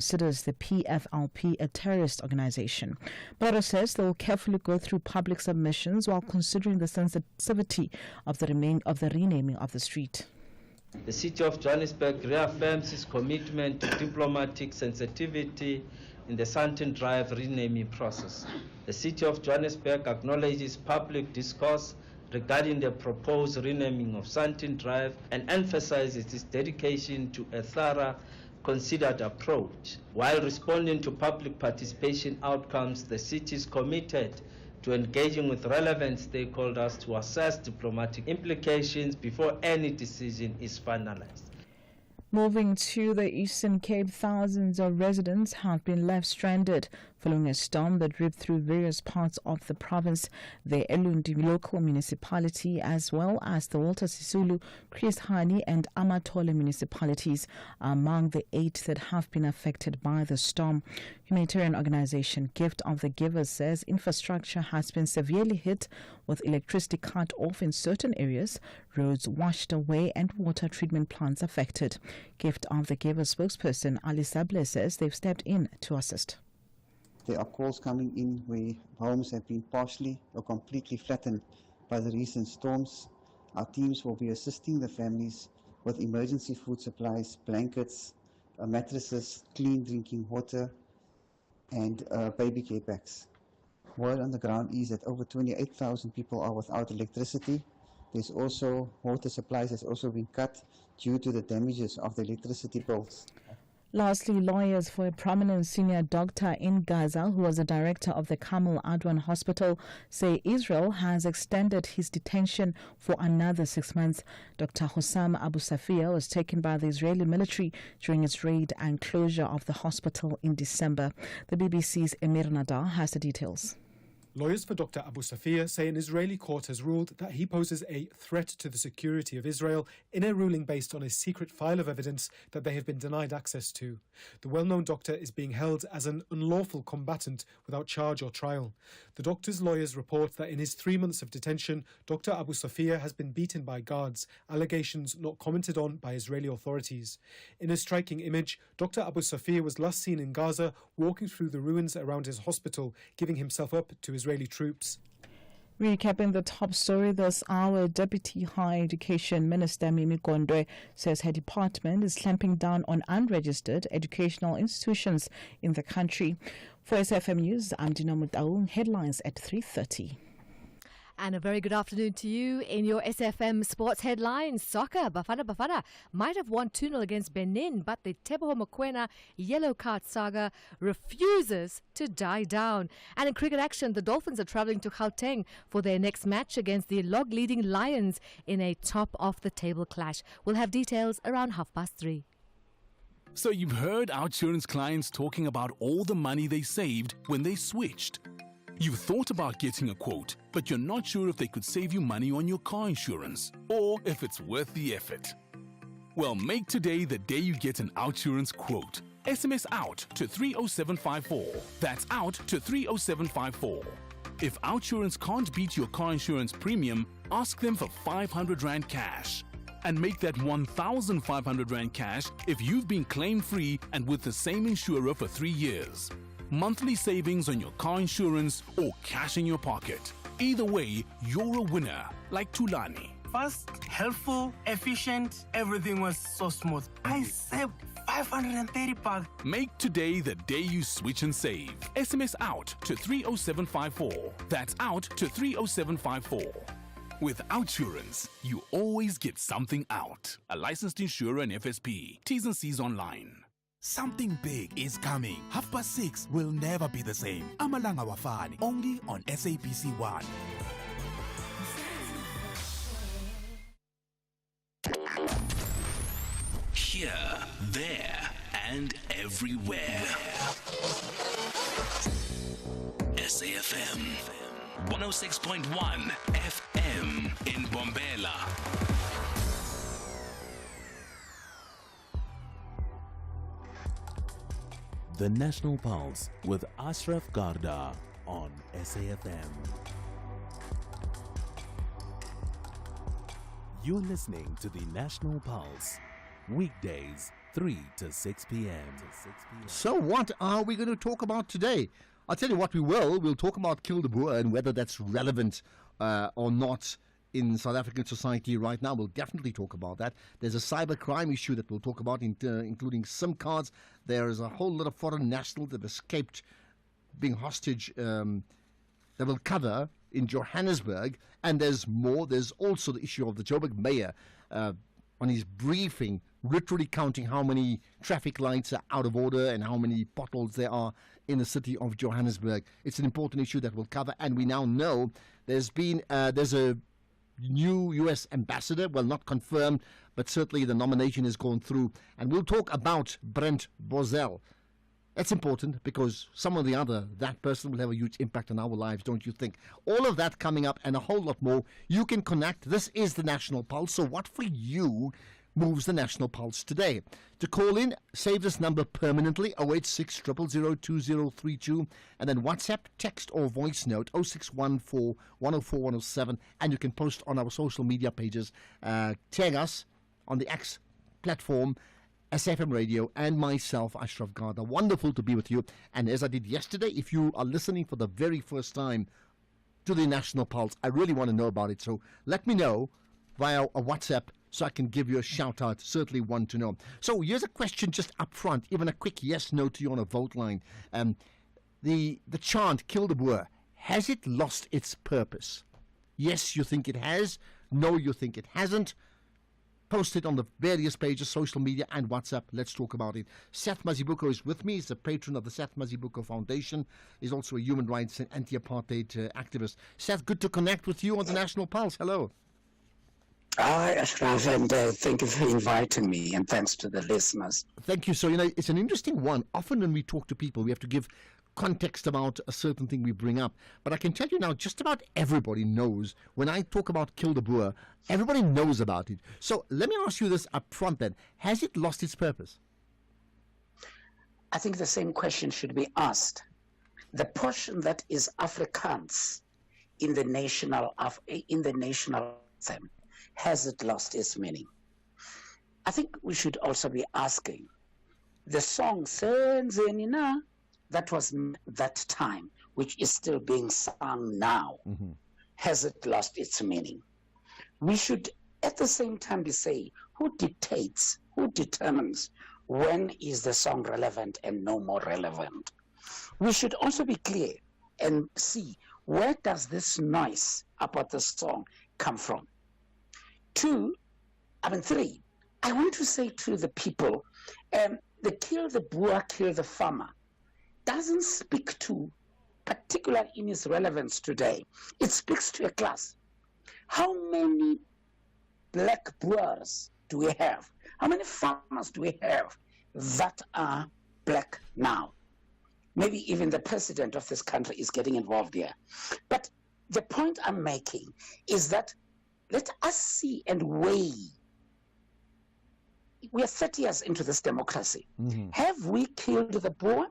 considers the PFLP a terrorist organization. Blotto says they will carefully go through public submissions while considering the sensitivity of the renaming of the street. The City of Johannesburg reaffirms its commitment to diplomatic sensitivity in the Sandton Drive renaming process. The City of Johannesburg acknowledges public discourse regarding the proposed renaming of Sandton Drive and emphasizes its dedication to a thorough, considered approach. While responding to public participation outcomes, the city is committed to engaging with relevant stakeholders to assess diplomatic implications before any decision is finalized. Moving to the Eastern Cape, thousands of residents have been left stranded following a storm that ripped through various parts of the province. The Elundi local municipality, as well as the Walter Sisulu, Chris Hani and Amatole municipalities, are among the 8 that have been affected by the storm. Humanitarian organization Gift of the Givers says infrastructure has been severely hit, with electricity cut off in certain areas, roads washed away and water treatment plants affected. Gift of the Givers spokesperson Ali Sable says they've stepped in to assist. There are calls coming in where homes have been partially or completely flattened by the recent storms. Our teams will be assisting the families with emergency food supplies, blankets, mattresses, clean drinking water, and baby care packs. Word on the ground is that over 28,000 people are without electricity. There's also water supplies has also been cut due to the damages of the electricity poles. Lastly, lawyers for a prominent senior doctor in Gaza, who was the director of the Kamal Adwan Hospital, say Israel has extended his detention for another 6 months. Dr. Hossam Abu Safia was taken by the Israeli military during its raid and closure of the hospital in December. The BBC's Emir Nadar has the details. Lawyers for Dr. Abu Safia say an Israeli court has ruled that he poses a threat to the security of Israel in a ruling based on a secret file of evidence that they have been denied access to. The well-known doctor is being held as an unlawful combatant without charge or trial. The doctor's lawyers report that in his 3 months of detention, Dr. Abu Safia has been beaten by guards, allegations not commented on by Israeli authorities. In a striking image, Dr. Abu Safia was last seen in Gaza walking through the ruins around his hospital, giving himself up to Israeli troops. Recapping the top story this hour, Deputy Higher Education Minister Mimi Gondwe says her department is clamping down on unregistered educational institutions in the country. For SFM News, I'm Dina Mutaung. Headlines at 3:30. And a very good afternoon to you. In your SFM sports headlines, soccer, Bafana might have won 2-0 against Benin, but the Teboho Mokoena yellow card saga refuses to die down. And in cricket action, the Dolphins are travelling to Gauteng for their next match against the log-leading Lions in a top-of-the-table clash. We'll have details around 3:30. So you've heard OUTsurance clients talking about all the money they saved when they switched. You've thought about getting a quote, but you're not sure if they could save you money on your car insurance or if it's worth the effort. Well, make today the day you get an OUTsurance quote. SMS OUT to 30754. That's OUT to 30754. If OUTsurance can't beat your car insurance premium, ask them for 500 Rand cash. And make that 1,500 Rand cash if you've been claim-free and with the same insurer for 3 years. Monthly savings on your car insurance or cash in your pocket. Either way, you're a winner, like Tulani. Fast, helpful, efficient, everything was so smooth. I saved 530 bucks. Make today the day you switch and save. SMS OUT to 30754. That's OUT to 30754. With OUTsurance, you always get something out. A licensed insurer and FSP. T's and C's online. Something big is coming. 6:30 will never be the same. Amalanga Wafani, only on SABC 1. Here, there, and everywhere. SAFM 106.1 FM in Bombela. The National Pulse with Ashraf Garda on SAFM. You're listening to the National Pulse, weekdays 3 to 6 p.m. So what are we going to talk about today? I'll tell you what we will. We'll talk about Kill the Boer and whether that's relevant or not in South African society right now. We'll definitely talk about that. There's a cyber crime issue that we'll talk about, including SIM cards. There is a whole lot of foreign nationals that escaped being hostage that we'll cover in Johannesburg. And there's more. There's also the issue of the Joburg mayor on his briefing, literally counting how many traffic lights are out of order and how many potholes there are in the city of Johannesburg. It's an important issue that we'll cover, and we now know there's a new U.S. ambassador, well, not confirmed, but certainly the nomination has gone through, and we'll talk about Brent Bozell. That's important because some or the other, that person will have a huge impact on our lives, don't you think? All of that coming up and a whole lot more. You can connect. This is the National Pulse. So what for you moves the National Pulse today? To call in, save this number permanently, 086 000 2032, and then WhatsApp, text or voice note, 0614 104 107, and you can post on our social media pages. Tag us on the X platform, SFM Radio, and myself, Ashraf Garda. Wonderful to be with you. And as I did yesterday, if you are listening for the very first time to the National Pulse, I really want to know about it. So let me know via a WhatsApp so I can give you a shout out. Certainly want to know. So here's a question just up front, even a quick yes, no to you on a vote line. The chant, Kill the Boer, has it lost its purpose? Yes, you think it has. No, you think it hasn't. Post it on the various pages, social media and WhatsApp. Let's talk about it. Seth Mazibuko is with me. He's the patron of the Seth Mazibuko Foundation. He's also a human rights and anti-apartheid activist. Seth, good to connect with you on the National Pulse. Hello. Hi, Ashraf, and thank you for inviting me, and thanks to the listeners. Thank you. So, it's an interesting one. Often when we talk to people, we have to give context about a certain thing we bring up. But I can tell you now, just about everybody knows, when I talk about Kill the Boer, everybody knows about it. So let me ask you this up front then. Has it lost its purpose? I think the same question should be asked. The portion that is Afrikaans in the national anthem, has it lost its meaning? I think we should also be asking, the song Senzeni na, that was that time, which is still being sung now, has it lost its meaning? We should at the same time be saying, who dictates, who determines when is the song relevant and no more relevant? We should also be clear and see, where does this noise about the song come from? Three, I want to say to the people, the Kill the Boer, Kill the Farmer doesn't speak to, particularly in its relevance today, it speaks to a class. How many black Boers do we have? How many farmers do we have that are black now? Maybe even the president of this country is getting involved here. But the point I'm making is that let us see and weigh. We are 30 years into this democracy. Have we killed the Boer?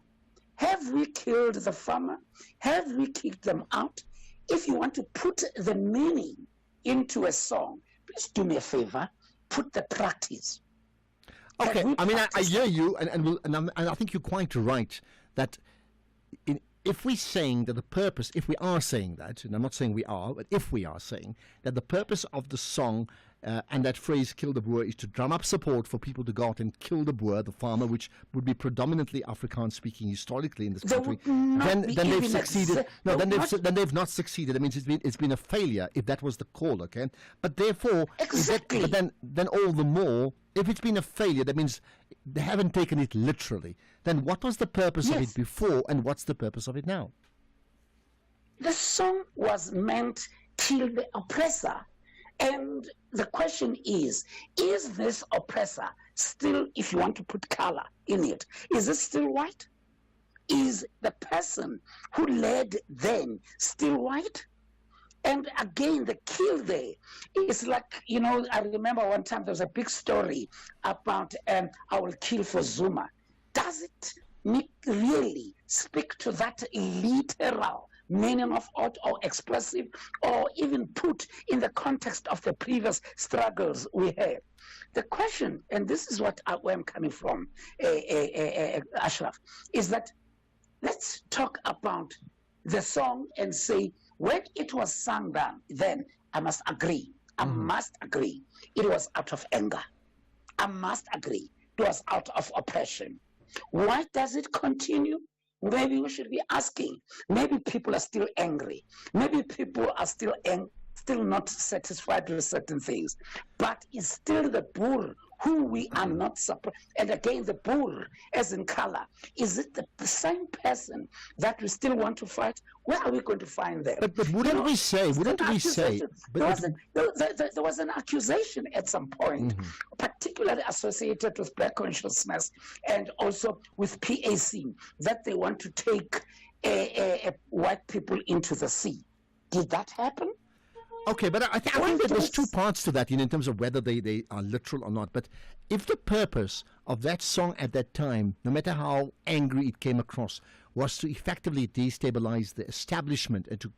Have we killed the farmer? Have we kicked them out? If you want to put the meaning into a song, please do me a favor, put the practice. Okay, I hear you, and I think you're quite right that if we're saying that the purpose, if we are saying that, and I'm not saying we are, but if we are saying that the purpose of the song and that phrase "kill the Boer" is to drum up support for people to go out and kill the Boer, the farmer, which would be predominantly Afrikaans speaking historically in this country, then they've succeeded. Then they've not succeeded. I mean, it's been a failure if that was the call. Okay, but therefore, then all the more, if it's been a failure, that means they haven't taken it literally. Then what was the purpose of it before, and what's the purpose of it now? The song was meant kill the oppressor. And the question is this oppressor still, if you want to put color in it, is it still white? Is the person who led then still white? And again, the kill there is like, I remember one time there was a big story about I will kill for Zuma. Does it really speak to that literal meaning of it or expressive or even put in the context of the previous struggles we had. The question, and this is where I'm coming from, Ashraf, is that let's talk about the song and say, when it was sung down, then I must agree. I must agree. It was out of anger. I must agree. It was out of oppression. Why does it continue? Maybe we should be asking. Maybe people are still angry. Maybe people are still not satisfied with certain things. But it's still the Boer who we are not supposed. And again, the Boer, as in color, is it the same person that we still want to fight? Where are we going to find them? But wouldn't we say? There was an accusation at some point, particularly associated with Black consciousness and also with PAC, that they want to take white people into the sea. Did that happen? Okay, but I think that there's two parts to that in terms of whether they are literal or not. But if the purpose of that song at that time, no matter how angry it came across, was to effectively destabilize the establishment and to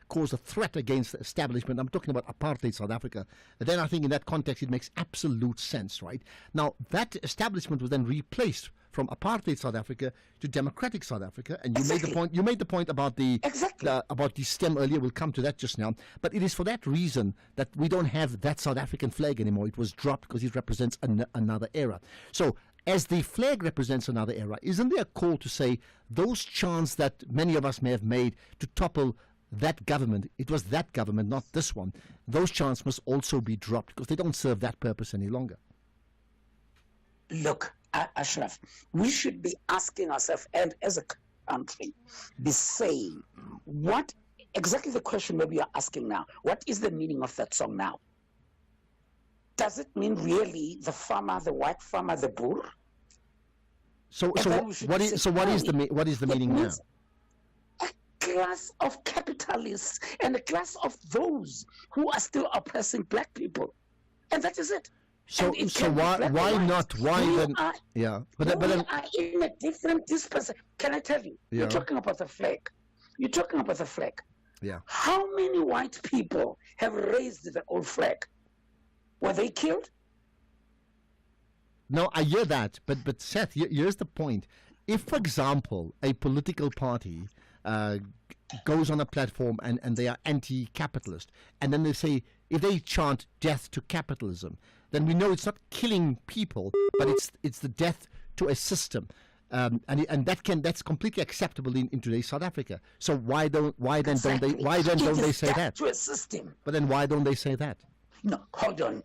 cause a threat against the establishment, I'm talking about apartheid South Africa, then I think in that context it makes absolute sense, right? Now, that establishment was then replaced from apartheid South Africa to democratic South Africa, and you made the point about the stem earlier. We'll come to that just now. But it is for that reason that we don't have that South African flag anymore. It was dropped because it represents another era. So, as the flag represents another era, isn't there a call to say those chants that many of us may have made to topple that government, it was that government, not this one, those chants must also be dropped because they don't serve that purpose any longer? Look, Ashraf, we should be asking ourselves, and as a country, be saying, what exactly the question maybe you're asking now, what is the meaning of that song now? Does it mean really the farmer, the white farmer, the Boer? What is the meaning now? Class of capitalists and a class of those who are still oppressing Black people, and that is it. So why not? Why then? Yeah, but then are in a different disposition. Can I tell you? Yeah. You're talking about the flag. You're talking about the flag. Yeah. How many white people have raised the old flag? Were they killed? No, I hear that, but Seth, here's the point. If, for example, a political party goes on a platform and they are anti-capitalist, and then they say, if they chant death to capitalism, then we know it's not killing people, but it's the death to a system, and that's completely acceptable in today's South Africa. So why then don't they say that? To a system. But then why don't they say that? No, hold on.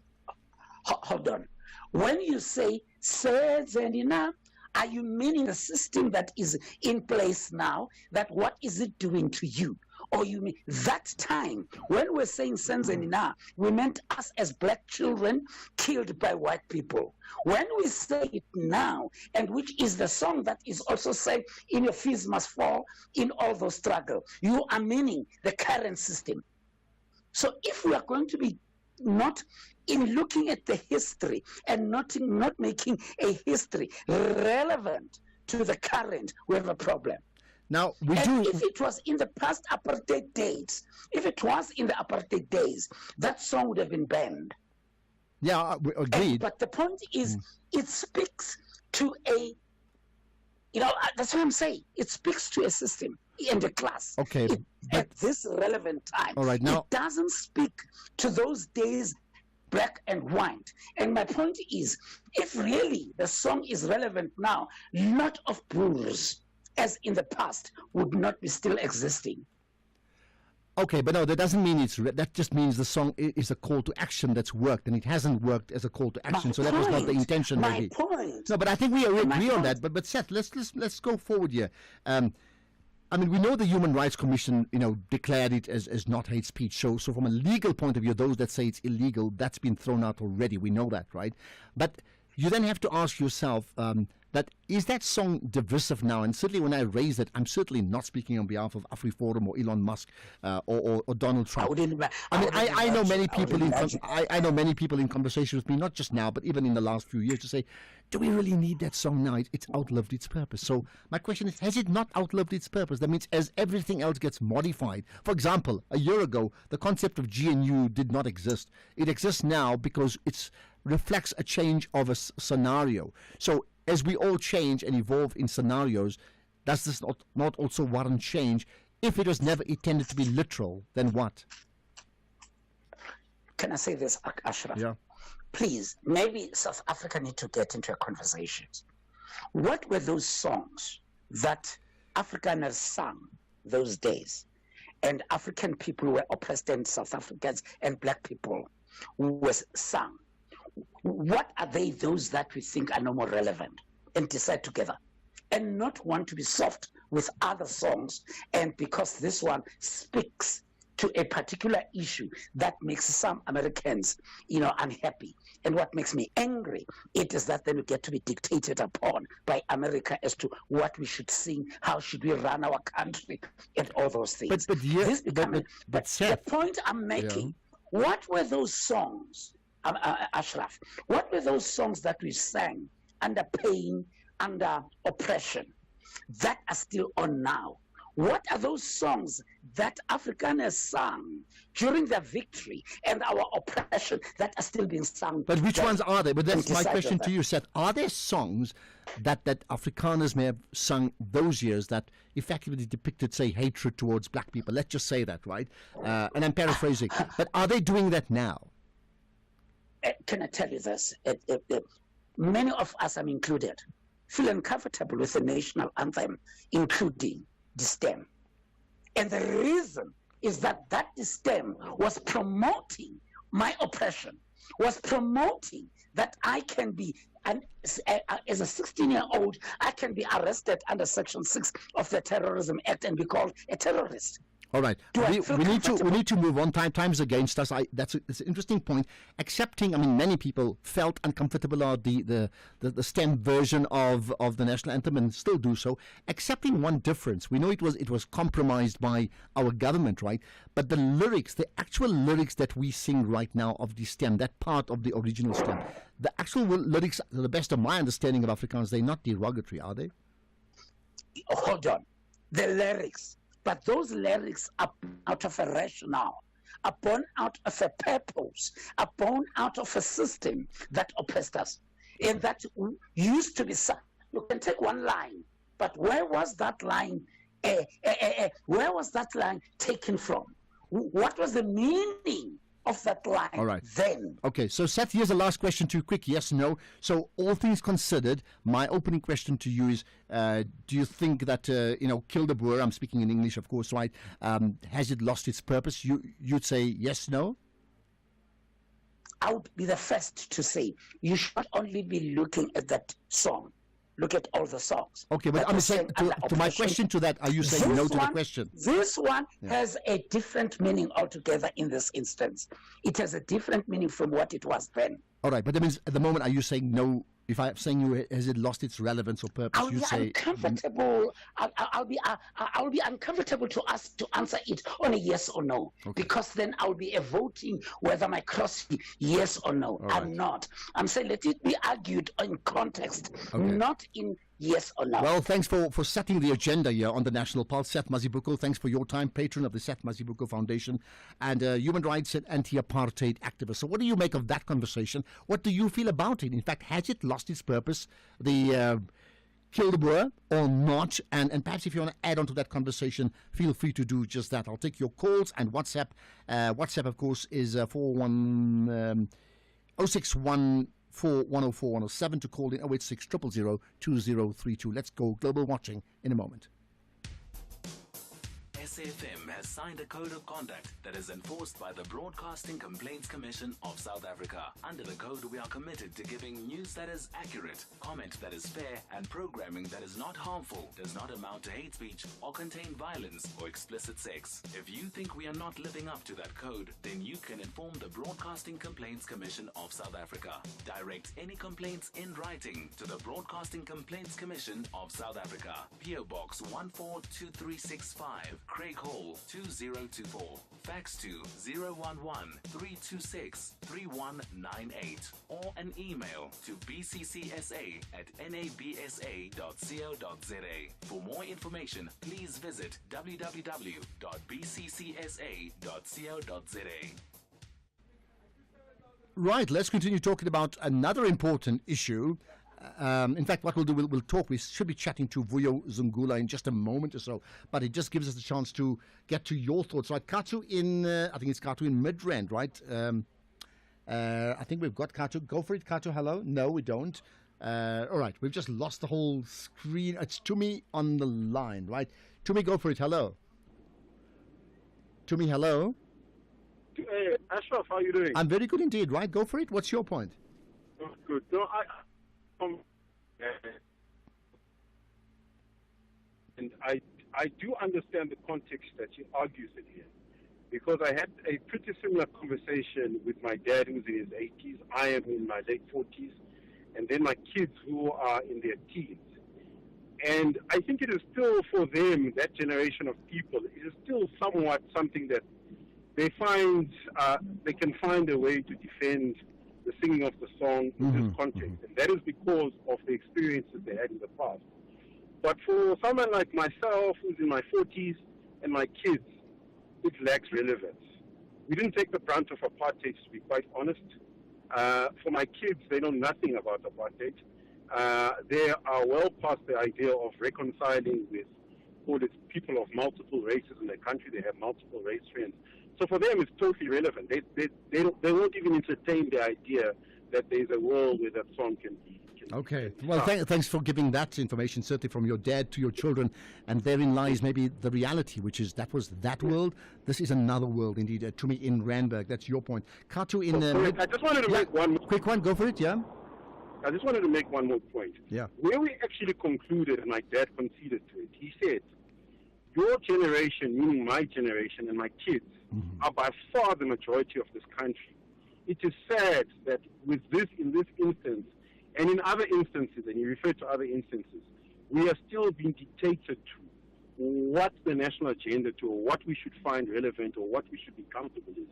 When you say Sezendina, are you meaning the system that is in place now? That what is it doing to you? Or you mean that time when we're saying Senzanina, we meant us as Black children killed by white people. When we say it now, and which is the song that is also said in Your Fees Must Fall, in all those struggles, you are meaning the current system. So if we are going to be not in looking at the history and not making a history relevant to the current, we have a problem. Now, if it was in the past apartheid days, that song would have been banned. Yeah, agreed. But the point is, it speaks to that's what I'm saying. It speaks to a system and a class. Okay. At this relevant time. All right, now, it doesn't speak to those days, Black and white. And my point is, if really the song is relevant now, lot of Boers, as in the past, would not be still existing. Okay, but no, that doesn't mean that just means the song is a call to action that's worked, and it hasn't worked as a call to action. That was not the intention. My point. No, but I think we agree on that. But Seth, let's go forward here. I mean, we know the Human Rights Commission, declared it as not hate speech. So from a legal point of view, those that say it's illegal, that's been thrown out already. We know that, right? But you then have to ask yourself, that is that song divisive now? And certainly when I raise it, I'm certainly not speaking on behalf of AfriForum or Elon Musk or Donald Trump. I know many people I know many people in conversation with me, not just now, but even in the last few years, to say, do we really need that song now? It's outlived its purpose. So my question is, has it not outlived its purpose? That means as everything else gets modified. For example, a year ago, the concept of GNU did not exist. It exists now because it reflects a change of a scenario. So as we all change and evolve in scenarios, does this not also warrant change? If it was never intended to be literal, then what? Can I say this, Ashraf? Yeah. Please, maybe South Africa need to get into a conversation. What were those songs that Afrikaners sang those days? And African people were oppressed, and South Africans and black people was sung. What are they, those that we think are no more relevant, and decide together? And not want to be soft with other songs, and because this one speaks to a particular issue that makes some Americans, unhappy. And what makes me angry, it is that then we get to be dictated upon by America as to what we should sing, how should we run our country, and all those things. But the point I'm making, what were those songs, Ashraf? What were those songs that we sang under pain, under oppression, that are still on now? What are those songs that Afrikaners sang during their victory and our oppression that are still being sung? But which ones are they? But that's my question to you, Seth. Are there songs that Afrikaners may have sung those years that effectively depicted, say, hatred towards black people? Let's just say that, right? And I'm paraphrasing. But are they doing that now? Can I tell you this? Many of us, I'm included, feel uncomfortable with the national anthem, including the stem. And the reason is that stem was promoting my oppression, was promoting that I can be, as a 16-year-old, I can be arrested under Section 6 of the Terrorism Act and be called a terrorist. All right. We need to move on. Time's against us. That's an interesting point. Accepting, many people felt uncomfortable about the STEM version of the national anthem and still do so. Accepting one difference. We know it was compromised by our government, right? But the lyrics, the actual lyrics that we sing right now of the STEM, that part of the original STEM, the actual lyrics, to the best of my understanding of Afrikaans, they're not derogatory, are they? Hold on. The lyrics. But those lyrics are out of a rationale, are born out of a purpose, are born out of a system that oppressed us. And that used to be, you can take one line, but where was that line taken from? What was the meaning of that line? All right. Then? Okay, so Seth, here's the last question to you, quick yes, no. So all things considered, my opening question to you is, do you think that, Kill the Boer, I'm speaking in English, of course, right, has it lost its purpose? You'd say yes, no? I would be the first to say you should not only be looking at that song. Look at all the songs. Okay, but I'm saying to my question to that, are you saying no to the question? This one has a different meaning altogether in this instance. It has a different meaning from what it was then. All right, but that means at the moment, are you saying no? If I'm saying has it lost its relevance or purpose? I'll be uncomfortable. I'll be uncomfortable to answer it on a yes or no, because then I'll be voting whether my cross yes or no. I'm not. I'm saying let it be argued in context, not in yes or no. Well, thanks for setting the agenda here on the National Pulse. Seth Mazibuko, thanks for your time, patron of the Seth Mazibuko Foundation and human rights and anti-apartheid activist. So what do you make of that conversation? What do you feel about it? In fact, has it lost its purpose, the Kill the Boer, or not? And perhaps if you want to add on to that conversation, feel free to do just that. I'll take your calls and WhatsApp. WhatsApp, of course, is 061 104 107 to call in 086 000 2032. Let's go global watching in a moment. SAFM has signed a code of conduct that is enforced by the Broadcasting Complaints Commission of South Africa. Under the code, we are committed to giving news that is accurate, comment that is fair, and programming that is not harmful, does not amount to hate speech, or contain violence or explicit sex. If you think we are not living up to that code, then you can inform the Broadcasting Complaints Commission of South Africa. Direct any complaints in writing to the Broadcasting Complaints Commission of South Africa. PO Box 142365, Craig Hall 2024. Fax to 011-326-3198 or an email to bccsa@nabsa.co.za. For more information, please visit www.bccsa.co.za. Right, let's continue talking about another important issue. In fact, what we'll do, we'll talk. We should be chatting to Vuyo Zungula in just a moment or so, but it just gives us a chance to get to your thoughts. Right, Katu I think it's Katu in Midrand, right? I think we've got Katu. Go for it, Katu. Hello? No, we don't. All right, we've just lost the whole screen. It's Tumi on the line, right? Tumi, go for it. Hello. Tumi, hello. Hey, Ashraf, how are you doing? I'm very good indeed, right? Go for it. What's your point? Oh, good. No, and I do understand the context that he argues in here, because I had a pretty similar conversation with my dad, who's in his 80s. I am in my late 40s, and then my kids who are in their teens. And I think it is still for them, that generation of people, it is still somewhat something that they find they can find a way to defend the singing of the song in this context. And that is because of the experiences they had in the past. But for someone like myself, who's in my 40s, and my kids, it lacks relevance. We didn't take the brunt of apartheid, to be quite honest. For my kids, they know nothing about apartheid. They are well past the idea of reconciling with all its people of multiple races in the country. They have multiple race friends. So for them, it's totally irrelevant. They won't even entertain the idea that there's a world where that song can be. Okay. Well, thanks for giving that information, certainly from your dad to your children. And therein lies maybe the reality, which is that was that world. This is another world, indeed. To me, in Randburg, that's your point. Katu in... I just wanted to make one... Quick one, go for it, yeah? I just wanted to make one more point. Yeah. Where we actually concluded, and my dad conceded to it, he said, your generation, meaning my generation and my kids, are by far the majority of this country. It is sad that with this, in this instance, and in other instances, and you refer to other instances, we are still being dictated to what the national agenda to, or what we should find relevant, or what we should be comfortable with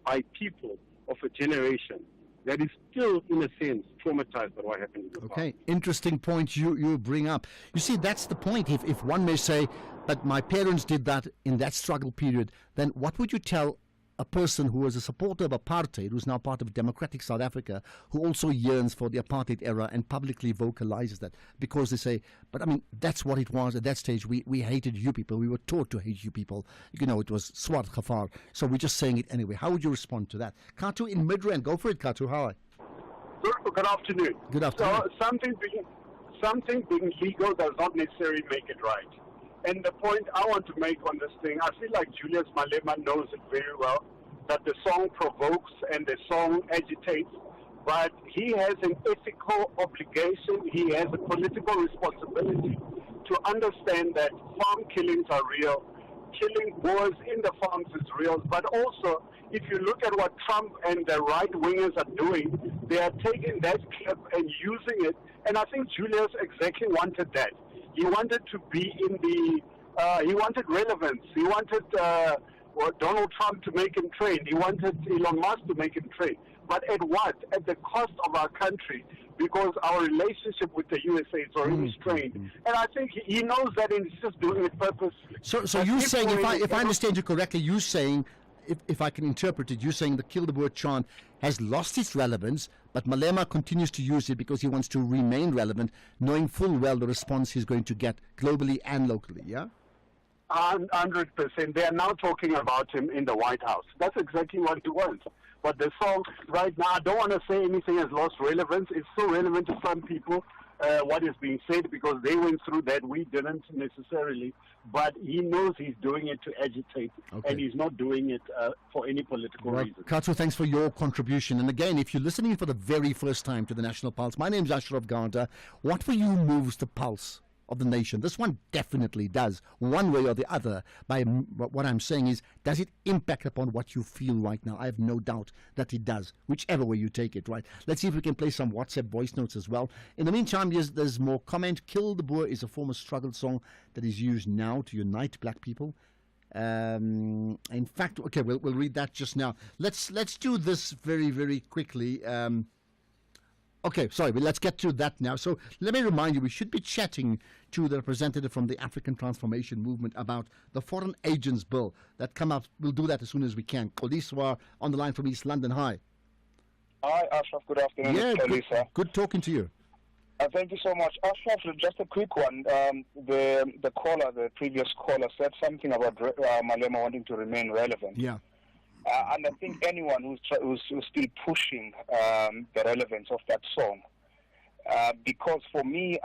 by people of a generation that is still, in a sense, traumatized by what happened in the past. Okay, interesting point you bring up. You see, that's the point. If one may say, but my parents did that in that struggle period, then what would you tell a person who was a supporter of apartheid, who's now part of democratic South Africa, who also yearns for the apartheid era and publicly vocalizes that? Because they say, but I mean, that's what it was at that stage. We hated you people. We were taught to hate you people. You know, it was Swart Khafar. So we're just saying it anyway. How would you respond to that? Katu in Midrand. Go for it, Katu. Hi. Good afternoon. Good afternoon. So something being legal does not necessarily make it right. And the point I want to make on this thing, I feel like Julius Malema knows it very well, that the song provokes and the song agitates, but he has an ethical obligation, he has a political responsibility to understand that farm killings are real, killing Boers in the farms is real, but also if you look at what Trump and the right-wingers are doing, they are taking that clip and using it, and I think Julius exactly wanted that. He wanted to be in the, he wanted relevance. He wanted Donald Trump to make him trade. He wanted Elon Musk to make him trade. But at what? At the cost of our country, because our relationship with the USA is already strained. And I think he knows that, and he's just doing it purposely. So you're saying, if I understand you correctly, you're saying, if I can interpret it, you're saying the Kill the Boer chant has lost its relevance, but Malema continues to use it because he wants to remain relevant, knowing full well the response he's going to get globally and locally, yeah? 100%. They are now talking about him in the White House. That's exactly what he wants. But the song right now, I don't want to say anything has lost relevance. It's still relevant to some people. what is being said because they went through that. We didn't necessarily, but he knows he's doing it to agitate, and he's not doing it for any political reason. Katsu, thanks for your contribution. And again, if you're listening for the very first time to the National Pulse, my name's Ashraf Garda. What for you moves the pulse of the nation? This one definitely does, one way or the other. By what I'm saying is, does it impact upon what you feel right now? I have no doubt that it does, whichever way you take it, right? Let's see if we can play some WhatsApp voice notes as well. In the meantime, there's more comment. Kill the Boer is a former struggle song that is used now to unite black people. In fact, okay, we'll read that just now. Let's do this very, very quickly. Okay, sorry, but let's get to that now. So let me remind you, we should be chatting to the representative from the African Transformation Movement about the Foreign Agents Bill that come up. We'll do that as soon as we can. Koliswa on the line from East London. Hi. Hi, Ashraf. Good afternoon. Yeah, good talking to you. Thank you so much. Ashraf, just a quick one. The previous caller said something about Malema wanting to remain relevant. Yeah. And I think anyone who's still pushing the relevance of that song, because for me,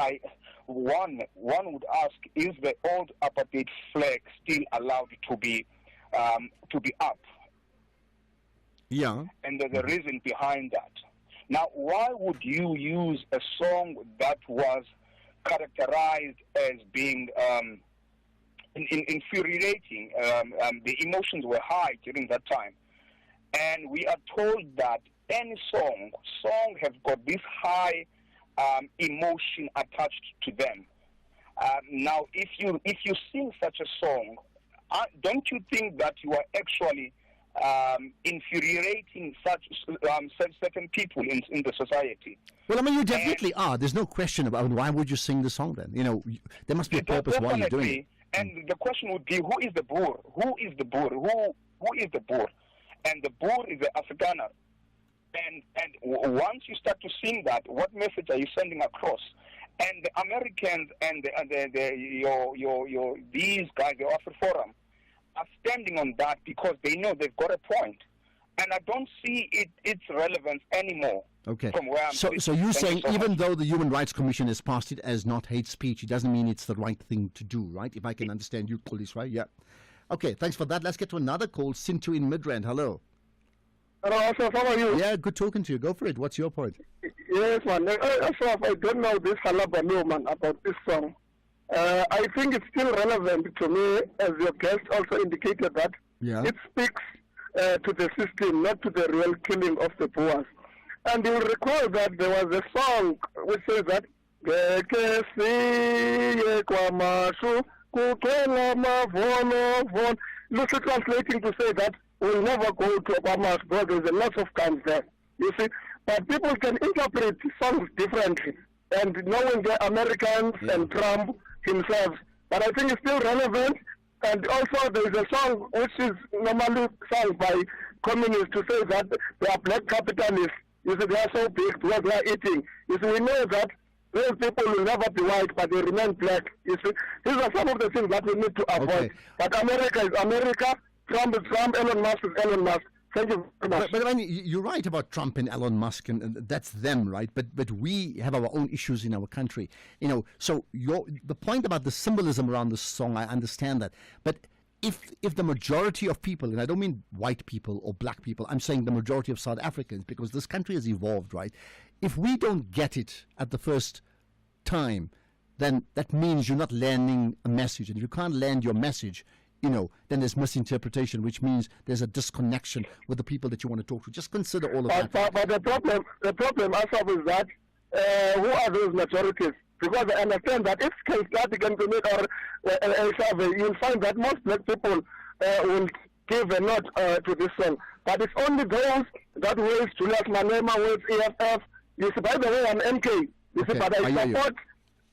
one would ask, is the old apartheid flag still allowed to be up? Yeah. And there's a reason behind that. Now, why would you use a song that was characterized as being infuriating? The emotions were high during that time. And we are told that any song have got this high emotion attached to them. Now, if you sing such a song, don't you think that you are actually infuriating certain people in the society? Well, I mean, you definitely are. There's no question about why would you sing the song then? You know, there must be a purpose why you're doing it. And the question would be, who is the Boer? Who is the Boer? Who is the Boer? And the Boer is the Afrikaner. And once you start to sing that, what message are you sending across? And the Americans and these guys, the AfriForum, are standing on that because they know they've got a point. And I don't see its relevance anymore. Okay. From where I'm so you're saying even though the Human Rights Commission has passed it as not hate speech, it doesn't mean it's the right thing to do, right? If I can understand you, police, right? Yeah. Okay, thanks for that. Let's get to another call. Sintu in Midrand. Hello. Hello, Ashraf. How are you? Yeah, good talking to you. Go for it. What's your point? Yes, man. Ashraf, I don't know this halabaloo, man, about this song. I think it's still relevant to me, as your guest also indicated that it speaks to the system, not to the real killing of the Boers. And you'll recall that there was a song which says that loosely translating to say that we'll never go to Obama's because there's a lot of guns there. You see, but people can interpret songs differently, and knowing the Americans and Trump himself. But I think it's still relevant. And also there is a song which is normally sung by communists to say that they are black capitalists. You see, they are so big because they are eating. You see, we know that those people will never be white, but they remain black. You see, these are some of the things that we need to avoid. Okay. But America is America, Trump is Trump, Elon Musk is Elon Musk. Thank you very much. But I mean, you're right about Trump and Elon Musk, and that's them, right? But we have our own issues in our country, you know. So the point about the symbolism around this song, I understand that. But if the majority of people, and I don't mean white people or black people, I'm saying the majority of South Africans, because this country has evolved, right? If we don't get it at the first time, then that means you're not landing a message, and if you can't land your message, you know, then there's misinterpretation, which means there's a disconnection with the people that you want to talk to. Just consider all of that. But the problem, Asaf, is that who are those majorities? Because I understand that if Ken Stati can commit or a survey, you'll find that most black people will give a nod to this song. But it's only those that waste Julius Malema, waste EFF. You see, by the way, I'm MK. You see, but I support.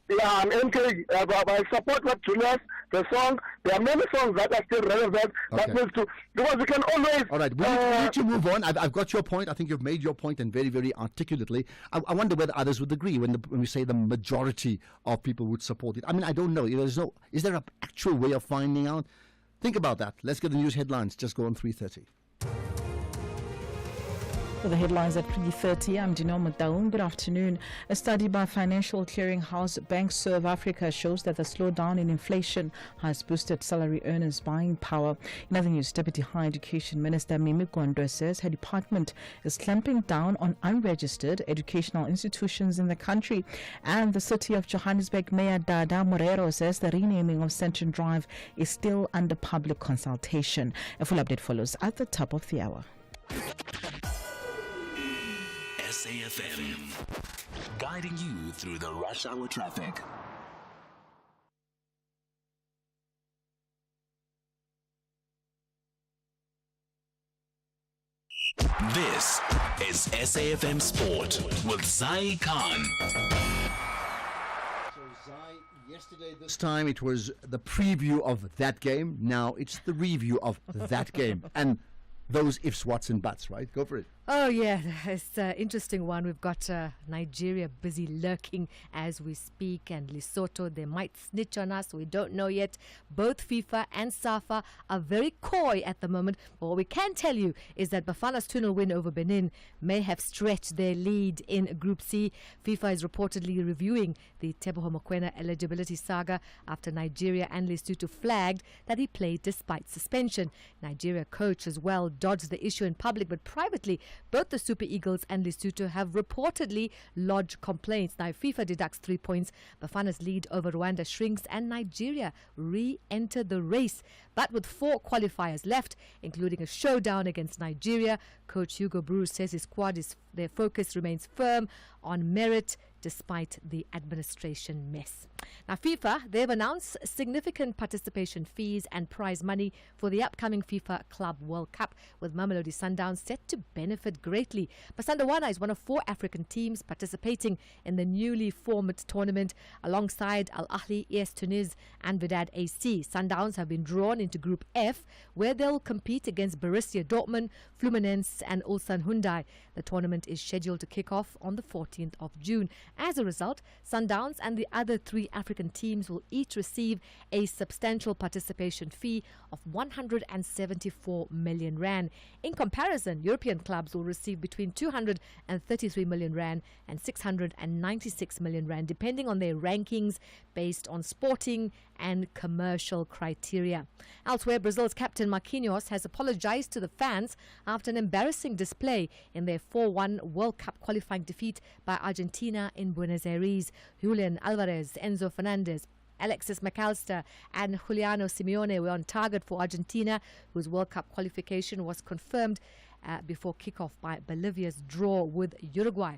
Yeah, I'm MK. I support what Julius, the song. There are many songs that are still relevant. That means to, because we can always. All right, we need to move on. I've got your point. I think you've made your point, and very, very articulately. I wonder whether others would agree when we say the majority of people would support it. I mean, I don't know. Is there an actual way of finding out? Think about that. Let's get the news headlines. Just go on 3:30. For the headlines at 3:30, I'm Dino Mutaung. Good afternoon. A study by Financial Clearinghouse Bank Serve Africa shows that the slowdown in inflation has boosted salary earners' buying power. In other news, Deputy Higher Education Minister Mimi Gondwe says her department is clamping down on unregistered educational institutions in the country. And the City of Johannesburg Mayor Dada Morero says the renaming of Central Drive is still under public consultation. A full update follows at the top of the hour. SAFM, guiding you through the rush hour traffic. This is SAFM Sport with Zai Khan. Yesterday, this time, it was the preview of that game. Now it's the review of that game. And those ifs, whats, and buts, right? Go for it. Oh, yeah, it's an interesting one. We've got Nigeria busy lurking as we speak, and Lesotho, they might snitch on us. We don't know yet. Both FIFA and SAFA are very coy at the moment. But what we can tell you is that Bafana's 2-0 win over Benin may have stretched their lead in Group C. FIFA is reportedly reviewing the Teboho Mokoena eligibility saga after Nigeria and Lesotho flagged that he played despite suspension. Nigeria coach as well dodged the issue in public, but privately, both the Super Eagles and Lesotho have reportedly lodged complaints. Now, FIFA deducts 3 points. Bafana's lead over Rwanda shrinks and Nigeria re-enter the race. But with 4 qualifiers left, including a showdown against Nigeria, Coach Hugo Broos says his squad their focus remains firm on merit despite the administration mess. Now, FIFA, they've announced significant participation fees and prize money for the upcoming FIFA Club World Cup, with Mamelodi Sundowns set to benefit greatly. Basandawana is one of 4 African teams participating in the newly formed tournament alongside Al Ahly, AS Tunis and Wydad AC. Sundowns have been drawn into Group F, where they'll compete against Borussia Dortmund, Fluminense and Ulsan Hyundai. The tournament is scheduled to kick off on the 14th of June. As a result, Sundowns and the other 3 African teams will each receive a substantial participation fee of 174 million rand. In comparison, European clubs will receive between 233 million rand and 696 million rand, depending on their rankings based on sporting and commercial criteria. Elsewhere, Brazil's captain Marquinhos has apologized to the fans after an embarrassing display in their 4-1 World Cup qualifying defeat by Argentina in Buenos Aires. Julian Alvarez, Enzo Fernandez, Alexis McAllister and Juliano Simeone were on target for Argentina, whose World Cup qualification was confirmed before kickoff by Bolivia's draw with Uruguay.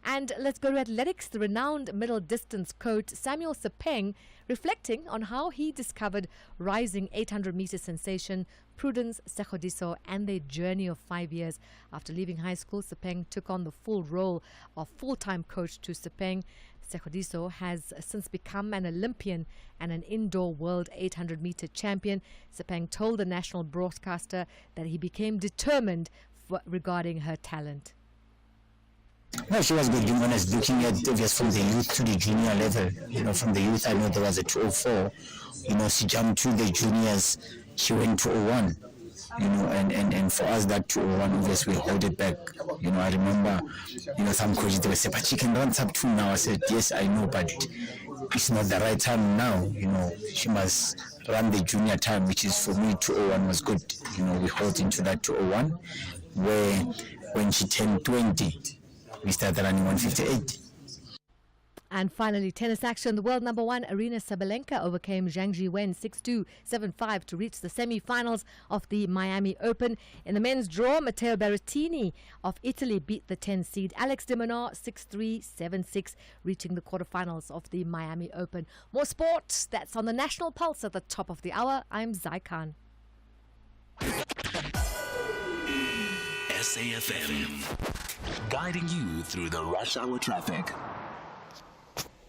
And let's go to athletics. The renowned middle distance coach Samuel Sepeng reflecting on how he discovered rising 800-meter sensation Prudence Sekgodiso and their journey of 5 years. After leaving high school, Sepeng took on the full role of full-time coach to Sepeng. Sekgodiso has since become an Olympian and an indoor world 800-meter champion. Sepeng told the national broadcaster that he became determined regarding her talent. No, she was good. When I was looking at obviously from the youth to the junior level, from the youth I know there was a 204. She jumped to the juniors, she went to 01. And for us that 201, obviously we hold it back. I remember, some coaches they would say, but she can run sub 2 now. I said, yes, I know, but it's not the right time now. She must run the junior time, which is for me 201 was good. We hold into that 201, where when she turned 20. We started running 158. And finally, tennis action. The world number 1 Aryna Sabalenka overcame Zhang Jiwen 6-2, 7-5 to reach the semi-finals of the Miami Open. In the men's draw, Matteo Berrettini of Italy beat the 10 seed Alex de Minaur 6-3, 7-6, reaching the quarterfinals of the Miami Open. More sports. That's on the National Pulse at the top of the hour. I'm Zai Khan. SAFM, guiding you through the rush hour traffic.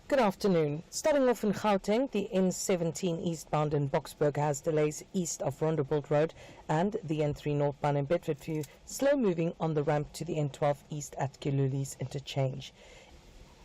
Good afternoon. Starting off in Gauteng, the N17 eastbound in Boksburg has delays east of Rondeboult Road, and the N3 northbound in Bedfordview slow moving on the ramp to the N12 east at Kiluli's interchange.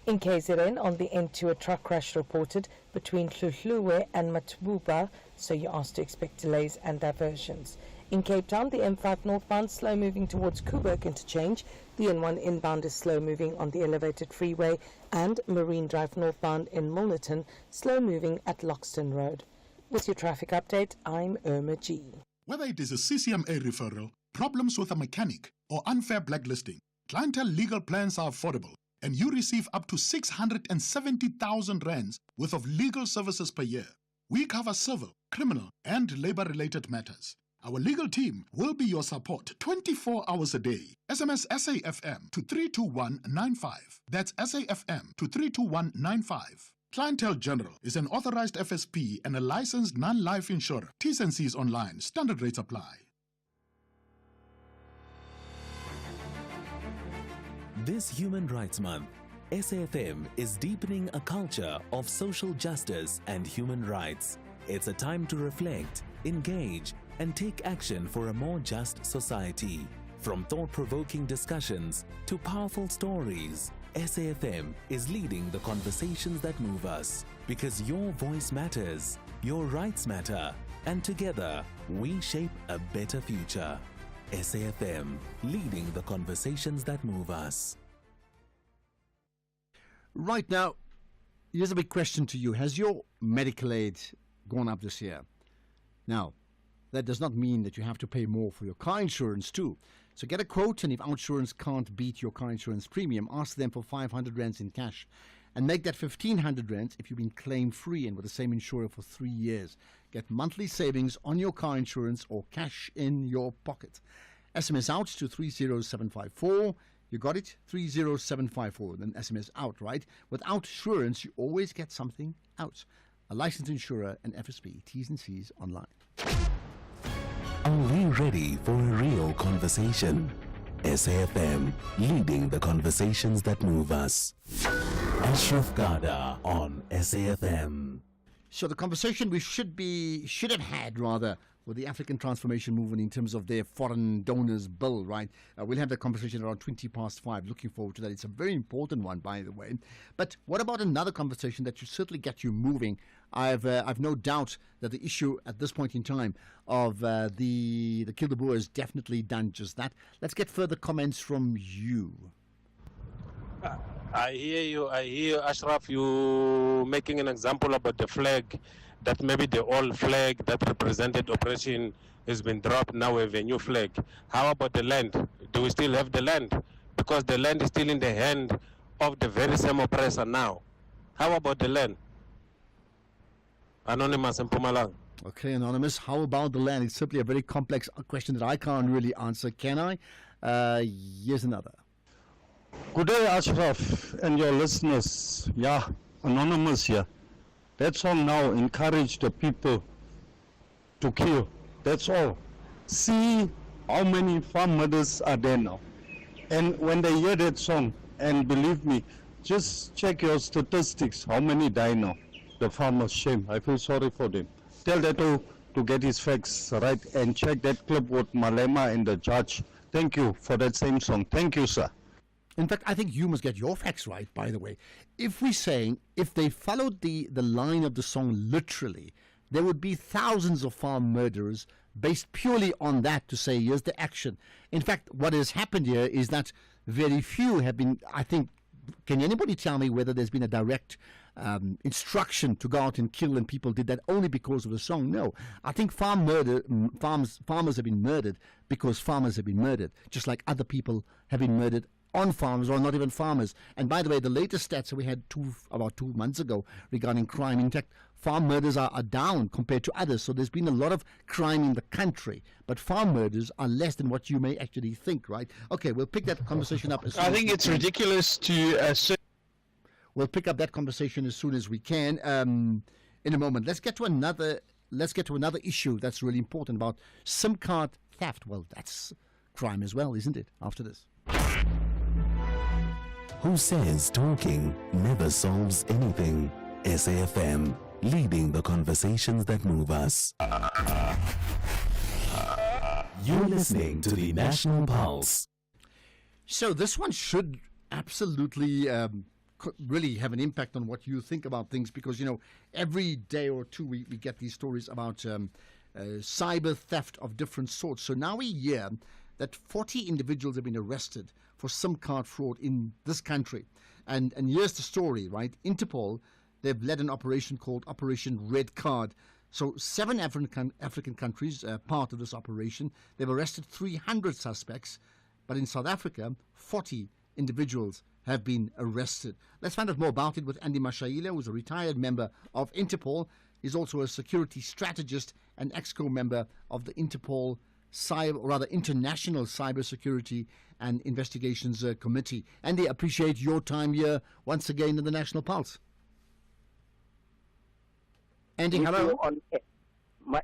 In KZN, on the N2, a truck crash reported between Hlulwe and Matububa, so you're asked to expect delays and diversions. In Cape Town, the M5 northbound slow moving towards Coburg interchange. The N1 inbound is slow moving on the elevated freeway, and Marine Drive northbound in Milnerton slow moving at Loxton Road. With your traffic update, I'm Irma G. Whether it is a CCMA referral, problems with a mechanic, or unfair blacklisting, Clientele legal plans are affordable, and you receive up to 670,000 rands worth of legal services per year. We cover civil, criminal, and labor-related matters. Our legal team will be your support 24 hours a day. SMS SAFM to 32195. That's SAFM to 32195. Clientele General is an authorized FSP and a licensed non-life insurer. T's and C's online. Standard rates apply. This Human Rights Month, SAFM is deepening a culture of social justice and human rights. It's a time to reflect, engage, and take action for a more just society. From thought-provoking discussions to powerful stories, SAFM is leading the conversations that move us. Because your voice matters, your rights matter, and together we shape a better future. SAFM, leading the conversations that move us. Right now, here's a big question to you. Has your medical aid gone up this year? Now, that does not mean that you have to pay more for your car insurance too. So get a quote, and if OUTsurance can't beat your car insurance premium, ask them for 500 rands in cash. And make that 1,500 rands if you've been claim-free and with the same insurer for 3 years. Get monthly savings on your car insurance or cash in your pocket. SMS out to 30754. You got it? 30754. Then SMS out, right? With OUTsurance, you always get something out. A licensed insurer and FSP. T's and C's online. Are we ready for a real conversation? SAFM, leading the conversations that move us. Ashraf Garda on SAFM. So the conversation we should have had rather with the African Transformation Movement in terms of their foreign donors bill, right? We'll have that conversation around 5:20. Looking forward to that. It's a very important one, by the way. But what about another conversation that should certainly get you moving? I've no doubt that the issue at this point in time of the Kill the Boer has definitely done just that. Let's get further comments from you. I hear you, Ashraf. You making an example about the flag, that maybe the old flag that represented oppression has been dropped. Now we have a new flag. How about the land? Do we still have the land? Because the land is still in the hand of the very same oppressor now. How about the land? Anonymous in Mpumalanga. Okay, Anonymous, how about the land? It's simply a very complex question that I can't really answer, can I? Here's another. Good day, Ashraf, and your listeners. Yeah, Anonymous here. That song now encouraged the people to kill. That's all. See how many farm murders are there now. And when they hear that song, and believe me, just check your statistics, how many die now. The farmers, shame. I feel sorry for them. Tell that to get his facts right and check that clip with Malema and the judge. Thank you for that same song. Thank you, sir. In fact, I think you must get your facts right, by the way. If they followed the line of the song literally, there would be thousands of farm murderers based purely on that to say, here's the action. In fact, what has happened here is that very few have been, I think, can anybody tell me whether there's been a direct instruction to go out and kill, and people did that only because of the song? No. I think farmers have been murdered because farmers have been murdered, just like other people have been murdered on farms or not even farmers. And by the way, the latest stats we had about 2 months ago regarding crime, in fact, farm murders are down compared to others. So there's been a lot of crime in the country, but farm murders are less than what you may actually think, right? Okay, we'll pick that conversation up as soon I think it's ridiculous to... We'll pick up that conversation as soon as we can in a moment. Let's get to another issue that's really important about SIM card theft. Well, that's crime as well, isn't it, after this? Who says talking never solves anything? SAFM, leading the conversations that move us. You're listening to the National Pulse. So this one should absolutely really have an impact on what you think about things, because, you know, every day or two we get these stories about cyber theft of different sorts. So now we hear that 40 individuals have been arrested for SIM card fraud in this country. And here's the story, right? Interpol, they've led an operation called Operation Red Card. So 7 African countries are part of this operation. They've arrested 300 suspects, but in South Africa, 40 individuals have been arrested. Let's find out more about it with Andy Mashaila, who's a retired member of Interpol. He's also a security strategist and EXCO member of the Interpol International Cybersecurity and Investigations Committee. Andy, I appreciate your time here once again in the National Pulse. Andy, hello.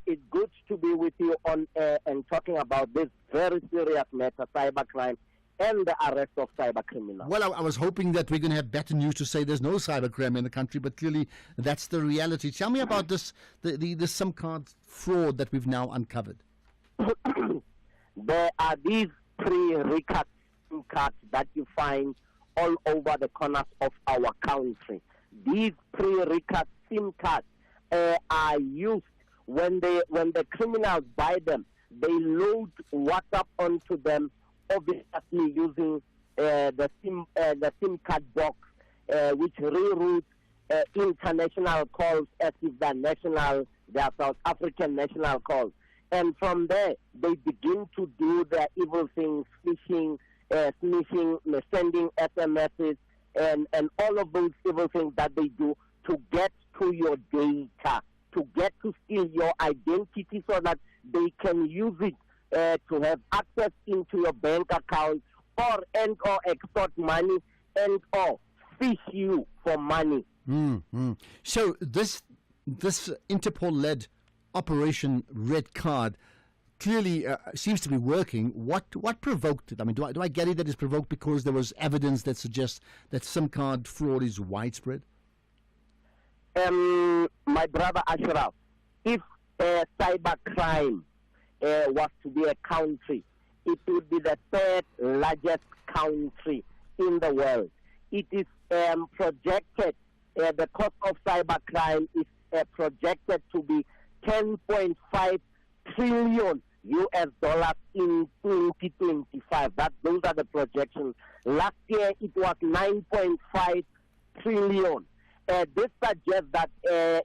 It's good to be with you on air and talking about this very serious matter, cybercrime, and the arrest of cyber criminals. Well, I was hoping that we're going to have better news to say there's no cybercrime in the country, but clearly that's the reality. Tell me about this, the SIM card fraud that we've now uncovered. There are these pre-recut SIM cards that you find all over the corners of our country. These pre-recut SIM cards are used when the criminals buy them. They load WhatsApp onto them, obviously using the SIM card box, which reroutes international calls as if they are South African national calls. And from there, they begin to do their evil things, phishing, smishing, sending SMSs, and all of those evil things that they do to get to your data, to get to steal your identity so that they can use it to have access into your bank account or extort money or fish you for money. Mm-hmm. So this Interpol-led Operation Red Card clearly seems to be working. What provoked it? I mean, do I get it that it's provoked because there was evidence that suggests that SIM card fraud is widespread? My brother Ashraf, if cybercrime was to be a country, it would be the 3rd largest country in the world. It is projected, the cost of cybercrime is projected to be $10.5 trillion in 2025. Those are the projections. Last year it was 9.5 trillion. This suggests that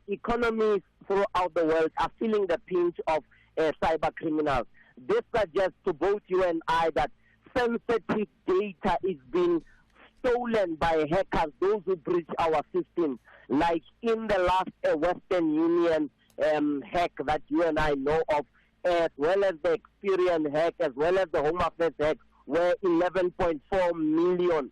economies throughout the world are feeling the pinch of cyber criminals. This suggests to both you and I that sensitive data is being stolen by hackers, those who breach our systems, like in the last Western Union hack that you and I know of, as well as the Experian hack, as well as the Home Affairs hack, where 11.4 million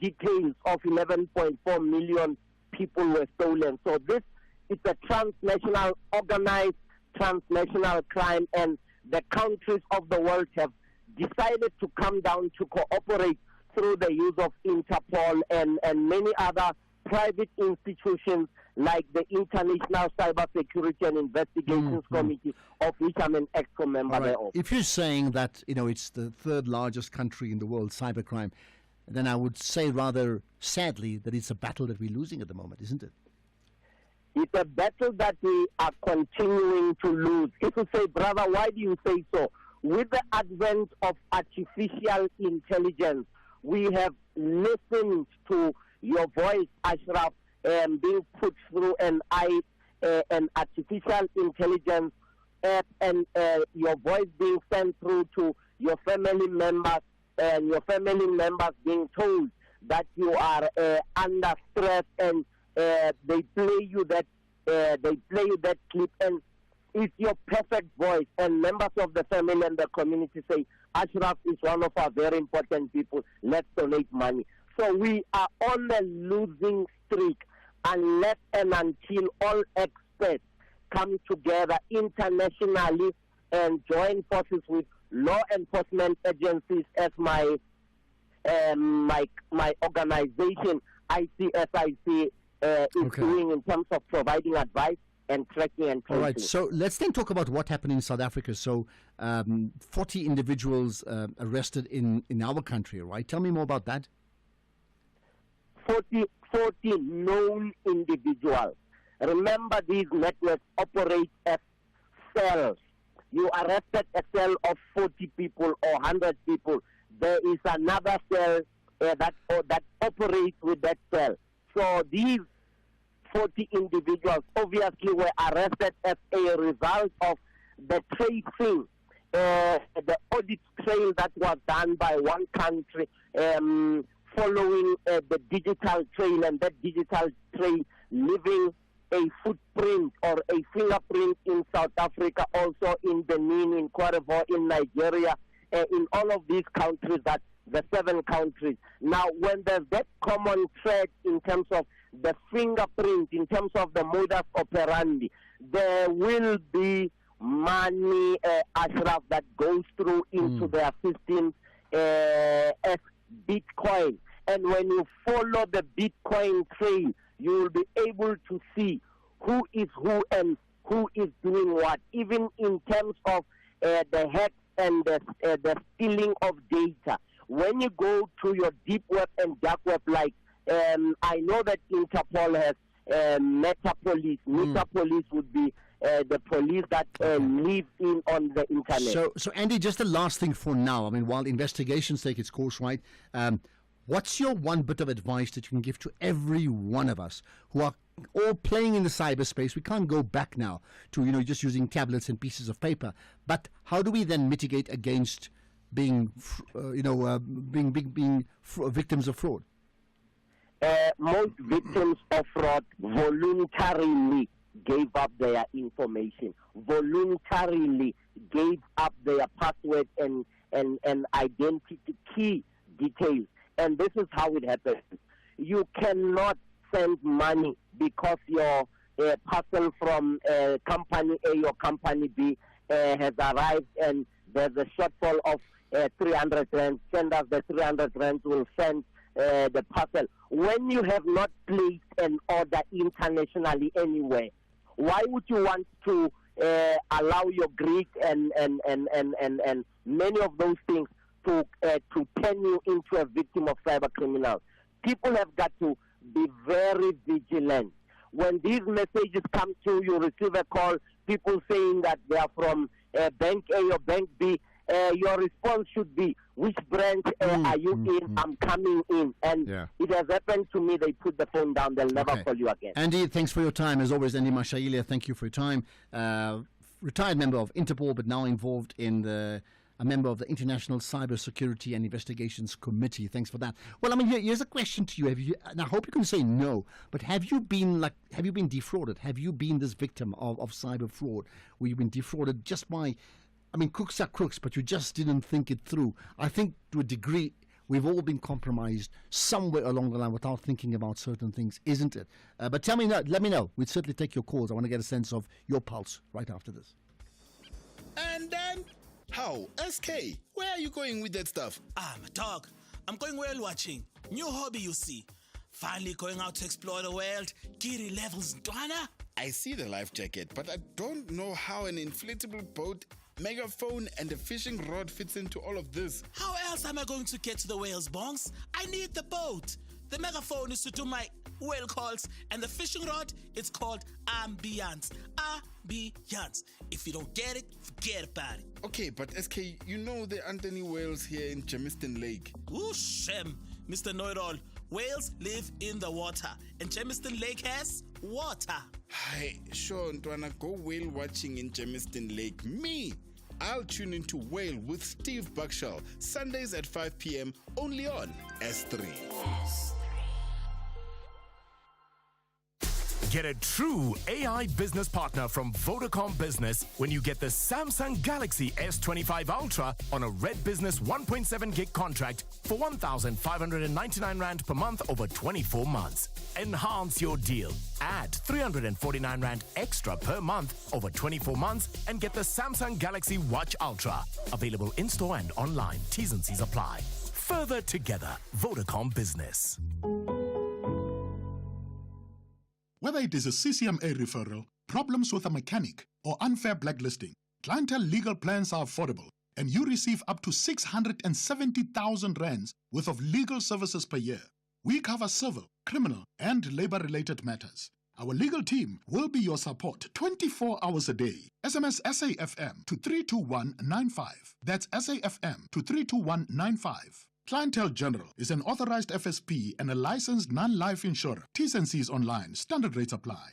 details of 11.4 million people were stolen. So this is a transnational, organized transnational crime, and the countries of the world have decided to come down to cooperate through the use of Interpol and many other private institutions like the International Cybersecurity and Investigations Committee, of which I'm an EXCO member thereof. If you're saying that it's the 3rd largest country in the world, cybercrime, then I would say rather sadly that it's a battle that we're losing at the moment, isn't it? It's a battle that we are continuing to lose. If you say, brother, why do you say so? With the advent of artificial intelligence, we have listened to your voice, Ashraf, being put through an artificial intelligence app, and your voice being sent through to your family members, and your family members being told that you are under stress, and they play you that clip, and it's your perfect voice, and members of the family and the community say, Ashraf is one of our very important people, let's donate money. So we are on the losing streak unless and until all experts come together internationally and join forces with law enforcement agencies, as my organization ICSIC is doing in terms of providing advice and tracking and tracing. All right, so let's then talk about what happened in South Africa. So 40 individuals arrested in our country, right? Tell me more about that. 40 known individuals. Remember, these networks operate as cells. you arrested a cell of 40 people or 100 people, there is another cell that operates with that cell. So these 40 individuals obviously were arrested as a result of the tracing, the audit trail that was done by one country following the digital trail, and that digital trail leaving a footprint or a fingerprint in South Africa, also in Benin, in Cote d'Ivoire, in Nigeria, in all of these countries, that the 7 countries. Now, when there's that common thread in terms of the fingerprint, in terms of the modus operandi, there will be money, Ashraf, that goes through into their systems as Bitcoin. And when you follow the Bitcoin trail, you will be able to see who is who and who is doing what, even in terms of the hacks and the stealing of data. When you go to your deep web and dark web, like I know that Interpol has Metapolice. Metapolice would be the police that live in on the internet. So Andy, just the last thing for now. I mean, while investigations take its course, right? What's your one bit of advice that you can give to every one of us who are all playing in the cyberspace? We can't go back now to just using tablets and pieces of paper. But how do we then mitigate against being victims of fraud? Most victims of fraud voluntarily gave up their information, voluntarily gave up their password and identity key details. And this is how it happens. You cannot send money because your parcel from company A or company B has arrived and there's a shortfall of 300 rand. Send us the 300 rand, will send the parcel. When you have not placed an order internationally anywhere, why would you want to allow your greed and many of those things to turn you into a victim of cyber criminals? People have got to be very vigilant. When these messages come to you, receive a call, people saying that they are from Bank A or Bank B, your response should be, which branch are you in? I'm coming in. And it has happened to me. They put the phone down. They'll never call you again. Andy, thanks for your time. As always, Andy Mashailia, thank you for your time. Retired member of Interpol, but now involved in a member of the International Cyber Security and Investigations Committee. Thanks for that. Well, I mean, here's a question to you. And I hope you can say no, but have you been defrauded? Have you been this victim of cyber fraud, where you've been defrauded just by, I mean, crooks are crooks, but you just didn't think it through? I think to a degree, we've all been compromised somewhere along the line without thinking about certain things, isn't it? But let me know. We'd certainly take your calls. I want to get a sense of your pulse right after this. And then, how? SK, where are you going with that stuff? My dog, I'm going whale watching. New hobby, you see. Finally going out to explore the world. Giri levels, Dwana. I see the life jacket, but I don't know how an inflatable boat, megaphone, and a fishing rod fits into all of this. How else am I going to get to the whales, Bongs? I need the boat. The megaphone is to do my whale calls, and the fishing rod, it's called ambiance. Ambiance. If you don't get it, forget about it. Okay, but SK, you know there aren't any whales here in Germiston Lake. Ooh, Shem, Mr. Know-it-all. Whales live in the water, and Germiston Lake has water. Hey, sure, Ntwana, go whale watching in Germiston Lake. Me, I'll tune into Whale with Steve Buckshall, Sundays at 5 p.m. only on S3. Get a true AI business partner from Vodacom Business when you get the Samsung Galaxy S25 Ultra on a Red Business 1.7 gig contract for 1,599 Rand per month over 24 months. Enhance your deal. Add 349 Rand extra per month over 24 months and get the Samsung Galaxy Watch Ultra. Available in-store and online. T's and C's apply. Further together, Vodacom Business. Whether it is a CCMA referral, problems with a mechanic, or unfair blacklisting, Clientele legal plans are affordable, and you receive up to 670,000 rands worth of legal services per year. We cover civil, criminal, and labor-related matters. Our legal team will be your support 24 hours a day. SMS SAFM to 32195. That's SAFM to 32195. Clientele General is an authorized FSP and a licensed non-life insurer. T's and C's online. Standard rates apply.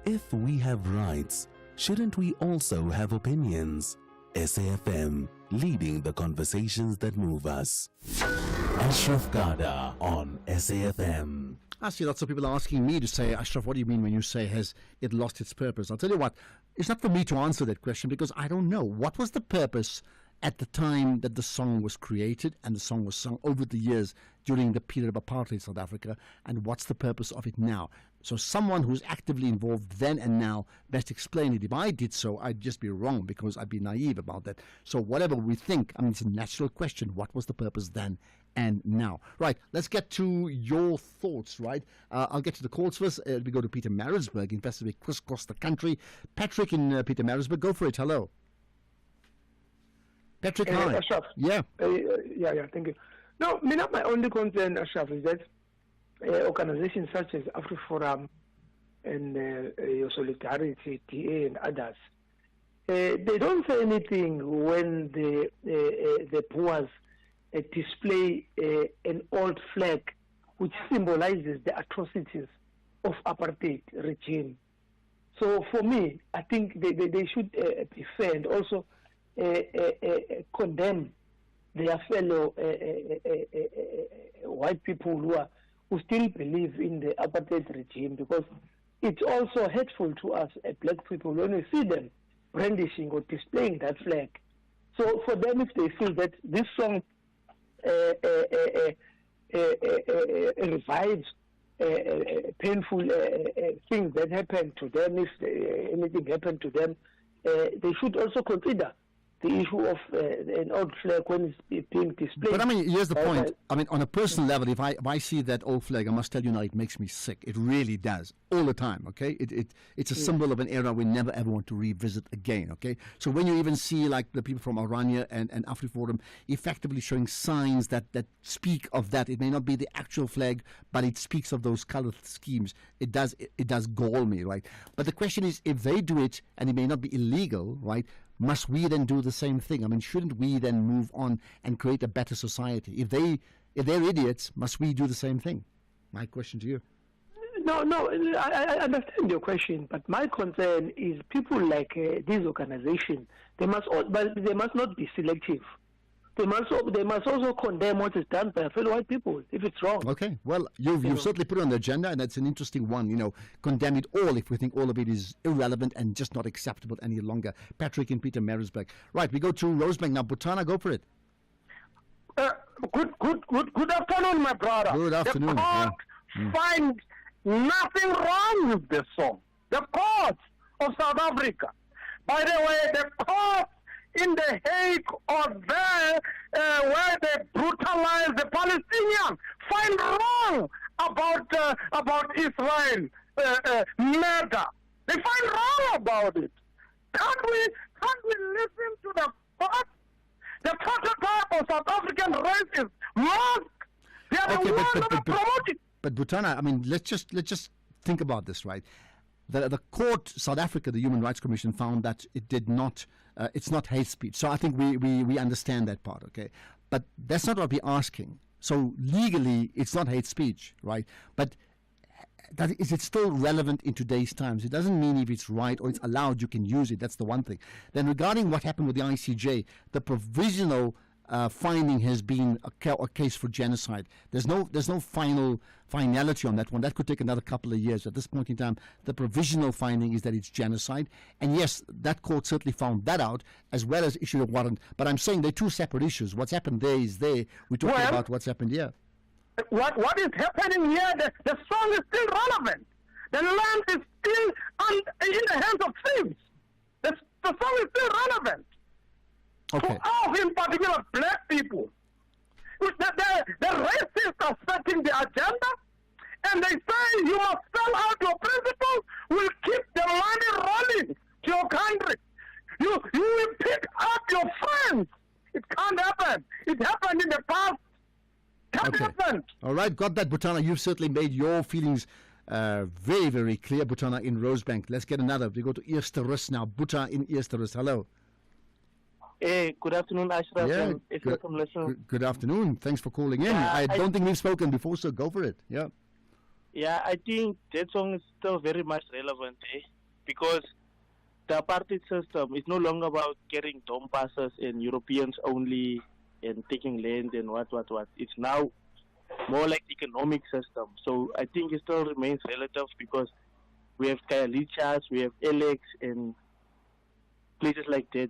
If we have rights, shouldn't we also have opinions? SAFM, leading the conversations that move us. Ashraf Garda on SAFM. I see lots of people asking me to say, Ashraf, what do you mean when you say has it lost its purpose? I'll tell you what, it's not for me to answer that question because I don't know. What was the purpose at the time that the song was created and the song was sung over the years during the period of apartheid in South Africa, and what's the purpose of it now? So someone who's actively involved then and now best explain it. If I did so, I'd just be wrong because I'd be naive about that. So whatever we think, I mean, it's a natural question. What was the purpose then and now? Right, let's get to your thoughts, right? I'll get to the calls first. We go to Peter Maritzburg, invested with crisscross the country. Patrick in Peter Maritzburg, go for it. Hello. Patrick, hi. Ashraf. Yeah. Yeah, thank you. No, my only concern, Ashraf, is that organizations such as AfriForum and your Solidarity, DA, and others, they don't say anything when the Boers display an old flag which symbolizes the atrocities of apartheid regime. So for me, I think they should be fair and also condemn their fellow white people who still believe in the apartheid regime, because it's also hurtful to us black people when we see them brandishing or displaying that flag. So for them, if they feel that this song revives painful things that happened to them, if anything happened to them, they should also consider the issue of an old flag when it's being displayed. But I mean, here's the point. I mean, on a personal level, if I see that old flag, I must tell you now, it makes me sick. It really does, all the time. Okay, it's a symbol of an era we never ever want to revisit again. Okay, so when you even see like the people from Orania and AfriForum effectively showing signs that speak of that, it may not be the actual flag, but it speaks of those color schemes. It does gall me, right? But the question is, if they do it and it may not be illegal, right? Must we then do the same thing? I mean, shouldn't we then move on and create a better society? If they're idiots, must we do the same thing? My question to you. No, I understand your question, but my concern is people like these organizations. They must not be selective. They must also condemn what is done by fellow white people if it's wrong. Okay, well, you've certainly put it on the agenda, and that's an interesting one. Condemn it all if we think all of it is irrelevant and just not acceptable any longer. Patrick in Peter Maritzburg. Right, we go to Rosebank now. Butana, go for it. Good afternoon, my brother. Good afternoon. The court finds nothing wrong with this song. The court of South Africa. By the way, the court in The Hague or there where they brutalize the Palestinians find wrong about Israel murder. They find wrong about it. Can't we listen to the court? The prototype of South African race is mosque. They are the ones that are promoting. But Butana, I mean, let's just think about this, right? The court, South Africa, the Human Rights Commission, found that it did not. It's not hate speech. So I think we understand that part, okay? But that's not what we're asking. So legally, it's not hate speech, right? But is it still relevant in today's times? It doesn't mean if it's right or it's allowed, you can use it. That's the one thing. Then regarding what happened with the ICJ, the provisional finding has been a case for genocide. There's no finality on that one. That could take another couple of years. At this point in time, the provisional finding is that it's genocide. And yes, that court certainly found that out, as well as issued a warrant. But I'm saying they're two separate issues. What's happened there is there. We're talking about what's happened here. What is happening here, the song is still relevant. The land is still in the hands of thieves. The song is still relevant. Okay. For us, in particular, black people. The racists are setting the agenda, and they say you must sell out your principles, we'll keep the money rolling to your country. You will pick up your friends. It can't happen. It happened in the past. Can't happen. All right. right, got that, Butana. You've certainly made your feelings very, very clear, Butana in Rosebank. Let's get another. We go to Eersterus now. Buta in Eersterus. Hello. Hey, good afternoon, Ashraf. Yeah, good afternoon. Thanks for calling in. I don't think we've spoken before, so go for it. Yeah. Yeah, I think that song is still very much relevant, because the apartheid system is no longer about getting dome passes and Europeans only and taking land and what. It's now more like economic system. So I think it still remains relative because we have Khayelitsha, we have Alex and places like that.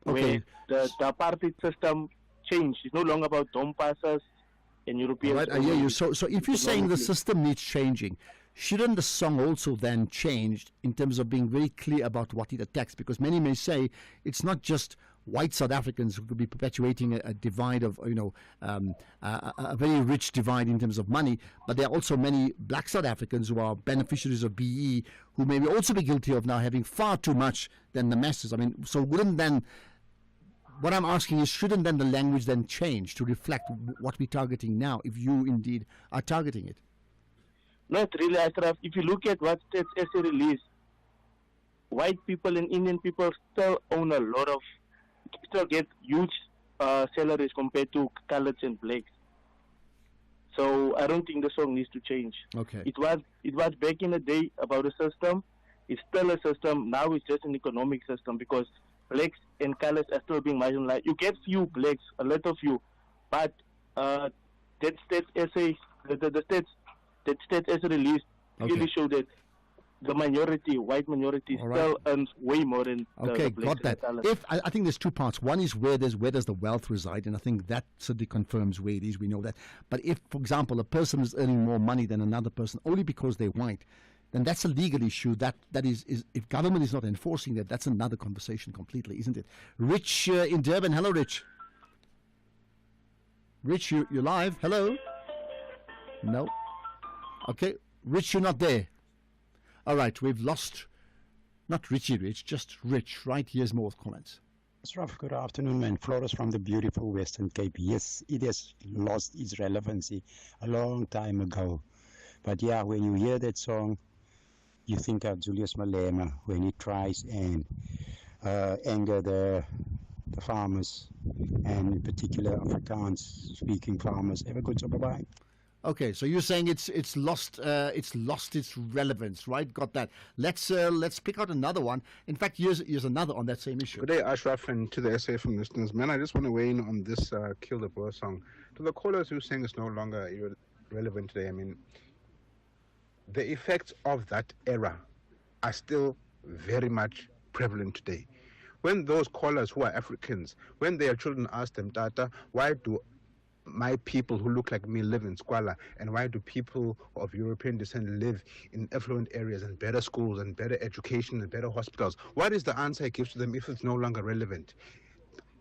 Okay. Where the apartheid system changed. It's no longer about dome passes and Europeans. Right, I hear you. So if you're saying the system needs changing, shouldn't the song also then change in terms of being very clear about what it attacks? Because many may say it's not just white South Africans who could be perpetuating a divide of, a very rich divide in terms of money, but there are also many black South Africans who are beneficiaries of BE who may also be guilty of now having far too much than the masses. I mean, so wouldn't then, what I'm asking is, shouldn't then the language then change to reflect what we're targeting now, if you indeed are targeting it? Not really, Ashraf. If you look at what States SA released, white people and Indian people still still get huge salaries compared to coloreds and blacks. So I don't think the song needs to change. Okay. It was back in the day about a system. It's still a system. Now it's just an economic system because blacks and colors are still being marginalized. You get few blacks, a lot of you, but that States SA, the states that States SA released really show that the minority, white minority, still earns way more than the blacks got that. If I think there's two parts. One is where does the wealth reside, and I think that certainly confirms where it is. We know that. But if, for example, a person is earning more money than another person only because they're white, then that's a legal issue. That is if government is not enforcing that, that's another conversation completely, isn't it? Rich in Durban. Hello, Rich. Rich, you're live. Hello. No. Okay, Rich, you're not there. All right, we've lost, not Richie Rich, just Rich. Right, here's more comments. Ashraf, good afternoon, man. Flores from the beautiful Western Cape. Yes, it has lost its relevancy a long time ago. But yeah, when you hear that song, you think of Julius Malema when he tries and anger the farmers, and in particular Afrikaans-speaking farmers. Have a good job, bye-bye. Okay, so you're saying it's lost its relevance, right? Got that. Let's pick out another one. In fact, here's another on that same issue. Good day, Ashraf, and to the SA from listeners. Man, I just want to weigh in on this Kill the Boer song. To the callers who are saying it's no longer relevant today, I mean, the effects of that era are still very much prevalent today. When those callers who are Africans, when their children ask them, Tata, why do my people who look like me live in squalor, and why do people of European descent live in affluent areas and better schools and better education and better hospitals? What is the answer he gives to them if it's no longer relevant?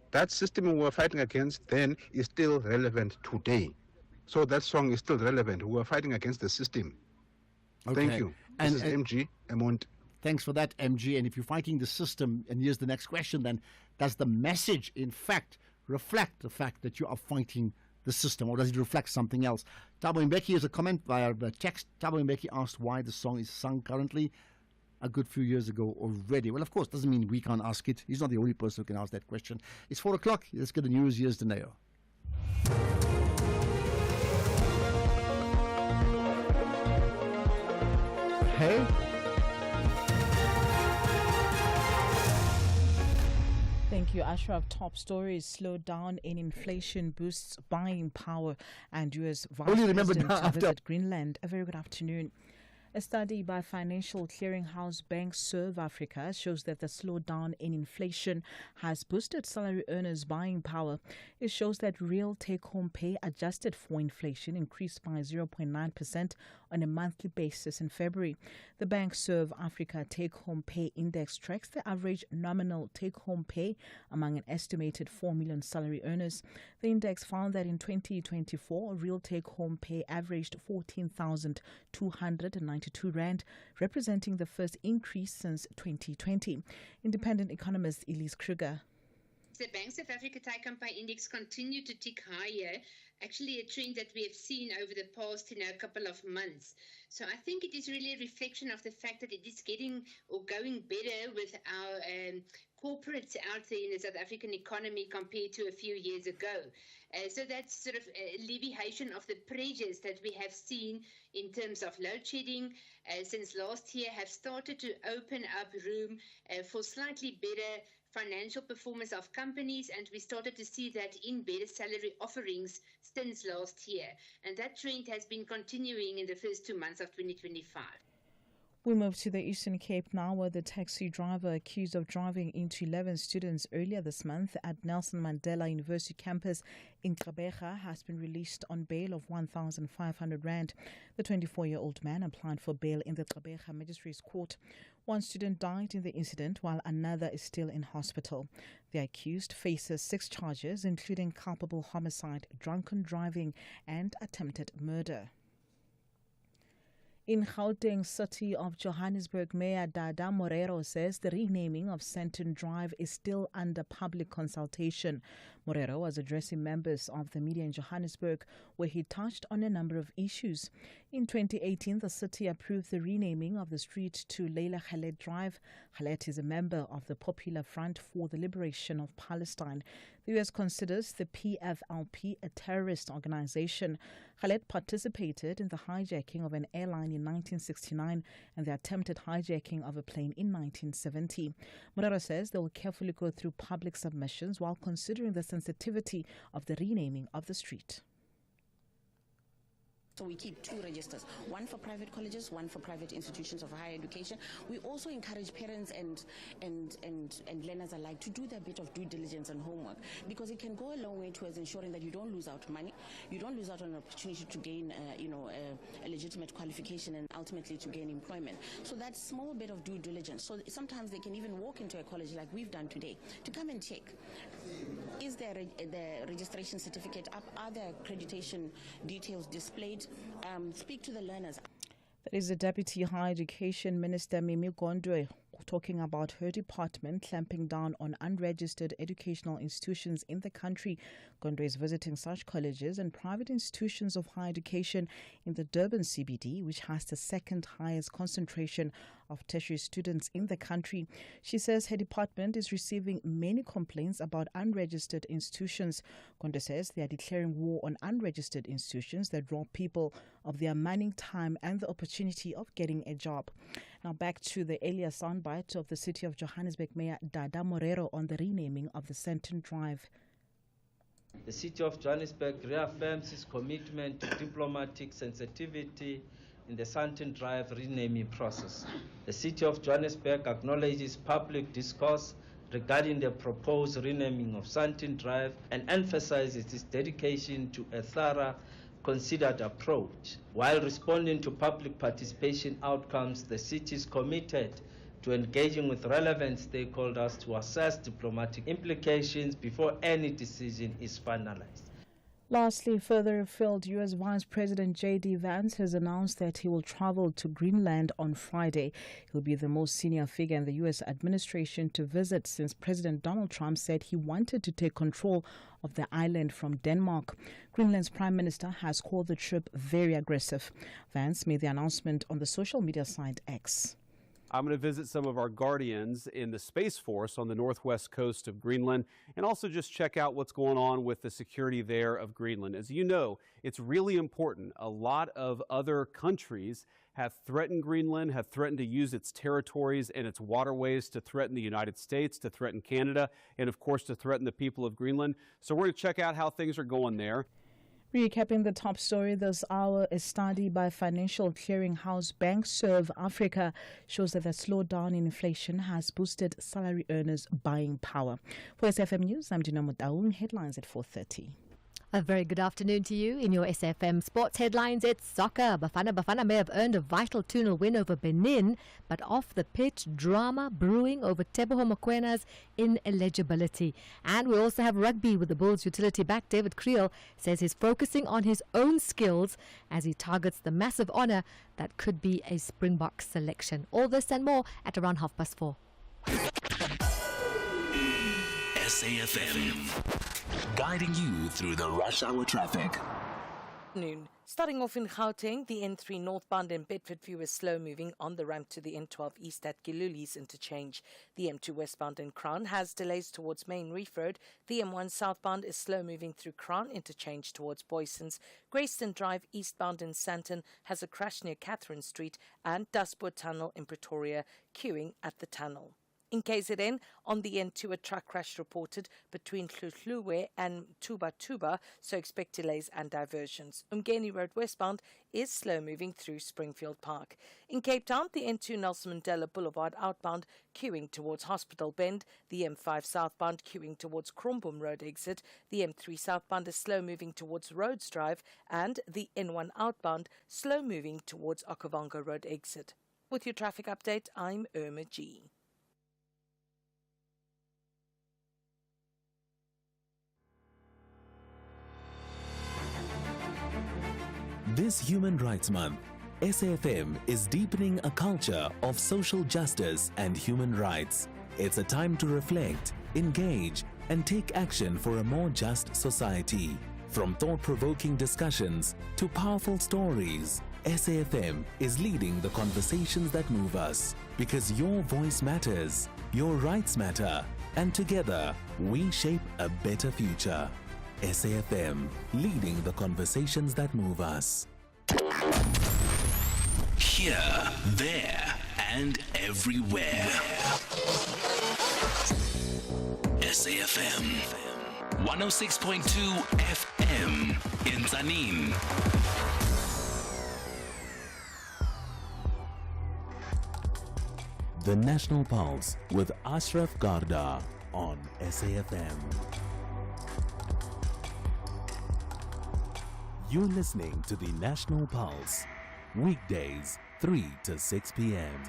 That system we were fighting against then is still relevant today. So that song is still relevant. We were fighting against the system. Okay. Thank you. This is MG Emont. Thanks for that, MG. And if you're fighting the system, and here's the next question then, does the message in fact reflect the fact that you are fighting the system, or does it reflect something else? Tabo Mbeki has a comment via the text. Tabo Mbeki asked why the song is sung currently a good few years ago already. Well, of course, doesn't mean we can't ask it. He's not the only person who can ask that question. It's 4 o'clock. Let's get the news. Here's Daneo. Hey. Thank you, Ashraf. Top stories: slowdown in inflation boosts buying power, and U.S. Vice President to visit Greenland. A very good afternoon. A study by financial clearinghouse bank Serve Africa shows that the slowdown in inflation has boosted salary earners' buying power. It shows that real take-home pay adjusted for inflation increased by 0.9% on a monthly basis in February. The bank Serve Africa Take-Home Pay Index tracks the average nominal take-home pay among an estimated 4 million salary earners. The index found that in 2024, real take-home pay averaged 14,292 rand, representing the first increase since 2020. Independent economist Elise Kruger. The Bank South Africa Take-Home Pay Index continued to tick higher actually a trend that we have seen over the past couple of months. So I think it is really a reflection of the fact that it is getting or going better with our corporates out there in the South African economy compared to a few years ago. So that's sort of alleviation of the pressures that we have seen in terms of load shedding since last year have started to open up room for slightly better financial performance of companies, and we started to see that in better salary offerings since last year. And that trend has been continuing in the first 2 months of 2025. We move to the Eastern Cape now, where the taxi driver accused of driving into 11 students earlier this month at Nelson Mandela University campus in Gqeberha has been released on bail of 1,500 rand. The 24-year-old man applied for bail in the Gqeberha Magistrates Court. One student died in the incident while another is still in hospital. The accused faces 6 charges, including culpable homicide, drunken driving and attempted murder. In Gauteng, City of Johannesburg, Mayor Dada Morero says the renaming of Sandton Drive is still under public consultation. Morero was addressing members of the media in Johannesburg, where he touched on a number of issues. In 2018, the city approved the renaming of the street to Leila Khaled Drive. Khaled is a member of the Popular Front for the Liberation of Palestine. The U.S. considers the PFLP a terrorist organization. Khaled participated in the hijacking of an airline in 1969 and the attempted hijacking of a plane in 1970. Morero says they will carefully go through public submissions while considering the sensitivity of the renaming of the street. So we keep 2 registers, one for private colleges, one for private institutions of higher education. We also encourage parents and learners alike to do their bit of due diligence and homework, because it can go a long way towards ensuring that you don't lose out money, you don't lose out on an opportunity to gain a legitimate qualification and ultimately to gain employment. So that small bit of due diligence. So sometimes they can even walk into a college like we've done today to come and check. Is there the registration certificate up? Are there accreditation details displayed? Speak to the learners. That is the Deputy Higher Education Minister Mimi Gondwe talking about her department clamping down on unregistered educational institutions in the country. Gondwe is visiting such colleges and private institutions of higher education in the Durban CBD, which has the second highest concentration of tertiary students in the country. She says her department is receiving many complaints about unregistered institutions. Gondwe says they are declaring war on unregistered institutions that rob people of their money, time and the opportunity of getting a job. Now back to the earlier soundbite of the City of Johannesburg Mayor Dada Morero on the renaming of the Sandton Drive. The City of Johannesburg reaffirms its commitment to diplomatic sensitivity in the Sandton Drive renaming process. The City of Johannesburg acknowledges public discourse regarding the proposed renaming of Sandton Drive and emphasizes its dedication to a thorough, considered approach. While responding to public participation outcomes, the city is committed to engaging with relevant stakeholders to assess diplomatic implications before any decision is finalized. Lastly, further afield, U.S. Vice President J.D. Vance has announced that he will travel to Greenland on Friday. He'll be the most senior figure in the U.S. administration to visit since President Donald Trump said he wanted to take control of the island from Denmark. Greenland's Prime Minister has called the trip very aggressive. Vance made the announcement on the social media site X. I'm going to visit some of our guardians in the Space Force on the northwest coast of Greenland and also just check out what's going on with the security there of Greenland. As you know, it's really important. A lot of other countries have threatened Greenland, have threatened to use its territories and its waterways to threaten the United States, to threaten Canada, and of course to threaten the people of Greenland. So we're going to check out how things are going there. Recapping the top story this hour, a study by financial clearinghouse Bankserv Africa shows that the slowdown in inflation has boosted salary earners' buying power. For SFM News, I'm Dina Mutaung. Headlines at 4:30. A very good afternoon to you. In your SFM Sports headlines, it's soccer. Bafana may have earned a vital 2-0 win over Benin, but off the pitch, drama brewing over Teboho Mokwena's ineligibility. And we also have rugby with the Bulls utility back. David Creel says he's focusing on his own skills as he targets the massive honour that could be a Springbok selection. All this and more at around 4:30. SAFM. guiding you through the rush hour traffic. Noon. Starting off in Gauteng, the N3 northbound in Bedfordview is slow moving on the ramp to the N12 east at Giluli's interchange. The M2 westbound in Crown has delays towards Main Reef Road. The M1 southbound is slow moving through Crown interchange towards Boysons. Greyston Drive eastbound in Sandton has a crash near Catherine Street, and Dustwood Tunnel in Pretoria queuing at the tunnel. In KZN, on the N2, a truck crash reported between Hlulwe and Tuba, so expect delays and diversions. Umgeni Road westbound is slow moving through Springfield Park. In Cape Town, the N2 Nelson Mandela Boulevard outbound queuing towards Hospital Bend, the M5 southbound queuing towards Krombum Road exit, the M3 southbound is slow moving towards Rhodes Drive, and the N1 outbound slow moving towards Okavango Road exit. With your traffic update, I'm Irma G. This Human Rights Month, SAFM is deepening a culture of social justice and human rights. It's a time to reflect, engage, and take action for a more just society. From thought-provoking discussions to powerful stories, SAFM is leading the conversations that move us. Because your voice matters, your rights matter, and together we shape a better future. SAFM, leading the conversations that move us. Here, there, and everywhere. SAFM 106.2 FM in Zanin. The National Pulse with Ashraf Garda on SAFM. You're listening to the National Pulse, weekdays 3 to 6 p.m.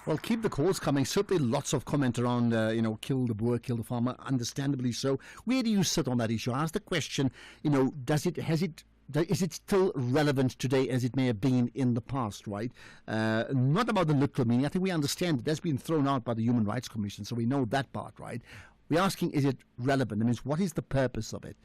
Well, keep the calls coming. Certainly lots of comment around, kill the boer, kill the farmer, understandably so. Where do you sit on that issue? I ask the question, is it still relevant today as it may have been in the past, right? Not about the literal meaning. I think we understand that that's been thrown out by the Human Rights Commission, so we know that part, right? We're asking, is it relevant? That means, what is the purpose of it?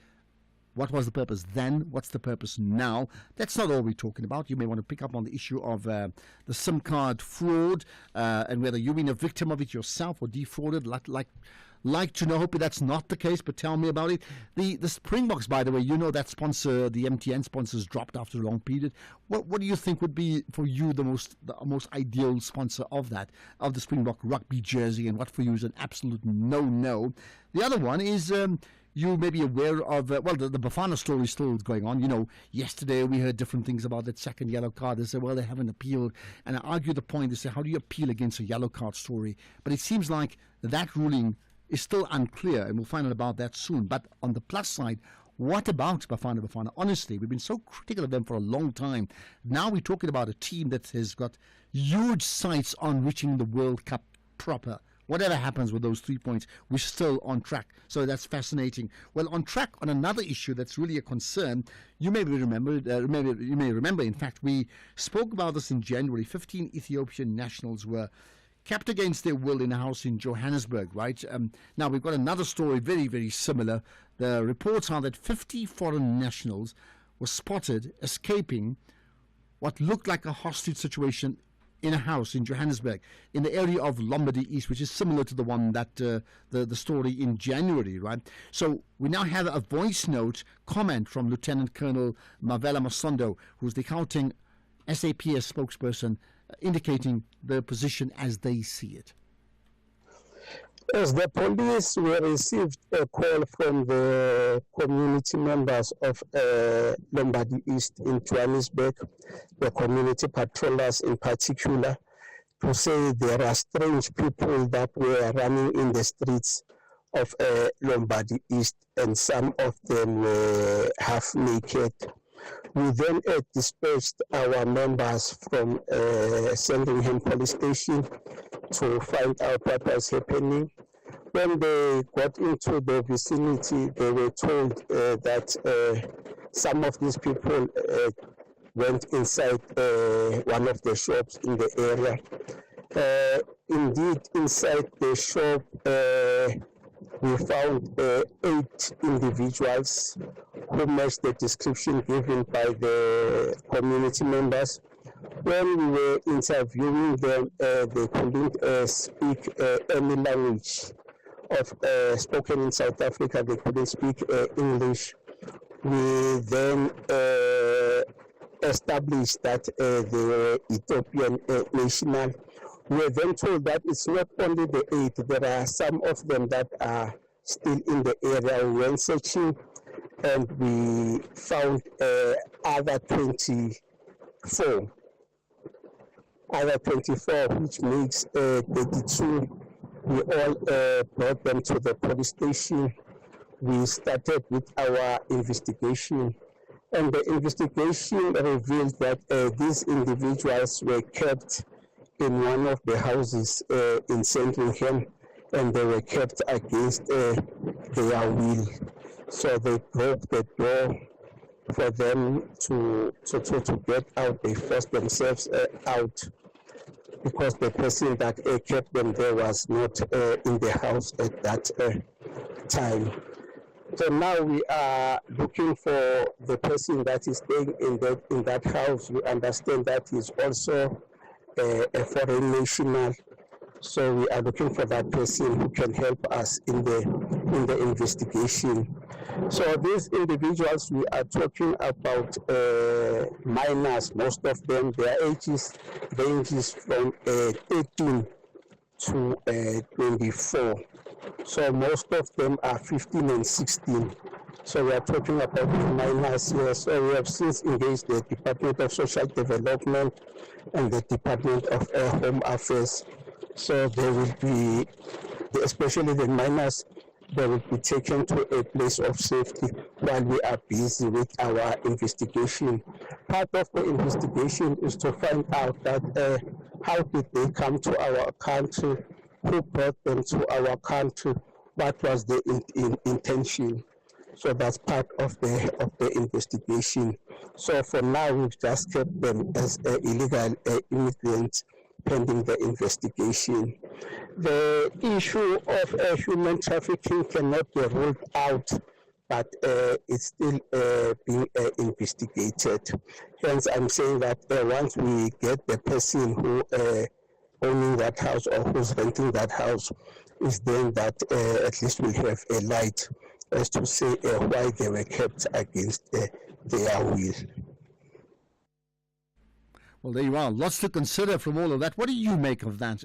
What was the purpose then? What's the purpose now? That's not all we're talking about. You may want to pick up on the issue of the SIM card fraud and whether you've been a victim of it yourself or defrauded. Like to know. Hope that's not the case, but tell me about it. The Springboks, by the way, that sponsor, the MTN sponsors, dropped after a long period. What do you think would be for you the most ideal sponsor of the Springbok rugby jersey, and what for you is an absolute no? The other one is. You may be aware of, the Bafana story is still going on. Yesterday we heard different things about that second yellow card. They said, well, they haven't appealed. And I argue the point, they say, how do you appeal against a yellow card story? But it seems like that ruling is still unclear, and we'll find out about that soon. But on the plus side, what about Bafana? Honestly, we've been so critical of them for a long time. Now we're talking about a team that has got huge sights on reaching the World Cup proper. Whatever happens with those 3 points, we're still on track. So that's fascinating. Well, on track on another issue that's really a concern. You may remember, in fact, we spoke about this in January. 15 Ethiopian nationals were kept against their will in a house in Johannesburg, right? Now, we've got another story very, very similar. The reports are that 50 foreign nationals were spotted escaping what looked like a hostage situation in a house in Johannesburg, in the area of Lombardy East, which is similar to the one that the story in January, right? So we now have a voice note comment from Lieutenant Colonel Mavela Masondo, who's the Gauteng SAPS spokesperson, indicating the position as they see it. As the police, we received a call from the community members of Lombardy East in Johannesburg, the community patrollers in particular, to say there are strange people that were running in the streets of Lombardy East, and some of them were half naked. We then dispatched our members from Sandringham Police Station to find out what was happening. When they got into the vicinity, they were told that some of these people went inside one of the shops in the area. Indeed, inside the shop, we found 8 individuals who matched the description given by the community members. When we were interviewing them, they couldn't speak any language spoken in South Africa. They couldn't speak English. We then established that they were Ethiopian national. We were then told that it's not only the 8, there are some of them that are still in the area. We went searching and we found other 24. Which makes 32. We all brought them to the police station. We started with our investigation, and the investigation revealed that these individuals were kept in one of the houses in Sandringham, and they were kept against their will. So they broke the door for them to get out. They forced themselves out because the person that kept them there was not in the house at that time. So now we are looking for the person that is staying in that house. We understand that he's also a foreign national. So we are looking for that person who can help us in the investigation. So these individuals we are talking about minors, most of them, their ages ranges from 13 to 24. So most of them are 15 and 16. So we are talking about minors here. So we have since engaged the Department of Social Development and the Department of Home Affairs. So they will be, especially the minors, they will be taken to a place of safety while we are busy with our investigation. Part of the investigation is to find out that how did they come to our country, who brought them to our country, what was the intention. So that's part of the investigation. So for now, we've just kept them as illegal immigrants pending the investigation. The issue of human trafficking cannot be ruled out, but it's still being investigated. Hence, I'm saying that once we get the person who owning that house or who's renting that house, is then that at least we'll have a light as to say why they were kept against their will. Well, there you are. Lots to consider from all of that. What do you make of that?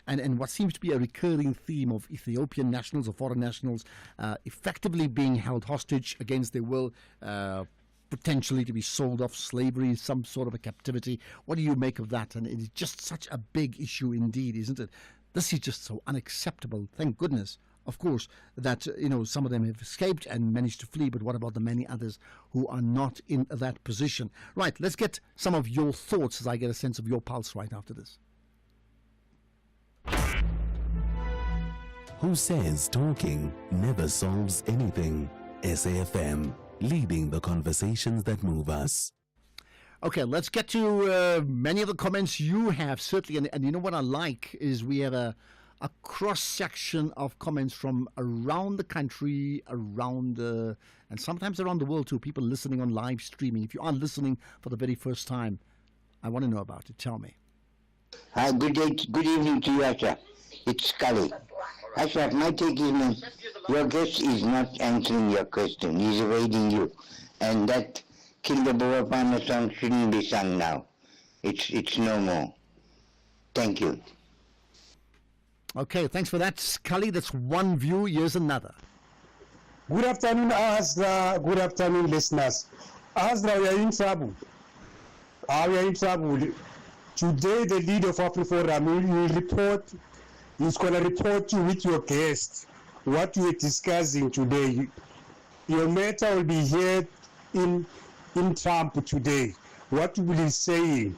And what seems to be a recurring theme of Ethiopian nationals or foreign nationals effectively being held hostage against their will, potentially to be sold off slavery, some sort of a captivity. What do you make of that? And it is just such a big issue indeed, isn't it? This is just so unacceptable. Thank goodness, of course, that some of them have escaped and managed to flee, but what about the many others who are not in that position? Right, let's get some of your thoughts as I get a sense of your pulse right after this. Who says talking never solves anything? SAFM, leading the conversations that move us. Okay, let's get to many of the comments you have, certainly. And you know what I like is we have a cross-section of comments from around the country, and sometimes around the world too, people listening on live streaming. If you are listening for the very first time, I want to know about it. Tell me. Hi, good evening to you, Ashraf. It's Kali. Ashraf, my take is your guest is not answering your question. He's evading you. And that Kill the Boer Panda song shouldn't be sung now. It's no more. Thank you. Okay, thanks for that, Scully. That's one view. Here's another. Good afternoon, Azra. Good afternoon, listeners. Azra, we are in trouble. We are in trouble. Today, the leader of AfriForum is going to report you with your guest what we are discussing today. Your matter will be heard in Trump today. What will he say? We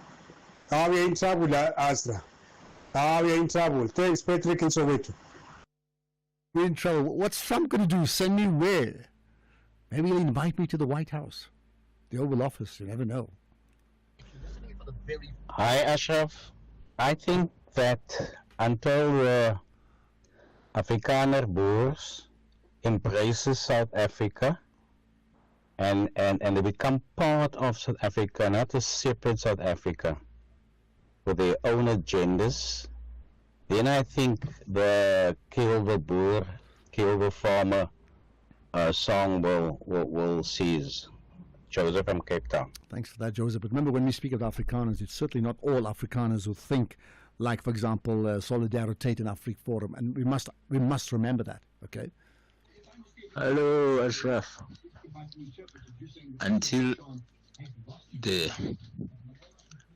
are in trouble, Azra. We are in trouble. Thanks, Patrick in Soweto. We're in trouble. What's Trump going to do? Send me where? Maybe he'll invite me to the White House, the Oval Office. You never know. Hi, Ashraf. I think that until Afrikaner Boers embraces South Africa and they become part of South Africa, not a separate South Africa with their own agendas, then I think the Kill the Boer, Kill the Farmer song will cease. Joseph from Cape Town. Thanks for that, Joseph. But remember, when we speak of Afrikaners, it's certainly not all Afrikaners who think like, for example, Solidariteit and AfriForum, and we must remember that. Okay. Hello, Ashraf. Until the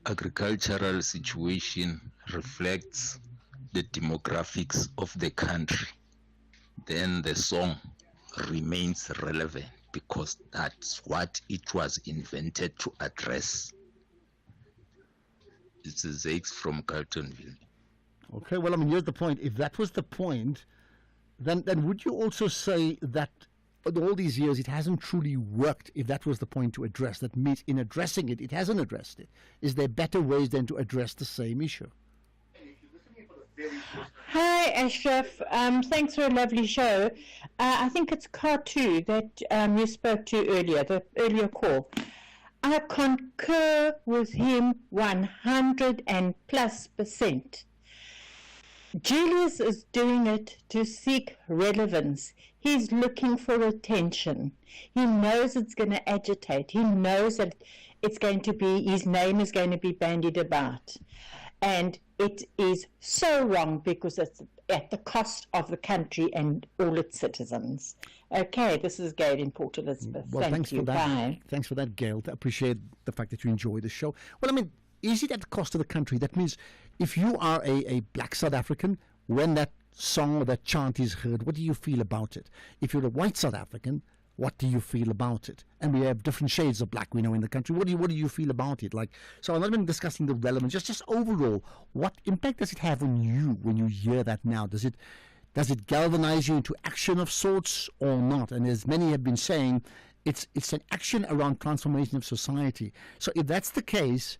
agricultural situation reflects the demographics of the country, then the song remains relevant, because that's what it was invented to address. It's Zakes from Carltonville. Okay, well, I mean, here's the point. If that was the point, then would you also say that all these years it hasn't truly worked, if that was the point to address? That means in addressing it, it hasn't addressed it. Is there better ways than to address the same issue? Hi, Ashraf. Thanks for a lovely show. I think it's Cartu that you spoke to earlier, the earlier call. I concur with him 100+%. Julius is doing it to seek relevance. He's looking for attention. He knows it's going to agitate. He knows that it's going to be, his name is going to be bandied about. And it is so wrong because it's at the cost of the country and all its citizens. Okay, this is Gail in Port Elizabeth. Well, thanks you. for that. Bye. Thanks for that, Gail. I appreciate the fact that you enjoy the show. Well, I mean, is it at the cost of the country? That means if you are a black South African, when that song or that chant is heard, what do you feel about it? If you're a white South African, what do you feel about it? And we have different shades of black, we know, in the country. What do you feel about it? Like, so I'm not even discussing the relevance, just overall, what impact does it have on you when you hear that now? Does it galvanize you into action of sorts or not? And as many have been saying, it's an action around transformation of society. So if that's the case,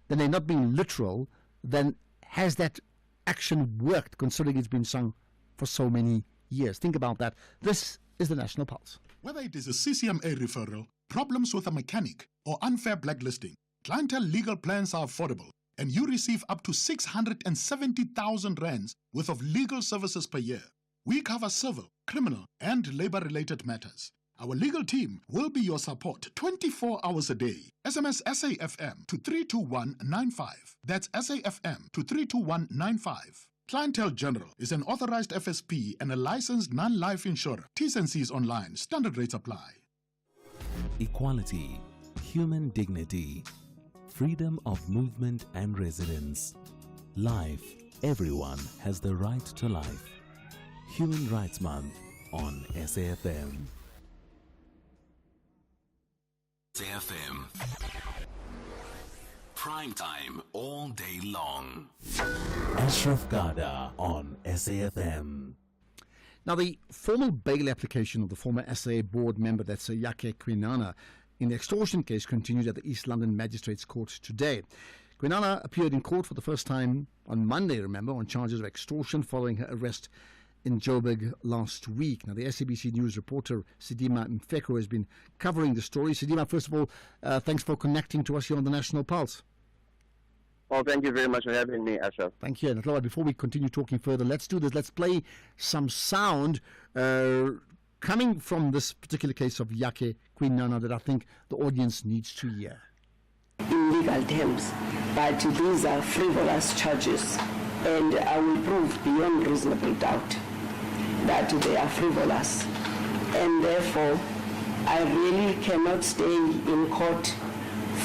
then they're not being literal, then has that action worked, considering it's been sung for so many years? Think about that. This is the National Pulse. Whether it is a CCMA referral, problems with a mechanic, or unfair blacklisting, Clientele legal plans are affordable, and you receive up to 670,000 rands worth of legal services per year. We cover civil, criminal, and labor-related matters. Our legal team will be your support 24 hours a day. SMS SAFM to 32195. That's SAFM to 32195. Clientele General is an authorized FSP and a licensed non-life insurer. T's and C's online. Standard rates apply. Equality, human dignity, freedom of movement and residence. Life. Everyone has the right to life. Human Rights Month on SAFM. SAFM. Prime time all day long. Ashraf Garda on SAFM. Now, the formal bail application of the former SA board member, that's Yake Kwinana, in the extortion case continued at the East London Magistrates Court today. Kwinana appeared in court for the first time on Monday, remember, on charges of extortion following her arrest in Joburg last week. Now, the SABC News reporter Sidima Mfeko has been covering the story. Sidima, first of all, thanks for connecting to us here on the National Pulse. Well, thank you very much for having me, Ashraf. Thank you. And before we continue talking further, let's do this. Let's play some sound coming from this particular case of Yake Kwinana that I think the audience needs to hear. In legal terms, but these are frivolous charges, and I will prove beyond reasonable doubt that they are frivolous, and therefore I really cannot stay in court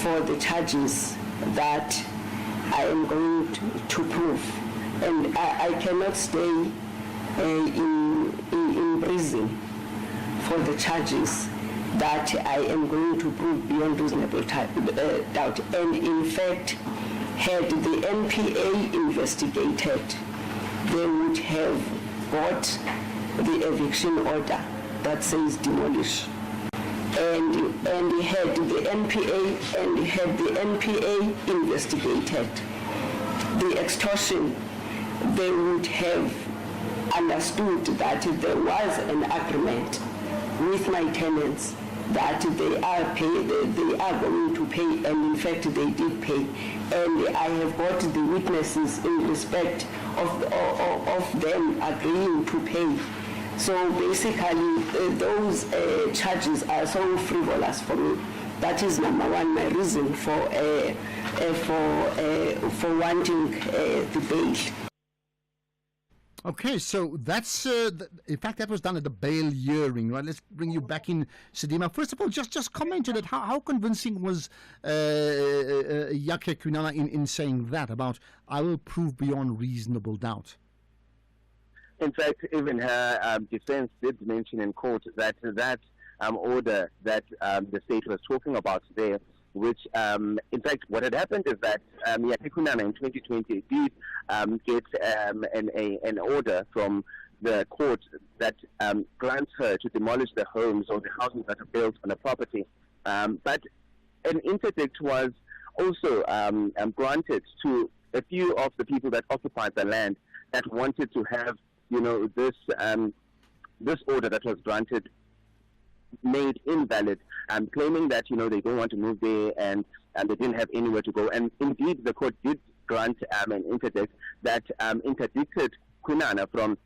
for the charges that I am going to prove, and I cannot stay in prison for the charges that I am going to prove beyond reasonable doubt. And in fact, had the NPA investigated, they would have got the eviction order that says demolish. And had the NPA investigated the extortion, they would have understood that there was an agreement with my tenants that they are going to pay, and in fact they did pay. And I have got the witnesses in respect of them agreeing to pay. So basically, those charges are so frivolous for me. That is number one, my reason for wanting the bail. Okay, so that's, in fact, that was done at the bail hearing, right? Let's bring you back in, Sidima. First of all, just comment on it. How convincing was Yake Kwinana in saying that about, I will prove beyond reasonable doubt? In fact, even her defense did mention in court that order that the state was talking about there, which, in fact, what had happened is that Yake Kwinana in 2020 did get an order from the court that grants her to demolish the homes or the houses that are built on a property. But an interdict was also granted to a few of the people that occupied the land that wanted to have, this order that was granted made invalid, claiming that they don't want to move there and they didn't have anywhere to go. And indeed, the court did grant an interdict that interdicted Kwinana from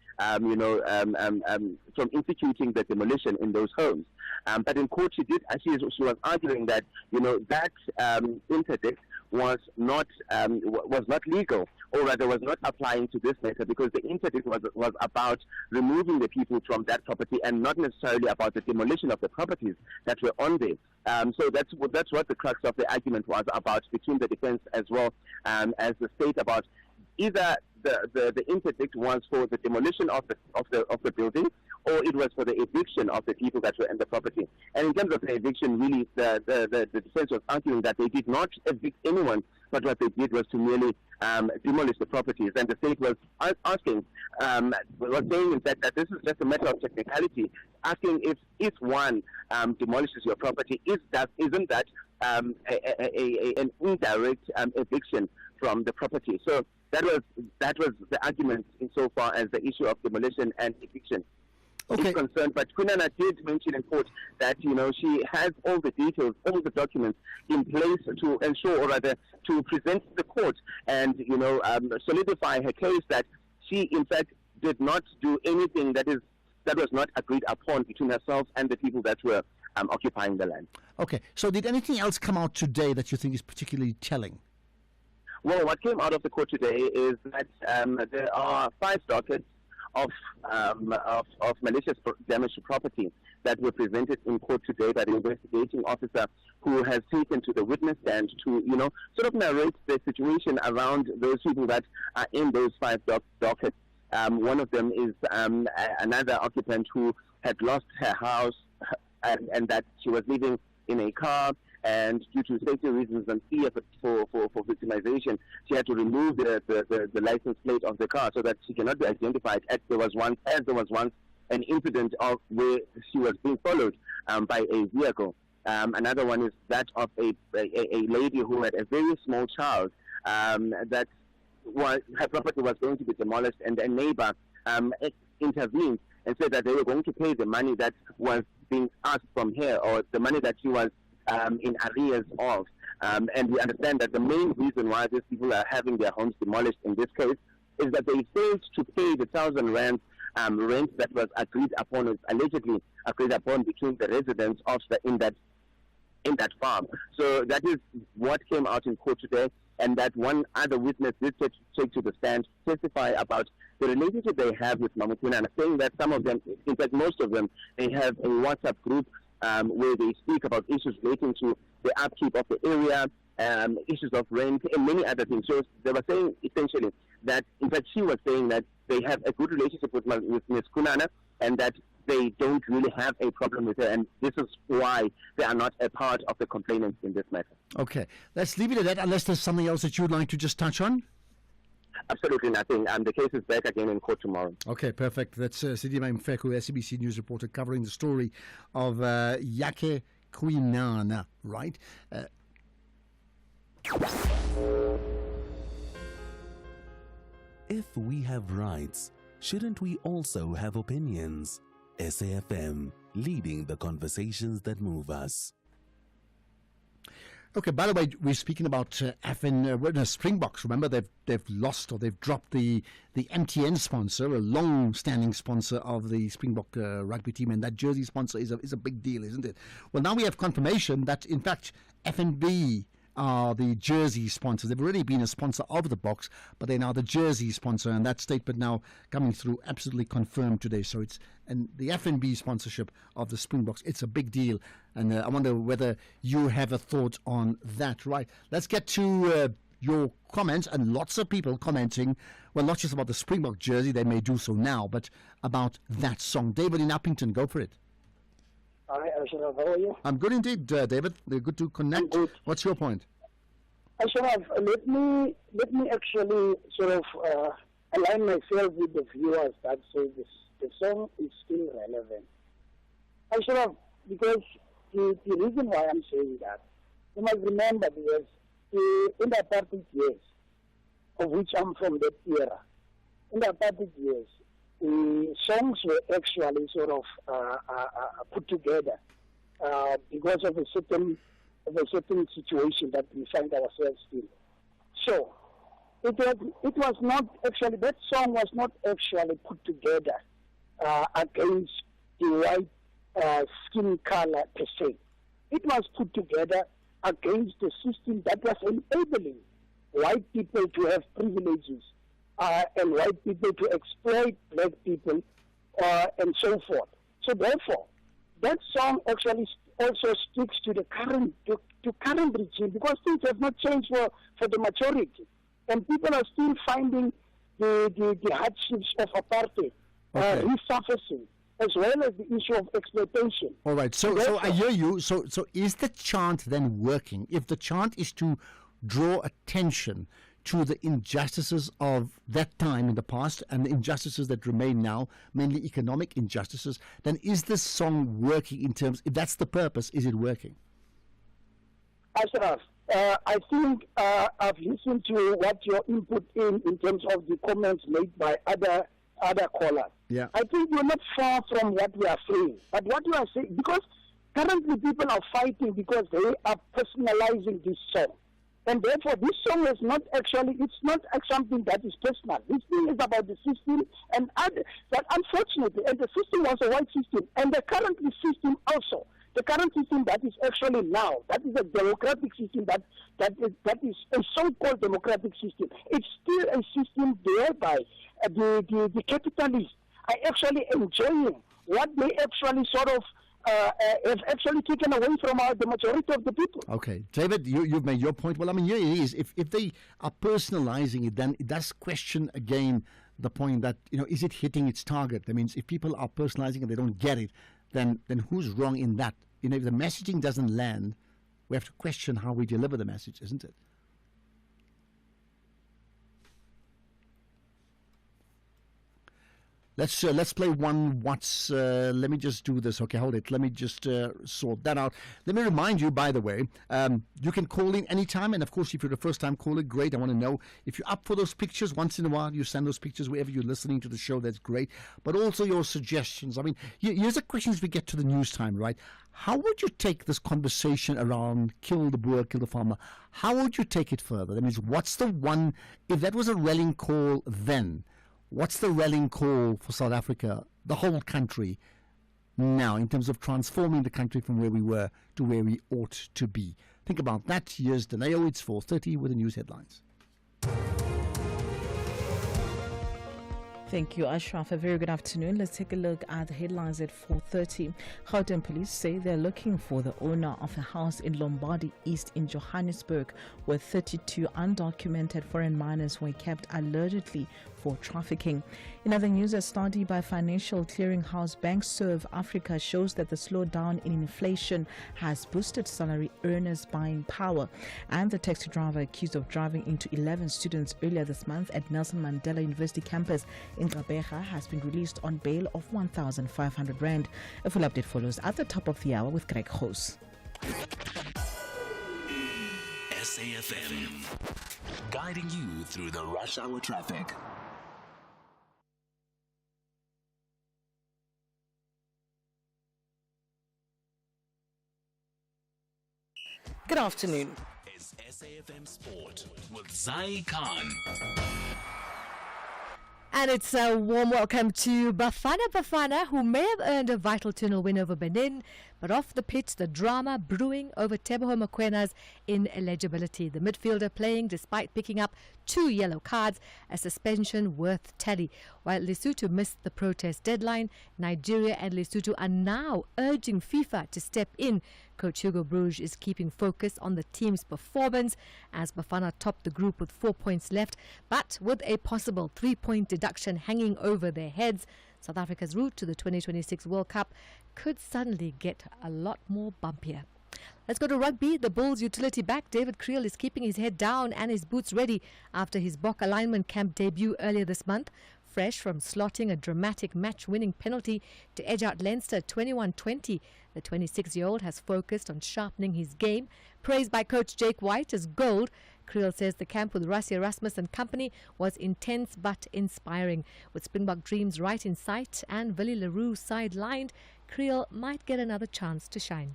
instituting the demolition in those homes. But in court, she was arguing that that interdict was not legal, or rather was not applying to this matter, because the interdict was about removing the people from that property and not necessarily about the demolition of the properties that were on there. So that's what the crux of the argument was about between the defense as well as the state, about either the interdict was for the demolition of the building, or it was for the eviction of the people that were in the property. And in terms of the eviction, really, the defense was arguing that they did not evict anyone, but what they did was to merely demolish the properties. And the state was asking, was saying in fact that this is just a matter of technicality, asking if one demolishes your property, isn't that an indirect eviction from the property? So that was the argument insofar as the issue of demolition and eviction is concerned. But Kwinana did mention in court that she has all the details, all the documents in place to ensure, or rather to present to the court and solidify her case that she in fact did not do anything that was not agreed upon between herself and the people that were occupying the land. Okay, so did anything else come out today that you think is particularly telling? Well, what came out of the court today is that there are 5 dockets of malicious damage to property that were presented in court today by the investigating officer, who has taken to the witness stand to, sort of narrate the situation around those people that are in those 5 dockets. One of them is another occupant who had lost her house and that she was living in a car, and due to safety reasons and fear for victimization, she had to remove the license plate of the car so that she cannot be identified, as there was once an incident of where she was being followed by a vehicle. Another one is that of a lady who had a very small child that her property was going to be demolished, and a neighbor intervened and said that they were going to pay the money that was being asked from her, or the money that she was in arrears of. And we understand that the main reason why these people are having their homes demolished in this case is that they failed to pay the 1,000 rand rent that was agreed upon, was allegedly agreed upon between the residents of in that farm. So that is what came out in court today, and that one other witness did take to the stand, testify about the relationship they have with Mama Kwinana, saying that some of them, in fact most of them, they have a WhatsApp group where they speak about issues relating to the upkeep of the area, issues of rent, and many other things. So they were saying essentially that, in fact, she was saying that they have a good relationship with Ms. Kwinana, and that they don't really have a problem with her, and this is why they are not a part of the complainants in this matter. Okay, let's leave it at that, unless there's something else that you'd like to just touch on. Absolutely nothing. The case is back again in court tomorrow. Okay, perfect. That's Sidima Mfeko, SABC News reporter, covering the story of Yake Kwinana, right? If we have rights, shouldn't we also have opinions? SAFM, leading the conversations that move us. Okay, by the way, we're speaking about Springboks. Remember, they've lost or they've dropped the MTN sponsor, a long-standing sponsor of the Springbok rugby team, and that jersey sponsor is a big deal, isn't it? Well, now we have confirmation that, in fact, FNB are the jersey sponsors. They've already been a sponsor of the Boks, but they're now the jersey sponsor, and that statement now coming through absolutely confirmed today. So and the FNB sponsorship of the Springboks, it's a big deal, and I wonder whether you have a thought on that. Right, let's get to your comments, and lots of people commenting, well, not just about the Springbok jersey, they may do so now, but about that song. David in Uppington, go for it. Hi, Ashraf, how are you? I'm good indeed, David. They're good to connect. What's your point? Ashraf, let me actually sort of align myself with the viewers that say the song is still relevant. Ashraf, because the reason why I'm saying that, you must remember, because in the apartheid years, of which I'm from that era, in the apartheid years, the songs were actually sort of put together because of a certain situation that we find ourselves in. So it was not actually, that song was not actually put together against the white skin color per se. It was put together against the system that was enabling white people to have privileges and white people to exploit black people and so forth. So therefore, that song actually also speaks to the current regime, because things have not changed for the majority, and people are still finding the hardships of apartheid resurfacing, as well as the issue of exploitation. All right. So I hear you. So is the chant then working? If the chant is to draw attention to the injustices of that time in the past and the injustices that remain now, mainly economic injustices, then is this song working in terms, if that's the purpose, is it working? Ashraf, I think I've listened to what your input in terms of the comments made by other callers. Yeah. I think we're not far from what we are saying. But what we are saying, because currently people are fighting because they are personalizing this song. And therefore, this song is not actually, it's not something that is personal. This thing is about the system and other, that unfortunately, and the system was a white system, and the current system also, the current system that is actually now, that is a democratic system, that is a so-called democratic system. It's still a system whereby the capitalists are actually enjoying what they actually sort of have actually taken away from the majority of the people. Okay. David, you've made your point. Well, I mean, here it is. If they are personalizing it, then it does question again the point that, is it hitting its target? That means if people are personalizing and they don't get it, then who's wrong in that? If the messaging doesn't land, we have to question how we deliver the message, isn't it? Let's play one. Let me just do this. Okay, hold it. Let me just sort that out. Let me remind you, by the way, you can call in anytime. And, of course, if you're the first-time caller, great. I want to know if you're up for those pictures. Once in a while, you send those pictures wherever you're listening to the show. That's great. But also your suggestions. I mean, here's the question as we get to the news time, right? How would you take this conversation around kill the Boer, kill the farmer? How would you take it further? That means what's the one, if that was a rallying call then, what's the rallying call for South Africa, the whole country, now in terms of transforming the country from where we were to where we ought to be? Think about that. Here's Daneo. It's 4:30 with the news headlines. Thank you, Ashraf. A very good afternoon. Let's take a look at the headlines at 4:30. Gauteng police say they're looking for the owner of a house in Lombardy East in Johannesburg, where 32 undocumented foreign minors were kept allegedly for trafficking. In other news, a study by financial clearinghouse BankServe Africa shows that the slowdown in inflation has boosted salary earners' buying power. And the taxi driver accused of driving into 11 students earlier this month at Nelson Mandela University campus in Gqeberha has been released on bail of 1,500 rand. A full update follows at the top of the hour with Greg Hoos. SAFM, guiding you through the rush hour traffic. Good afternoon. Is SAFM Sport with Zai Khan. And it's a warm welcome to Bafana, who may have earned a vital 2-0 win over Benin, but off the pitch, the drama brewing over Teboho Mokwena's ineligibility. The midfielder playing despite picking up 2 yellow cards, a suspension worth tally. While Lesotho missed the protest deadline, Nigeria and Lesotho are now urging FIFA to step in. Coach Hugo Bruges is keeping focus on the team's performance as Bafana topped the group with 4 points left, but with a possible 3-point deduction hanging over their heads. South Africa's route to the 2026 World Cup could suddenly get a lot more bumpier. Let's go to rugby. The Bulls utility back David Kriel is keeping his head down and his boots ready after his Bok alignment camp debut earlier this month. Fresh from slotting a dramatic match-winning penalty to edge out Leinster 21-20, the 26-year-old has focused on sharpening his game. Praised by coach Jake White as gold, Kriel says the camp with Rassie Erasmus and company was intense but inspiring. With Springbok dreams right in sight and Willie Leroux sidelined, Kriel might get another chance to shine.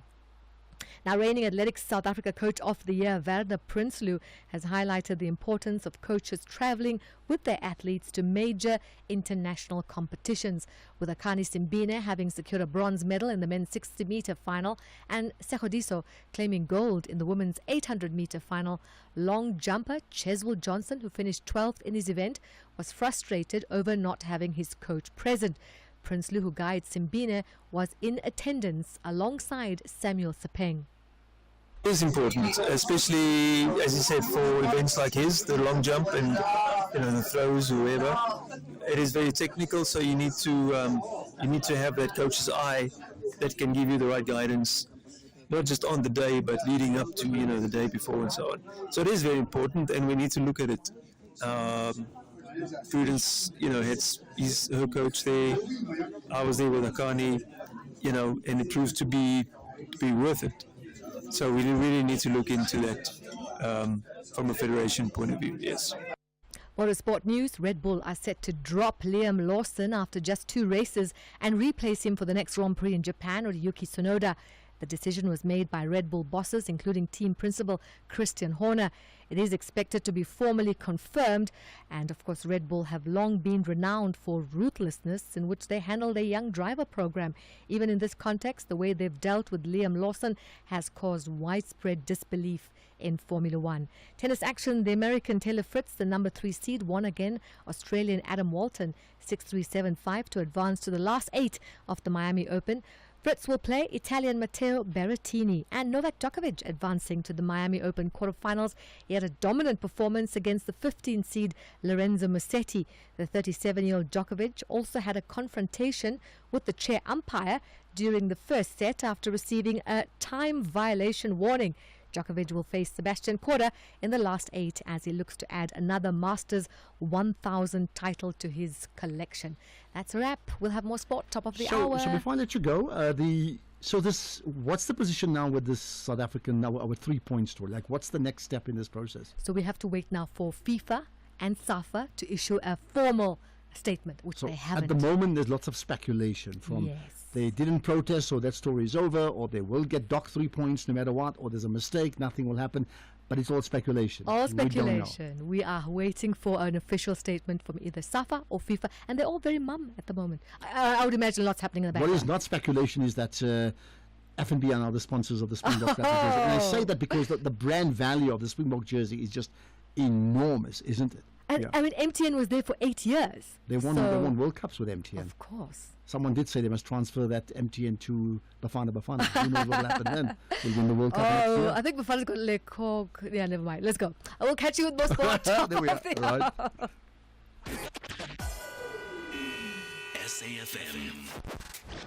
Now, reigning Athletics South Africa Coach of the Year, Werner Prinsloo, has highlighted the importance of coaches travelling with their athletes to major international competitions, with Akani Simbine having secured a bronze medal in the men's 60-metre final and Sekgodiso claiming gold in the women's 800-metre final. Long jumper Cheswell Johnson, who finished 12th in his event, was frustrated over not having his coach present. Prinsloo, who guides Simbine, was in attendance alongside Samuel Sapeng. It is important, especially, as you said, for events like his, the long jump and the throws, whoever. It is very technical, so you need to have that coach's eye that can give you the right guidance, not just on the day, but leading up to the day before and so on. So it is very important, and we need to look at it. Prudence, he's her coach there. I was there with Akani, and it proves to be worth it. So we really need to look into that from a federation point of view, yes. Motorsport news, Red Bull are set to drop Liam Lawson after just 2 races and replace him for the next Grand Prix in Japan with Yuki Tsunoda. The decision was made by Red Bull bosses, including team principal Christian Horner. It is expected to be formally confirmed, and of course Red Bull have long been renowned for ruthlessness in which they handle their young driver program. Even in this context, the way they've dealt with Liam Lawson has caused widespread disbelief in Formula One. Tennis action, the American Taylor Fritz, the number 3 seed, won again Australian Adam Walton 6-3, 7-5 to advance to the last 8 of the Miami Open. Fritz will play Italian Matteo Berrettini, and Novak Djokovic advancing to the Miami Open quarterfinals. He had a dominant performance against the 15 seed Lorenzo Musetti. The 37-year-old Djokovic also had a confrontation with the chair umpire during the first set after receiving a time violation warning. Djokovic will face Sebastian Korda in the last 8 as he looks to add another Masters 1000 title to his collection. That's a wrap. We'll have more sport top of the hour. So before I let you go, what's the position now with this South African our 3-point story? Like, what's the next step in this process? So we have to wait now for FIFA and SAFA to issue a formal statement, which they haven't. At the moment, there's lots of speculation from. Yes. They didn't protest, so that story is over, or they will get docked 3 points no matter what, or there's a mistake, nothing will happen. But it's all speculation. All speculation. We are waiting for an official statement from either SAFA or FIFA, and they're all very mum at the moment. I would imagine lots happening in the background. What is not speculation is that F&B are now the sponsors of the Springbok jersey. And I say that because the brand value of the Springbok jersey is just enormous, isn't it? And I mean, MTN was there for 8 years. They won World Cups with MTN. Of course. Someone did say they must transfer that MTN to Bafana. Who knows what will happen then? We'll win the World Cup next year. I think Bafana's got Le Coq. Yeah, never mind. Let's go. I will catch you with more sport. There we are. Right. SAFM,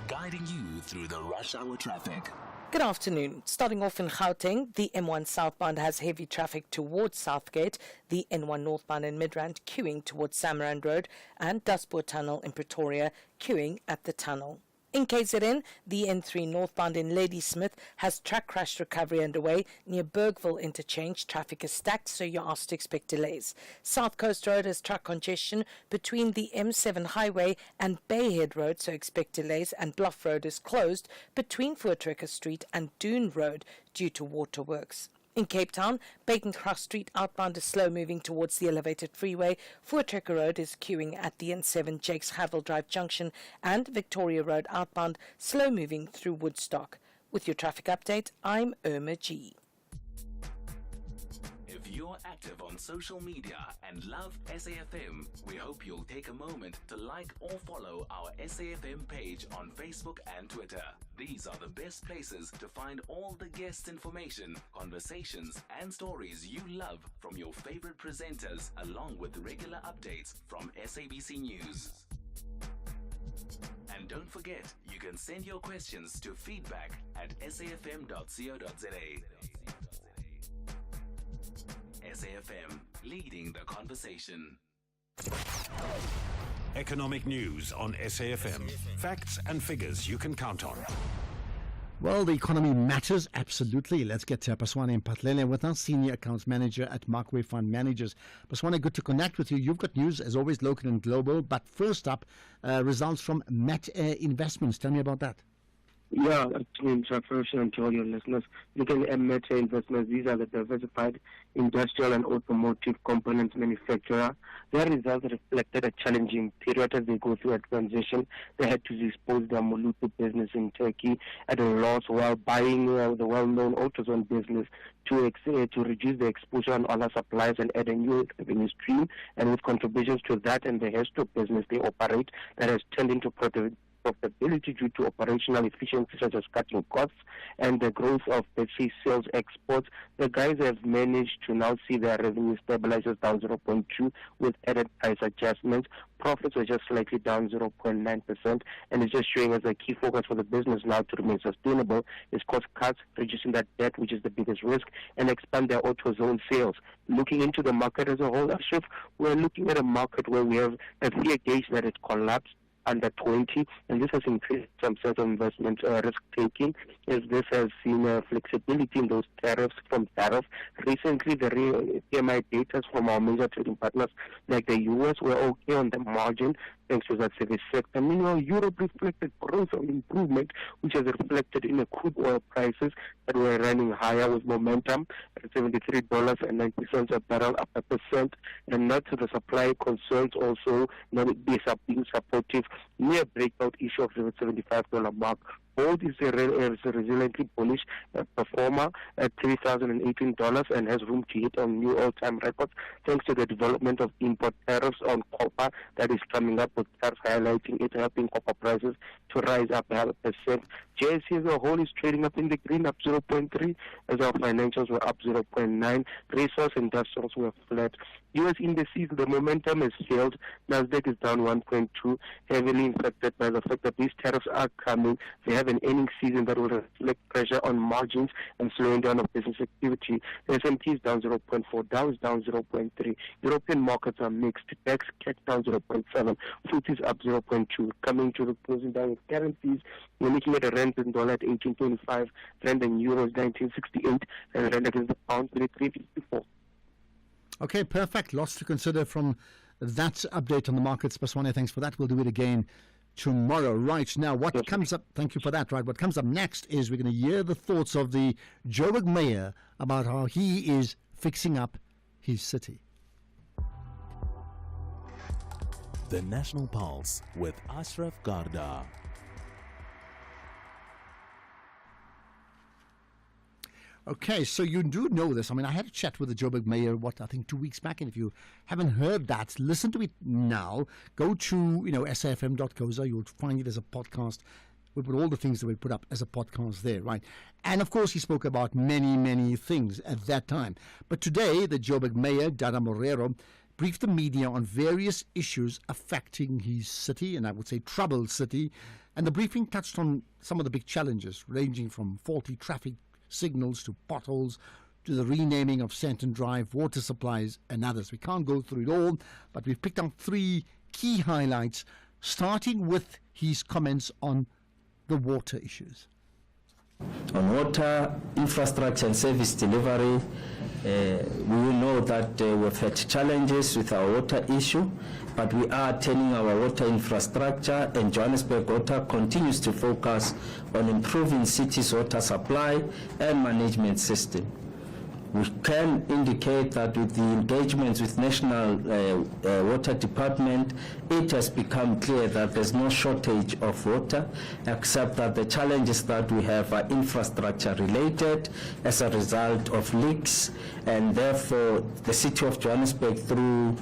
guiding you through the rush hour traffic. Good afternoon. Starting off in Gauteng, the M1 southbound has heavy traffic towards Southgate, the N1 northbound in Midrand queuing towards Samrand Road, and Daspoort Tunnel in Pretoria queuing at the tunnel. In KZN, the N3 northbound in Ladysmith has truck crash recovery underway near Bergville interchange. Traffic is stacked, so you're asked to expect delays. South Coast Road has truck congestion between the M7 highway and Bayhead Road, so expect delays. And Bluff Road is closed between Voortrekker Street and Dune Road due to waterworks. In Cape Town, Bakencroft Street outbound is slow moving towards the elevated freeway. Voortrekker Road is queuing at the N7 Jakes Havel Drive junction, and Victoria Road outbound slow moving through Woodstock. With your traffic update, I'm Irma G. If you're active on social media and love SAFM, we hope you'll take a moment to like or follow our SAFM page on Facebook and Twitter. These are the best places to find all the guest information, conversations, and stories you love from your favorite presenters, along with regular updates from SABC News. And don't forget, you can send your questions to feedback@safm.co.za. SAFM, leading the conversation. Economic news on SAFM. Facts and figures you can count on. Well, the economy matters, absolutely. Let's get Paswane Mpatlele with us, Senior Accounts Manager at Markway Fund Managers. Paswane, good to connect with you. You've got news, as always, local and global. But first up, results from Met Air Investments. Tell me about that. Yeah, first and to all your listeners, looking at Met Air Investments, these are the diversified industrial and automotive components manufacturer. Their results reflected a challenging period as they go through a transition. They had to dispose their Moluto business in Turkey at a loss while buying the well-known AutoZone business to reduce the exposure on other suppliers and add a new revenue stream. And with contributions to that and the Hesto business they operate, that has turned into profitability due to operational efficiency such as cutting costs and the growth of battery sales exports. The guys have managed to now see their revenue stabilizes down 0.2 with added price adjustments. Profits are just slightly down 0.9%, and it's just showing as a key focus for the business now to remain sustainable is cost cuts, reducing that debt, which is the biggest risk, and expand their AutoZone sales. Looking into the market as a whole, Ashraf, we're looking at a market where we have a fear gauge that it collapsed under 20, and this has increased some sense of investment risk-taking, as this has seen flexibility in those tariffs from tariffs. Recently, the PMI data from our major trading partners like the US were okay on the margin, thanks to that service sector. Meanwhile, Europe reflected growth and improvement, which is reflected in the crude oil prices that were running higher with momentum at $73.90 a barrel, up 1%, and not to the supply concerns also not being supportive, near breakout issue of the $75 mark. Gold is a resiliently bullish performer at $3,018 and has room to hit on new all-time records thanks to the development of import tariffs on copper that is coming up, with tariffs highlighting it, helping copper prices to rise up 0.5%. JSE as a whole is trading up in the green, up 0.3, as our financials were up 0.9. Resource industrials were flat. U.S. indices, the momentum has failed. Nasdaq is down 1.2, heavily impacted by the fact that these tariffs are coming. They have an earnings season that will reflect pressure on margins and slowing down of business activity. The S&P is down 0.4, Dow is down 0.3. European markets are mixed. DAX down 0.7, FTSE is up 0.2. Coming to the closing down of currencies, we're looking at a rand and dollar at 18.25, rand and euro is 19.68, and rand against the pound 3.54. Okay, perfect. Lots to consider from that update on the markets. Paswane, thanks for that. We'll do it again tomorrow. Right now, what comes up, thank you for that. Right, what comes up next is we're going to hear the thoughts of the Joburg mayor about how he is fixing up his city. The National Pulse with Ashraf Garda. Okay, so you do know this. I mean, I had a chat with the Joburg mayor, I think 2 weeks back, and if you haven't heard that, listen to it now. Go to, safm.co.za. You'll find it as a podcast. We put all the things that we put up as a podcast there, right? And, of course, he spoke about many, many things at that time. But today, the Joburg mayor, Dada Morero, briefed the media on various issues affecting his city, and I would say troubled city. And the briefing touched on some of the big challenges, ranging from faulty traffic signals to potholes to the renaming of Santon Drive, water supplies and others. We can't go through it all, but we've picked up 3 key highlights, starting with his comments on the water issues. On water infrastructure and service delivery, we will know that we've had challenges with our water issue, but we are turning our water infrastructure, and Johannesburg Water continues to focus on improving city's water supply and management system. We can indicate that with the engagements with National Water Department, it has become clear that there's no shortage of water, except that the challenges that we have are infrastructure related as a result of leaks, and therefore the City of Johannesburg, through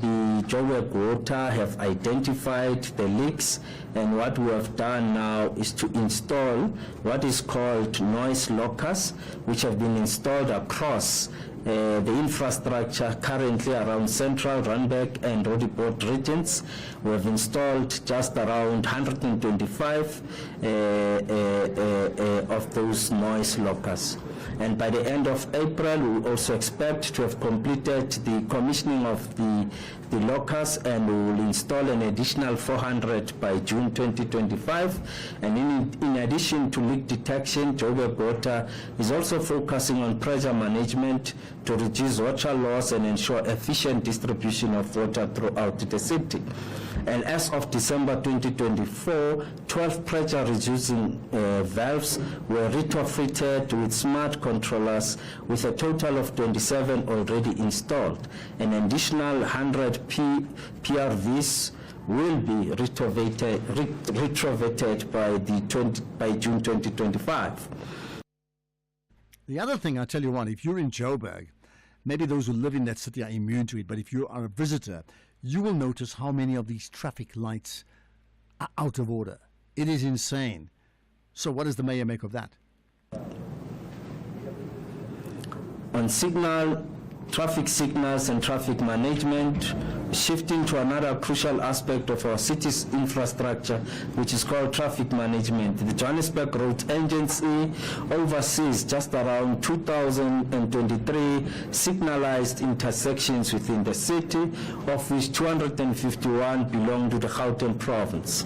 the Joburg Water, have identified the leaks, and what we have done now is to install what is called noise lockers, which have been installed across the infrastructure currently around Central, Randburg and Roodepoort regions. We have installed just around 125 of those noise lockers. And by the end of April, we also expect to have completed the commissioning of the lockers, and we will install an additional 400 by June 2025. And in addition to leak detection, Joburg Water is also focusing on pressure management to reduce water loss and ensure efficient distribution of water throughout the city. And as of December 2024, 12 pressure reducing valves were retrofitted with smart controllers, with a total of 27 already installed. An additional 100 PRVs will be retrofitted by June 2025. The other thing, I tell you what, if you're in Joburg, maybe those who live in that city are immune to it, but if you are a visitor, you will notice how many of these traffic lights are out of order. It is insane. So what does the mayor make of that? On traffic signals and traffic management, shifting to another crucial aspect of our city's infrastructure, which is called traffic management. The Johannesburg Road Agency oversees just around 2,023 signalized intersections within the city, of which 251 belong to the Gauteng province.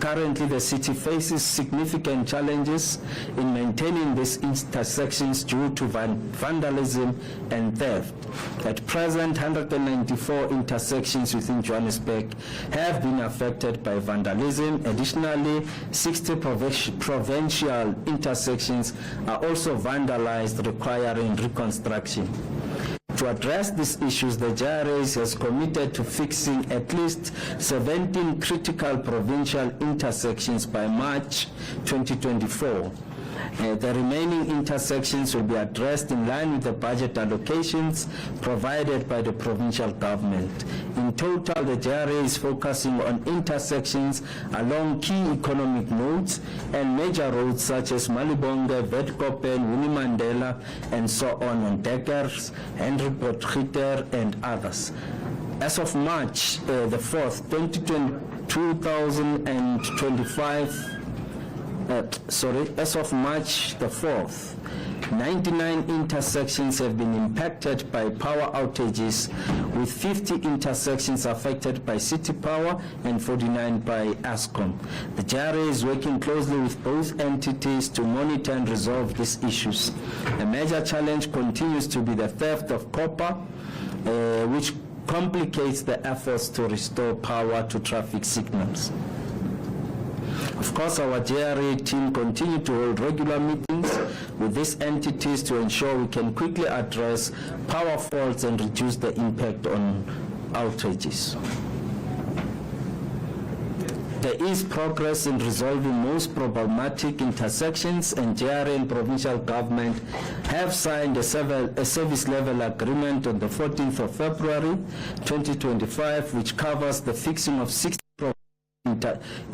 Currently, the city faces significant challenges in maintaining these intersections due to vandalism and theft. At present, 194 intersections within Johannesburg have been affected by vandalism. Additionally, 60 provincial intersections are also vandalized, requiring reconstruction. To address these issues, the JRS has committed to fixing at least 17 critical provincial intersections by March 2024. The remaining intersections will be addressed in line with the budget allocations provided by the provincial government. In total, the JRA is focusing on intersections along key economic nodes and major roads such as Malibonga, Witkoppen, Winnie Mandela, and so on Deckers, Henry Potgieter, and others. As of March the 4th, 2025, as of March the 4th, 99 intersections have been impacted by power outages, with 50 intersections affected by City Power and 49 by Eskom. The JRA is working closely with both entities to monitor and resolve these issues. A major challenge continues to be the theft of copper, which complicates the efforts to restore power to traffic signals. Of course, our JRA team continue to hold regular meetings with these entities to ensure we can quickly address power faults and reduce the impact on outages. There is progress in resolving most problematic intersections, and JRA and provincial government have signed a service level agreement on the 14th of February 2025, which covers the fixing of 60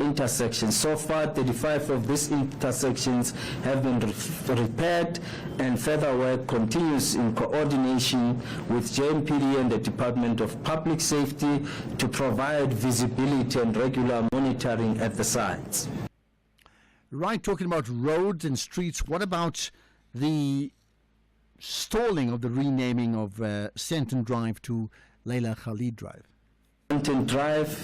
intersections. So far, 35 of these intersections have been repaired, and further work continues in coordination with JMPD and the Department of Public Safety to provide visibility and regular monitoring at the sites. Right, talking about roads and streets, what about the stalling of the renaming of Senton Drive to Leila Khalid Drive? Senton Drive,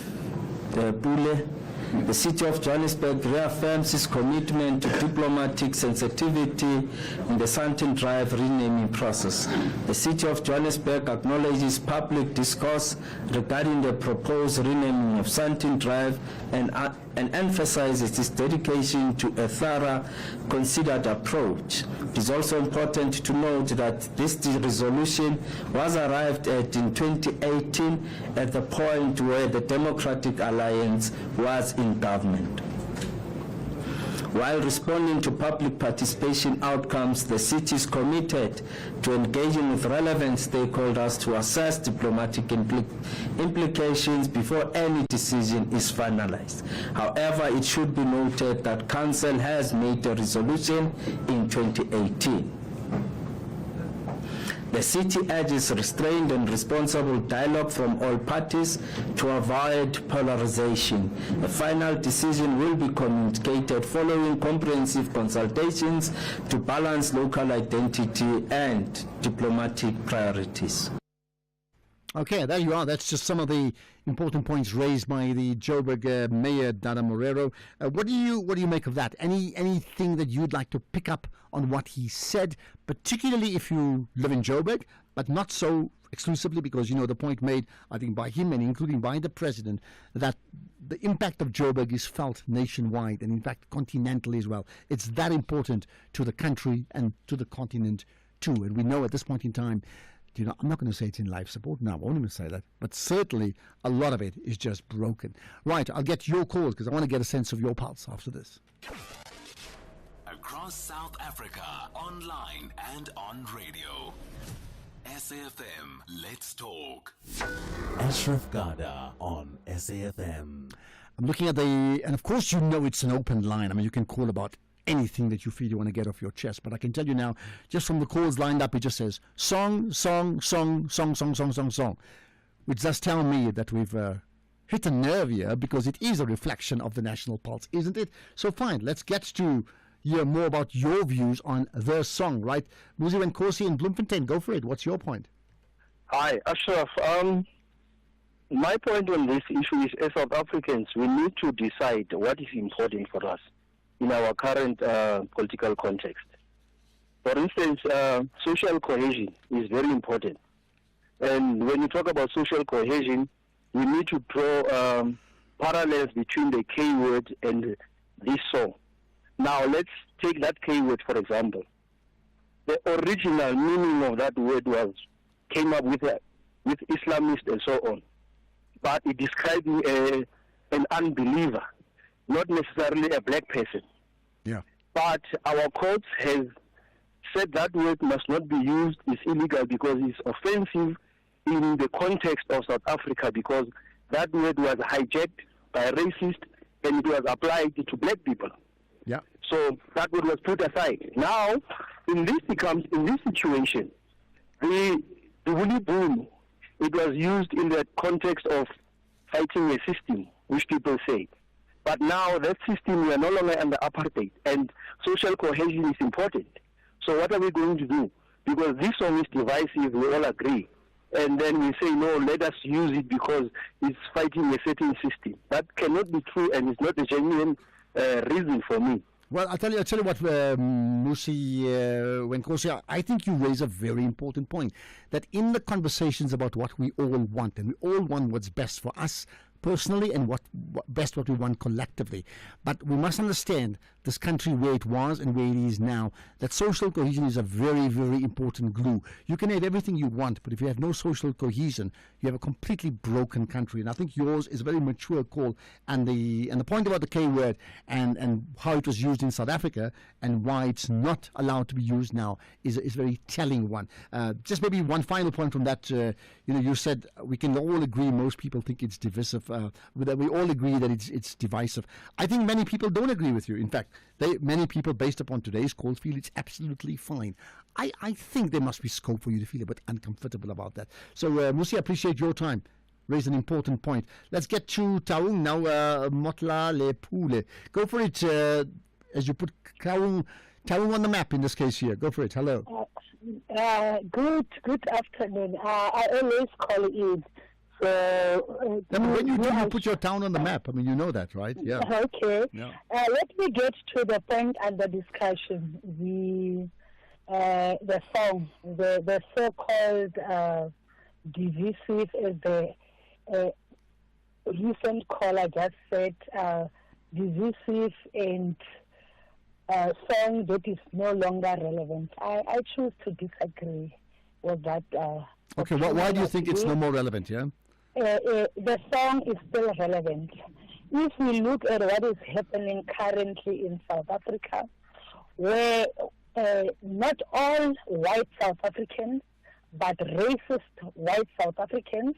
Pule, The City of Johannesburg reaffirms its commitment to diplomatic sensitivity in the Sandton Drive renaming process. The City of Johannesburg acknowledges public discourse regarding the proposed renaming of Sandton Drive and emphasizes its dedication to a thorough, considered approach. It is also important to note that this resolution was arrived at in 2018 at the point where the Democratic Alliance was in government. While responding to public participation outcomes, the city is committed to engaging with relevant stakeholders to assess diplomatic implications before any decision is finalized. However, it should be noted that Council has made a resolution in 2018. The city urges restrained and responsible dialogue from all parties to avoid polarization. A final decision will be communicated following comprehensive consultations to balance local identity and diplomatic priorities. Okay, there you are. That's just some of the important points raised by the Joburg Mayor Dada Morero. What do you make of that? Anything that you'd like to pick up on what he said, particularly if you live in Joburg, but not so exclusively, because the point made, I think, by him and including by the president, that the impact of Joburg is felt nationwide and in fact continentally as well. It's that important to the country and to the continent too. And we know at this point in time, I'm not going to say it's in life support. No, I won't even say that. But certainly a lot of it is just broken. Right, I'll get your calls because I want to get a sense of your pulse after this. Across South Africa, online and on radio. SAFM, let's talk. Ashraf Garda on SAFM. I'm looking at and of course it's an open line. I mean, you can call about anything that you feel you want to get off your chest. But I can tell you now, just from the calls lined up, it just says song, song, song, song, song, song, song, song, which does tell me that we've hit a nerve here, because it is a reflection of the national pulse, isn't it? So fine, let's get to hear more about your views on the song, right? Muzi Wenkosi in Bloemfontein, go for it. What's your point? Hi, Ashraf. My point on this issue is, as South Africans, we need to decide what is important for us in our current political context. For instance, social cohesion is very important. And when you talk about social cohesion, we need to draw parallels between the K word and this song. Now, let's take that K word, for example. The original meaning of that word came up with Islamist and so on. But it described me an unbeliever, not necessarily a black person. Yeah. But our courts have said that word must not be used, it's illegal because it's offensive in the context of South Africa, because that word was hijacked by racists and it was applied to black people. Yeah. So that word was put aside. Now, in this situation, the Willy Boom, it was used in the context of fighting a system, which people say. But now that system, we are no longer under apartheid, and social cohesion is important. So what are we going to do? Because this song is divisive, we all agree. And then we say, no, let us use it because it's fighting a certain system. That cannot be true, and it's not a genuine reason for me. Well, I'll tell you what, Musi Wenkosi, I think you raise a very important point, that in the conversations about what we all want, and we all want what's best for us personally and what we want collectively. But we must understand this country where it was and where it is now, that social cohesion is a very, very important glue. You can have everything you want, but if you have no social cohesion, you have a completely broken country. And I think yours is a very mature call. And the point about the K word and how it was used in South Africa and why it's not allowed to be used now is a very telling one. Just maybe one final point from that. You said we can all agree, most people think it's divisive. That we all agree that it's divisive. I think many people don't agree with you. In fact, many people, based upon today's calls, feel it's absolutely fine. I think there must be scope for you to feel a bit uncomfortable about that. So, Musi, I appreciate your time. Raised an important point. Let's get to Taung now. Motla Lepule. Go for it. As you put Taung on the map in this case here. Go for it. Hello. Good afternoon. I always call in Yeah, but when you do, you put your town on the map. I mean, you know that, right? Yeah. Okay. Yeah. Let me get to the point under discussion. The song, the so-called divisive, as the recent caller just said, divisive and song that is no longer relevant. I choose to disagree with that. Okay, why do you think it's no more relevant, yeah? The song is still relevant. If we look at what is happening currently in South Africa, where not all white South Africans, but racist white South Africans,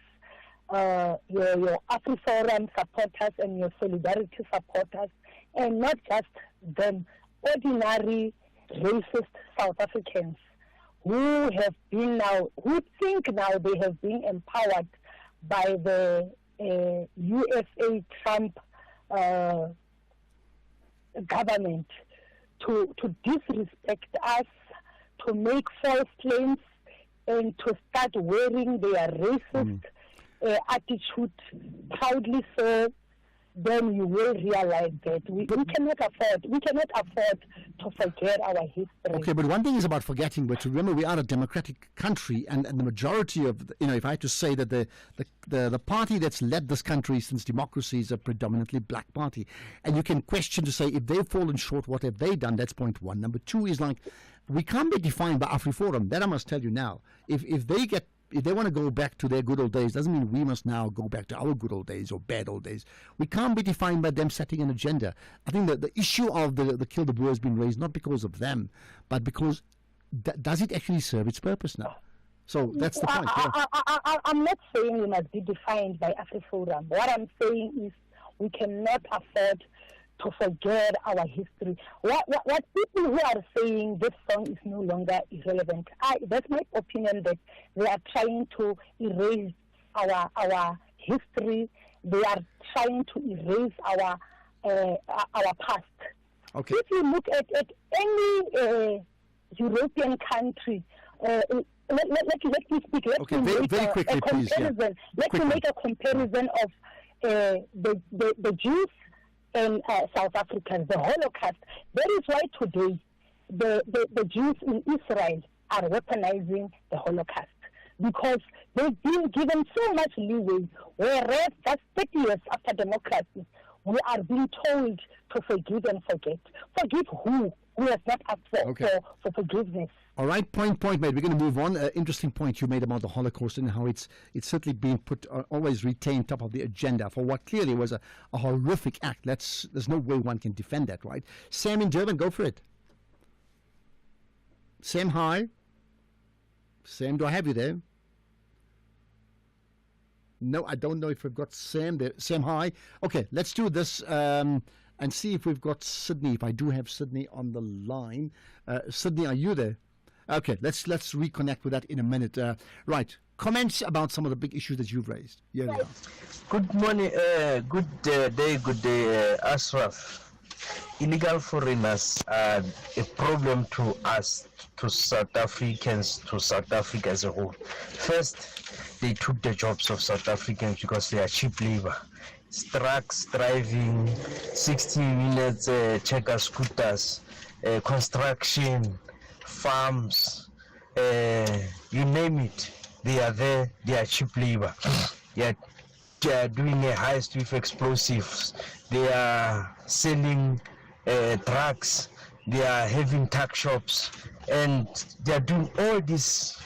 your AfriForum supporters and your Solidarity supporters, and not just them, ordinary racist South Africans who have been now, who think now they have been empowered by the USA Trump government to disrespect us, to make false claims, and to start wearing their racist attitude proudly so, then you will realize that we cannot afford to forget our history. Okay, but one thing is about forgetting, but remember we are a democratic country, and the majority of, if I had to say that the party that's led this country since democracy is a predominantly black party, and you can question to say if they've fallen short, what have they done? That's point one. Number two is we can't be defined by AfriForum. That I must tell you now. If they want to go back to their good old days, doesn't mean we must now go back to our good old days or bad old days. We can't be defined by them setting an agenda. I think that the issue of the Kill the Boer has been raised not because of them, but because does it actually serve its purpose now? So that's the point. I'm not saying we must be defined by AfriForum. What I'm saying is we cannot afford to forget our history. What people who are saying this song is no longer irrelevant, that's my opinion, that they are trying to erase our history. They are trying to erase our past. Okay. If you look at any European country, let me speak. Let me make very quickly, a comparison. please. Yeah. Let me make a comparison of the Jews and South Africans, the Holocaust. That is why today the Jews in Israel are weaponizing the Holocaust, because they've been given so much leeway, whereas just 30 years after democracy, we are being told to forgive and forget. Forgive who? Who has not asked for forgiveness. All right, point made. We're going to move on. Interesting point you made about the Holocaust and how it's certainly been put, always retained top of the agenda for what clearly was a horrific act. There's no way one can defend that, right? Sam in Durban, go for it. Sam, hi. Sam, do I have you there? No, I don't know if we've got Sam there. Sam, hi. Okay, let's do this and see if we've got Sydney. If I do have Sydney on the line. Sydney, are you there? Okay, let's reconnect with that in a minute. Right, comments about some of the big issues that you've raised. Here we are. Good morning, good day, Ashraf. Illegal foreigners are a problem to us, to South Africans, to South Africa as a whole. First, they took the jobs of South Africans because they are cheap labor. Trucks, driving, 60 minutes, checker scooters, construction, farms, you name it, they are there, they are cheap labor. They are doing a heist with explosives, they are selling drugs, they are having tuck shops, and they are doing all this,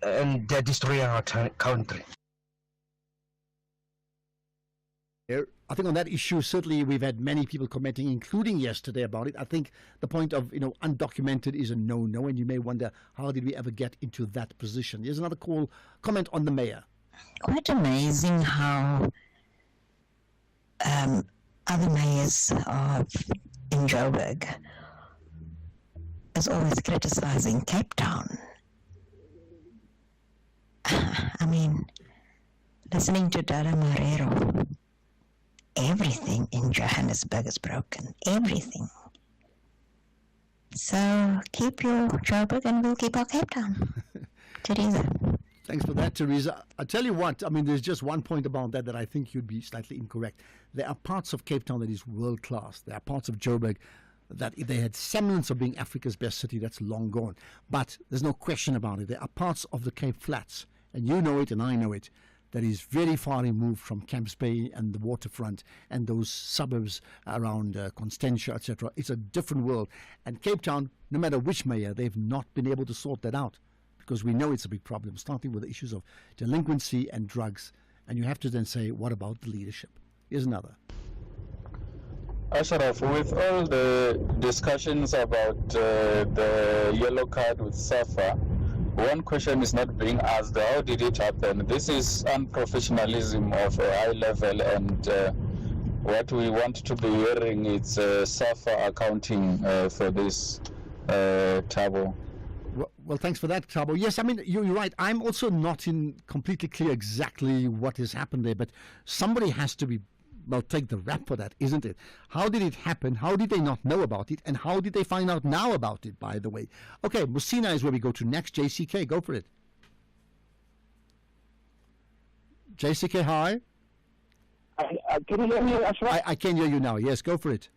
and they are destroying our country. I think on that issue, certainly we've had many people commenting, including yesterday, about it. I think the point of, undocumented is a no-no, and you may wonder, how did we ever get into that position? Here's another comment on the mayor. Quite amazing how other mayors in Joburg is always criticizing Cape Town. I mean, listening to Dada Marero, everything in Johannesburg is broken. Everything. So keep your Joburg and we'll keep our Cape Town. Teresa. Thanks for that, Teresa. I tell you what, I mean, there's just one point about that I think you'd be slightly incorrect. There are parts of Cape Town that is world class. There are parts of Joburg that if they had semblance of being Africa's best city, that's long gone. But there's no question about it. There are parts of the Cape Flats, and you know it and I know it, that is very far removed from Camps Bay and the waterfront and those suburbs around Constantia, etc. It's a different world. And Cape Town, no matter which mayor, they've not been able to sort that out, because we know it's a big problem, starting with the issues of delinquency and drugs. And you have to then say, what about the leadership? Here's another. Ashraf, with all the discussions about the yellow card with SAFA, one question is not being asked: how did it happen? This is unprofessionalism of a high level, and what we want to be hearing is SAFA accounting for this, Thabo. Well, thanks for that, Thabo. Yes, I mean, you're right. I'm also not completely clear exactly what has happened there, but somebody has to be, well, take the rap for that, isn't it? How did it happen? How did they not know about it? And how did they find out now about it, by the way? Okay, Musina is where we go to next. JCK, go for it. JCK, hi. Can you hear me, Ashraf? I can hear you now. Yes, go for it.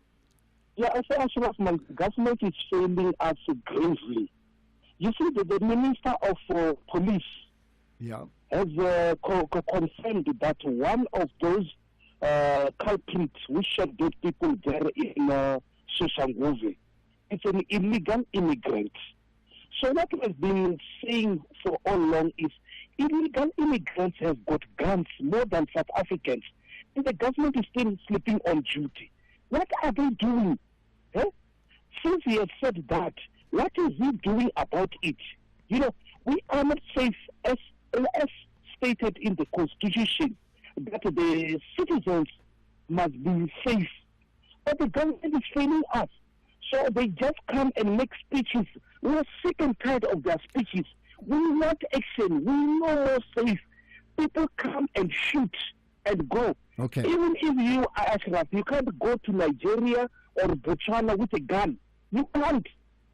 Yeah, I say, Ashraf, my government is failing us gravely. You see, the Minister of Police has confirmed that one of those culprits who shot dead people there in Soshanguve, it's an illegal immigrant. So what we have been saying for all along is illegal immigrants have got guns more than South Africans, and the government is still sleeping on duty. What are they doing? Eh? Since he has said that, what is he doing about it? You know, we are not safe as stated in the Constitution, that the citizens must be safe. But the government is failing us. So they just come and make speeches. We are sick and tired of their speeches. We want action. We know more safe. People come and shoot and go. Okay. Even if you are Ashraf, you can't go to Nigeria or Botswana with a gun. You can't.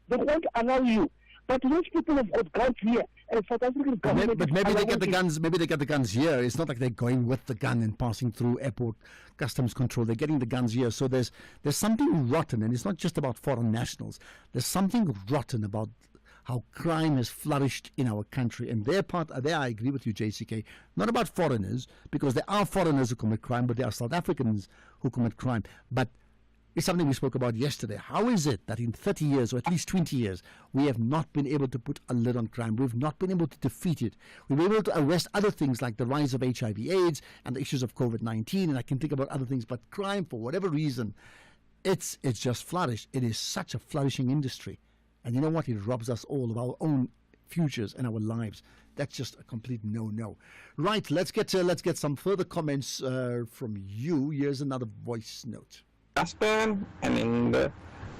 They won't allow you. But those people have got guns here, and South African government. But maybe they get the guns. Maybe they get the guns here. It's not like they're going with the gun and passing through airport customs control. They're getting the guns here. So there's something rotten, and it's not just about foreign nationals. There's something rotten about how crime has flourished in our country, and there I agree with you, JCK. Not about foreigners, because there are foreigners who commit crime, but there are South Africans who commit crime. But it's something we spoke about yesterday. How is it that in 30 years, or at least 20 years, we have not been able to put a lid on crime? We've not been able to defeat it. We've been able to arrest other things like the rise of HIV/AIDS and the issues of COVID-19, and I can think about other things, but crime, for whatever reason, it's just flourished. It is such a flourishing industry. And you know what? It robs us all of our own futures and our lives. That's just a complete no-no. Right, let's get some further comments from you. Here's another voice note. Dustbin and in the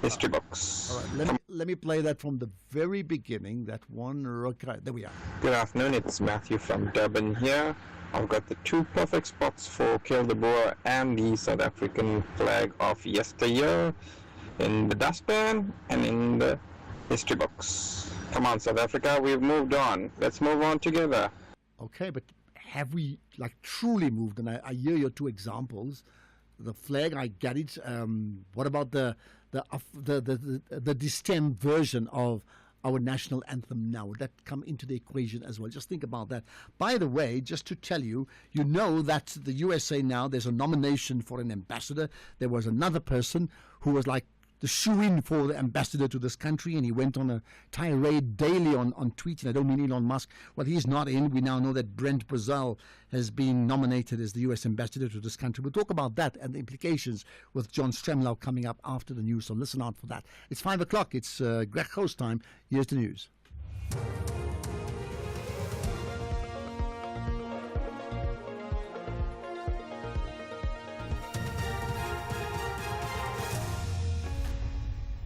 history books. All right, let me play that from the very beginning. That one. There we are. Good afternoon. It's Matthew from Durban here. I've got the two perfect spots for Kill the Boer and the South African flag of yesteryear in the dustbin and in the history books. Come on, South Africa, we've moved on. Let's move on together. Okay, but have we truly moved? And I hear your two examples. The flag, I get it. What about the distemmed version of our national anthem now? Would that come into the equation as well? Just think about that. By the way, just to tell you, you know that the USA now, there's a nomination for an ambassador. There was another person who was like the shoe-in for the ambassador to this country, and he went on a tirade daily on tweets, and I don't mean Elon Musk. Well, he's not in. We now know that Brent Brazil has been nominated as the U.S. ambassador to this country. We'll talk about that and the implications with John Stremlau coming up after the news, so listen out for that. It's 5 o'clock. It's Greg Host time. Here's the news.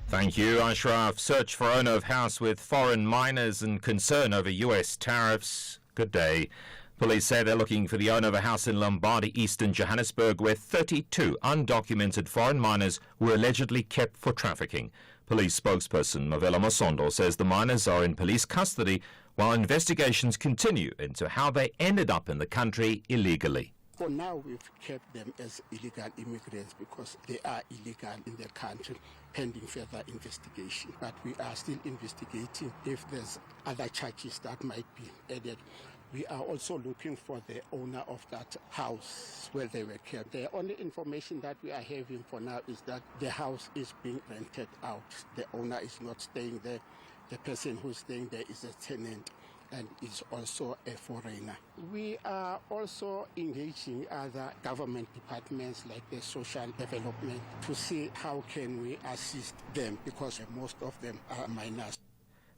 Thank you, Ashraf. Search for owner of house with foreign miners and concern over U.S. tariffs. Good day. Police say they're looking for the owner of a house in Lombardy, eastern Johannesburg, where 32 undocumented foreign miners were allegedly kept for trafficking. Police spokesperson Mavela Mosondo says the miners are in police custody while investigations continue into how they ended up in the country illegally. For now, we've kept them as illegal immigrants because they are illegal in the country, pending further investigation. But we are still investigating if there's other charges that might be added. We are also looking for the owner of that house where they were kept. The only information that we are having for now is that the house is being rented out. The owner is not staying there. The person who's staying there is a tenant and is also a foreigner. We are also engaging other government departments like the social development to see how can we assist them because most of them are minors.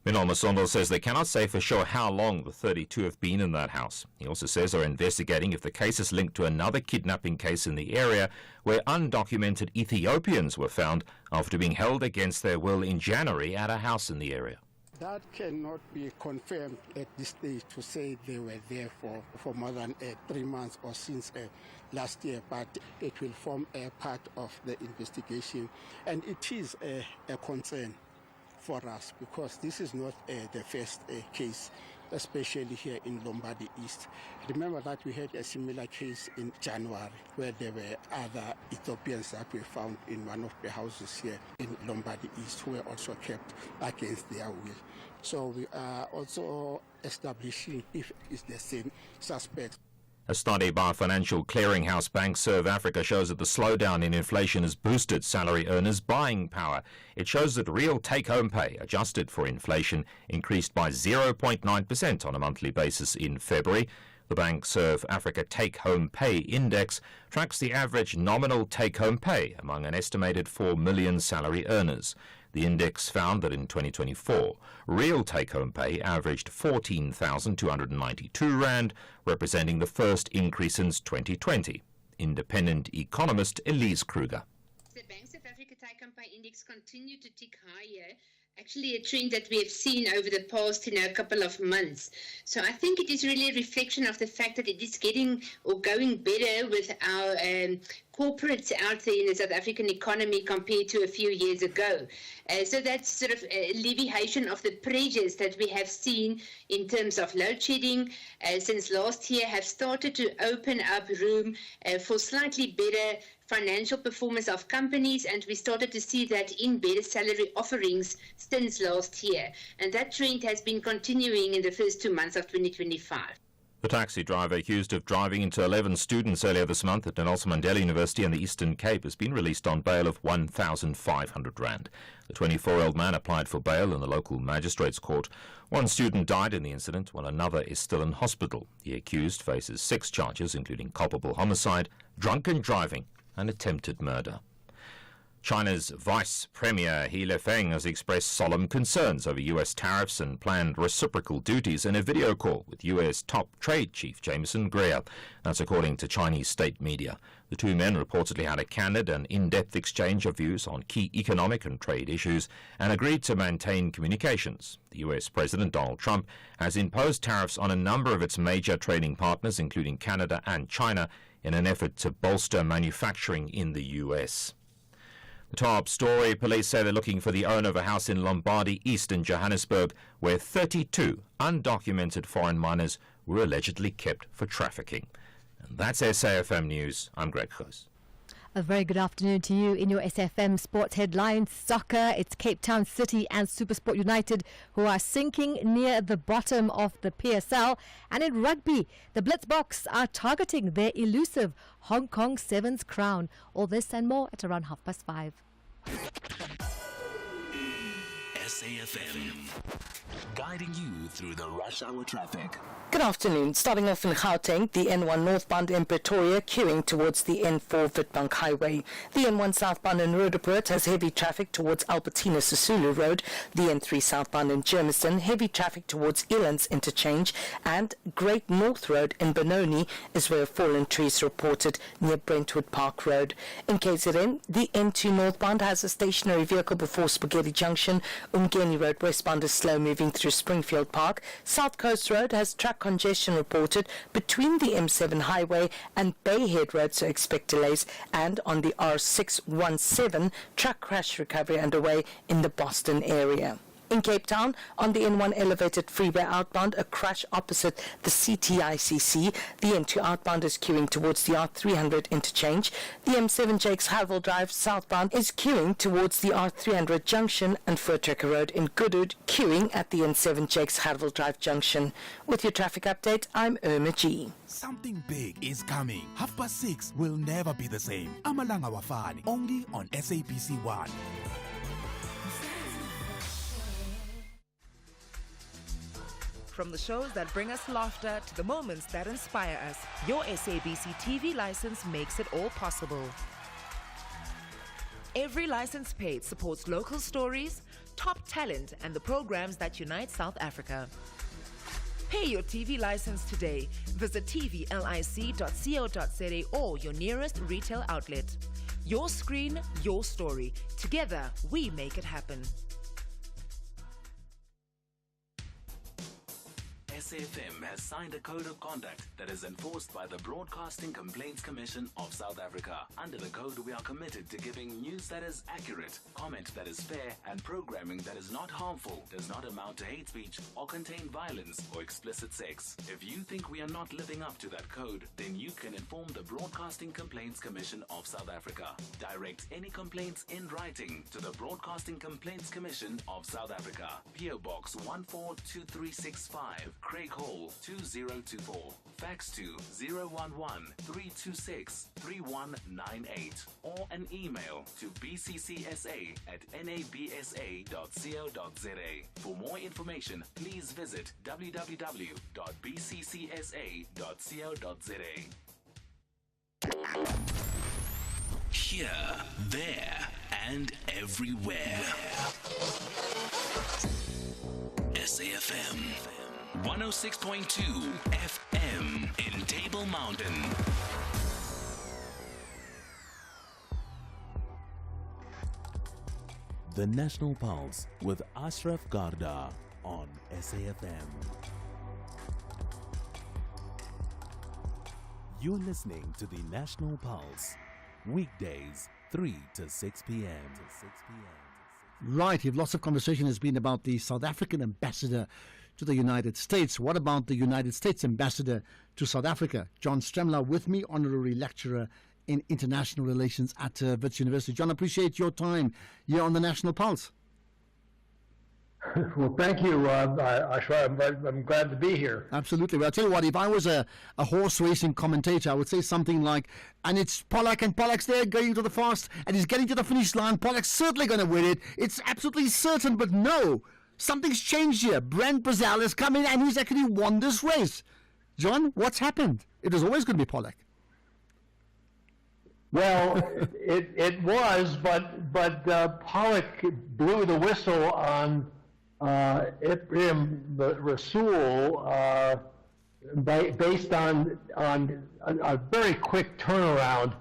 Minal Masondo says they cannot say for sure how long the 32 have been in that house. He also says they're investigating if the case is linked to another kidnapping case in the area where undocumented Ethiopians were found after being held against their will in January at a house in the area. That cannot be confirmed at this stage to say they were there for more than 3 months or since last year, but it will form a part of the investigation. And it is a concern for us because this is not the first case, especially here in Lombardy East. Remember that we had a similar case in January where there were other Ethiopians that were found in one of the houses here in Lombardy East who were also kept against their will. So we are also establishing if it's the same suspect. A study by financial clearinghouse Bank Serve Africa shows that the slowdown in inflation has boosted salary earners' buying power. It shows that real take-home pay, adjusted for inflation, increased by 0.9% on a monthly basis in February. The Bank Serve Africa Take-Home Pay Index tracks the average nominal take-home pay among an estimated 4 million salary earners. The index found that in 2024, real take-home pay averaged 14,292 rand, representing the first increase since 2020. Independent economist Elise Kruger. The Bank South Africa Take-Home Pay Index continued to tick higher, actually a trend that we have seen over the past couple of months. So I think it is really a reflection of the fact that it is getting or going better with our corporates out there in the South African economy compared to a few years ago. So that's sort of alleviation of the pressures that we have seen in terms of load shedding since last year have started to open up room for slightly better financial performance of companies, and we started to see that in better salary offerings since last year. And that trend has been continuing in the first 2 months of 2025. The taxi driver accused of driving into 11 students earlier this month at Nelson Mandela University in the Eastern Cape has been released on bail of 1,500 rand. The 24-year-old man applied for bail in the local magistrate's court. One student died in the incident, while another is still in hospital. The accused faces 6 charges, including culpable homicide, drunken driving, and attempted murder. China's Vice Premier He Lifeng has expressed solemn concerns over U.S. tariffs and planned reciprocal duties in a video call with U.S. top trade chief Jameson Greer. That's according to Chinese state media. The two men reportedly had a candid and in-depth exchange of views on key economic and trade issues and agreed to maintain communications. The U.S. President Donald Trump has imposed tariffs on a number of its major trading partners, including Canada and China, in an effort to bolster manufacturing in the U.S. The top story, police say they're looking for the owner of a house in Lombardy East in Johannesburg where 32 undocumented foreign minors were allegedly kept for trafficking. And that's SAFM News. I'm Greg Goos. A very good afternoon to you in your SFM Sports Headlines. Soccer, it's Cape Town City and SuperSport United who are sinking near the bottom of the PSL. And in rugby, the Blitzboks are targeting their elusive Hong Kong Sevens crown. All this and more at around 5:30. SAFM, guiding you through the rush hour traffic. Good afternoon. Starting off in Gauteng, the N1 northbound in Pretoria queuing towards the N4 Witbank Highway. The N1 southbound in Roodepoort has heavy traffic towards Albertina Sisulu Road. The N3 southbound in Germiston, heavy traffic towards Elands Interchange. And Great North Road in Benoni is where a fallen tree is reported near Brentwood Park Road. In KZN, the N2 northbound has a stationary vehicle before Spaghetti Junction. Umgeni Road westbound is slow moving through Springfield Park. South Coast Road has track congestion reported between the M7 highway and Bayhead Road, so expect delays. And on the R617, truck crash recovery underway in the Boston area. In Cape Town, on the N1 elevated freeway outbound, a crash opposite the CTICC. The N2 outbound is queuing towards the R300 interchange. The M7 Jakes Havel Drive southbound is queuing towards the R300 junction, and Voortrekker Road in Goodwood queuing at the N7 Jakes Havel Drive junction. With your traffic update, I'm Irma G. Something big is coming. 6:30 will never be the same. Amalanga Wafani, only on SABC 1. From the shows that bring us laughter to the moments that inspire us, your SABC TV license makes it all possible. Every license paid supports local stories, top talent, and the programs that unite South Africa. Pay your TV license today. Visit tvlic.co.za or your nearest retail outlet. Your screen, your story. Together, we make it happen. SAFM has signed a code of conduct that is enforced by the Broadcasting Complaints Commission of South Africa. Under the code, we are committed to giving news that is accurate, comment that is fair, and programming that is not harmful, does not amount to hate speech, or contain violence or explicit sex. If you think we are not living up to that code, then you can inform the Broadcasting Complaints Commission of South Africa. Direct any complaints in writing to the Broadcasting Complaints Commission of South Africa. PO Box 142365, Craig Hall 2024. Fax to 011-326-3198 or an email to bccsa@nabsa.co.za. For more information, please visit www.bccsa.co.za. Here, there, and everywhere. SAFM 106.2 FM in Table Mountain. The National Pulse with Ashraf Garda on SAFM. You're listening to the National Pulse, weekdays 3 to 6 p.m. Right, lots of conversation has been about the South African ambassador to the United States. What about the United States ambassador to South Africa? John Stremler with me, honorary lecturer in international relations at Wits University. John, appreciate your time here on the National Pulse. Well, thank you, Ashraf. I'm glad to be here. Absolutely. Well, I'll tell you what, if I was a horse racing commentator, I would say something like, and it's Pollock, and Pollock's there going to the fast, and he's getting to the finish line. Pollock's certainly going to win it. It's absolutely certain, but no, something's changed here. Brent Brazil has come in, and he's actually won this race. John, what's happened? It was always going to be Pollock. Well, it was, but Pollock blew the whistle on Ibrahim Rasool based on a very quick turnaround,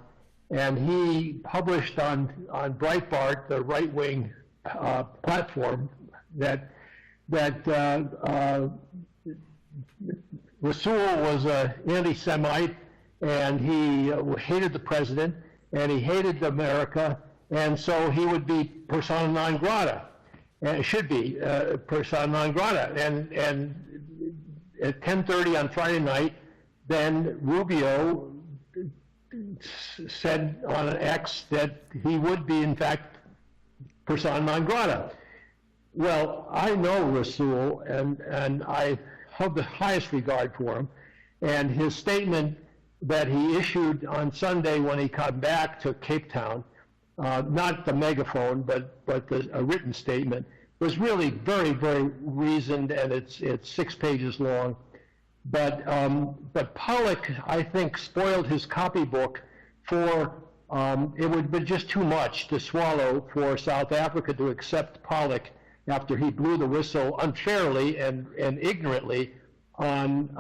and he published on Breitbart, the right-wing platform, that Rasool was an anti-Semite, and he hated the president, and he hated America, and so he would be persona non grata. And it should be persona non grata. And at 10:30 on Friday night, then Rubio said on an X that he would be, in fact, persona non grata. Well, I know Rasool, and I have the highest regard for him. And his statement that he issued on Sunday when he got back to Cape Town, not the megaphone, but a written statement, was really very, very reasoned, and it's 6 pages long. But Pollock, I think, spoiled his copybook for it would have been just too much to swallow for South Africa to accept Pollock after he blew the whistle unfairly and ignorantly and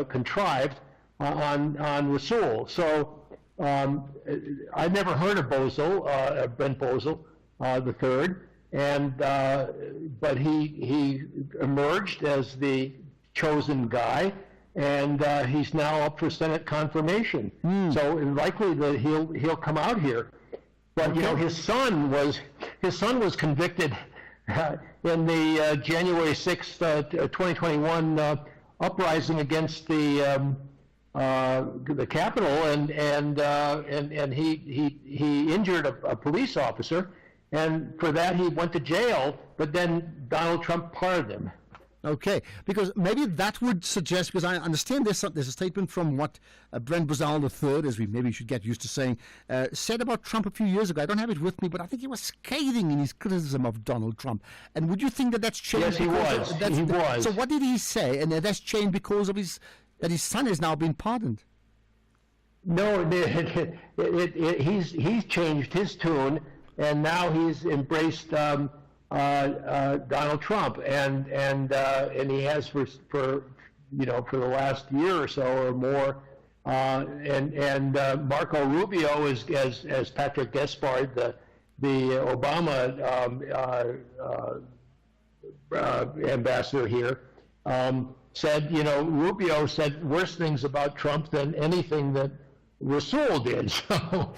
contrived on Rasool. So I never heard of Bozell, Brent Bozell III, but he emerged as the chosen guy, and he's now up for Senate confirmation. So it's likely that he'll come out here. But you know, his son was convicted in the January 6th, 2021 uprising against the Capitol, and he injured a police officer, and for that he went to jail. But then Donald Trump pardoned him. Okay, because maybe that would suggest, because I understand there's a statement from what Brent Bozell III, as we maybe should get used to saying, said about Trump a few years ago. I don't have it with me, but I think he was scathing in his criticism of Donald Trump. And would you think that that's changed? Yes, he was. He was. So what did he say? And that's changed because of that his son has now been pardoned. No, he's changed his tune, and now he's embraced Donald Trump, and he has for the last year or so or more, and Marco Rubio is as Patrick Despard, the Obama ambassador here, said, Rubio said worse things about Trump than anything that Rasul did. So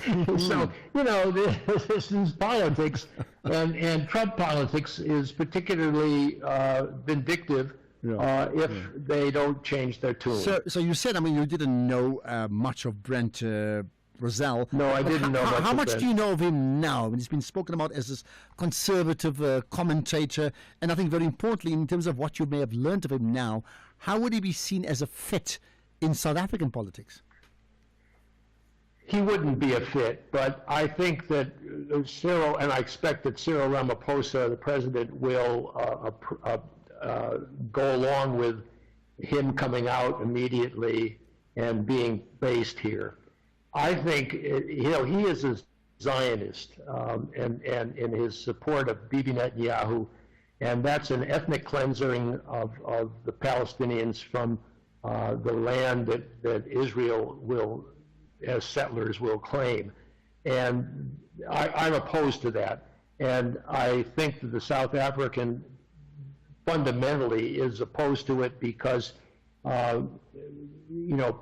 this is politics, and Trump politics is particularly vindictive if they don't change their tune. So you said, you didn't know much of Brent Bozell. No, I didn't know much. How of much Brent. do you know of him now? He's been spoken about as this conservative commentator, and I think very importantly, in terms of what you may have learned of him now, how would he be seen as a fit in South African politics? He wouldn't be a fit, but I think that Cyril, and I expect that Cyril Ramaphosa, the president, will go along with him coming out immediately and being based here. I think, he is a Zionist, and in his support of Bibi Netanyahu, and that's an ethnic cleansing of the Palestinians from the land that Israel will, as settlers, will claim. And I'm opposed to that. And I think that the South African fundamentally is opposed to it because,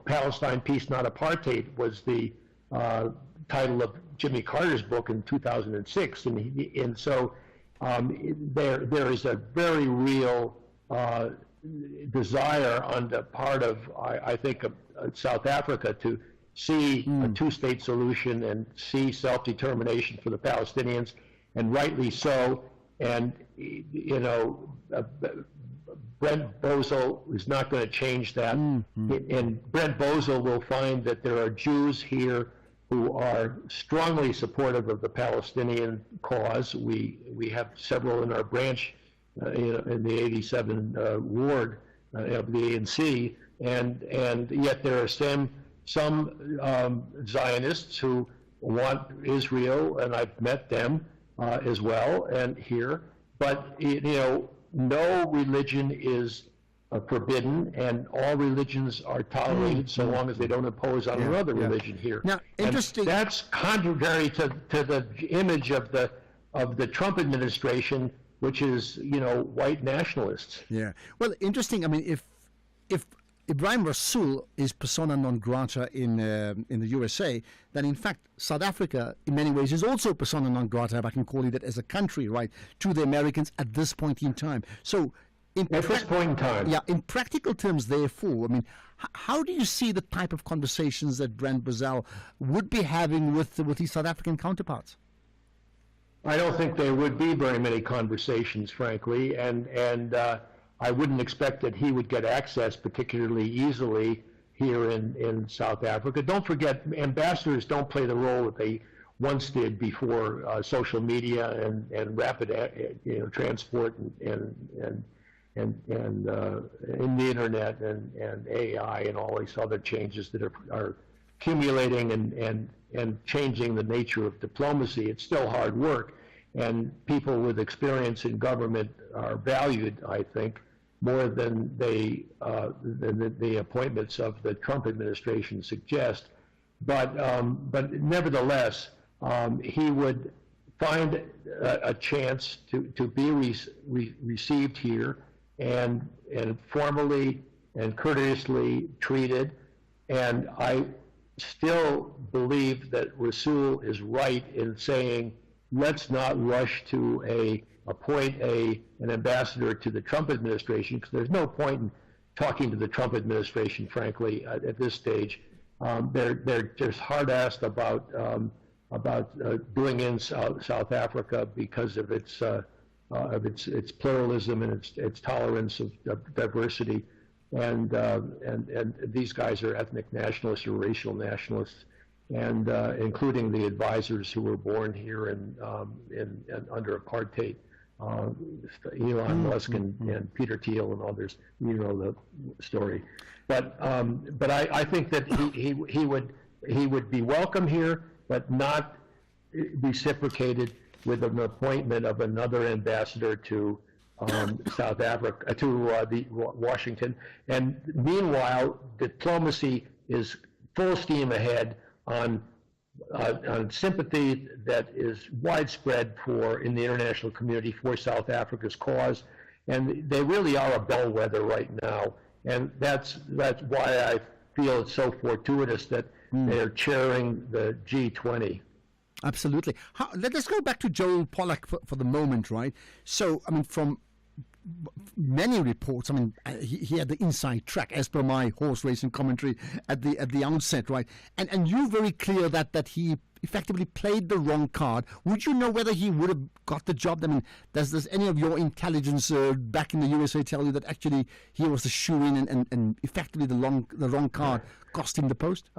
Palestine, Peace, Not Apartheid was the title of Jimmy Carter's book in 2006. And so there is a very real desire on the part of, I think, of South Africa to see a two-state solution and see self-determination for the Palestinians, and rightly so. And Brent Bozell is not going to change that. And Brent Bozell will find that there are Jews here who are strongly supportive of the Palestinian cause. We have several in our branch, in the 87 ward of the ANC, and yet there are some Zionists who want Israel, and I've met them as well, and here. But no religion is forbidden, and all religions are tolerated so long as they don't impose on another religion here. Now, interesting. And that's contrary to the image of the Trump administration, which is white nationalists. Yeah. Well, interesting. If Ibrahim Rasool is persona non grata in the USA, then in fact South Africa in many ways is also persona non grata, if I can call it that, as a country, right, to the Americans at this point in time. So at this point in time. Yeah, in practical terms, therefore, how do you see the type of conversations that Brent Bozell would be having with his South African counterparts? I don't think there would be very many conversations, frankly, and I wouldn't expect that he would get access particularly easily here in South Africa. Don't forget, ambassadors don't play the role that they once did before social media and rapid transport and in the internet and AI and all these other changes that are accumulating and changing the nature of diplomacy. It's still hard work, and people with experience in government are valued, I think, more than the appointments of the Trump administration suggest. But nevertheless, he would find a chance to be received here and formally and courteously treated. And I still believe that Rasool is right in saying, let's not rush to a appoint an ambassador to the Trump administration, because there's no point in talking to the Trump administration, frankly, at this stage. They're just hard-assed about doing in South Africa because of its pluralism and its tolerance of diversity, and these guys are ethnic nationalists or racial nationalists, and including the advisors who were born here and under apartheid. Elon Musk and Peter Thiel and others, you know the story. But I think that he would be welcome here, but not reciprocated with an appointment of another ambassador to South Africa, to Washington. And meanwhile, diplomacy is full steam ahead on sympathy that is widespread in the international community for South Africa's cause, and they really are a bellwether right now, and that's why I feel it's so fortuitous that they're chairing the G20. Absolutely. Let's go back to Joel Pollak for the moment, right? So, I mean, from many reports, I mean, he had the inside track, as per my horse racing commentary at the outset, right? And you're very clear that he effectively played the wrong card. Would you know whether he would have got the job? I mean, does any of your intelligence back in the USA tell you that actually he was the shoe-in and effectively the wrong card cost him the post?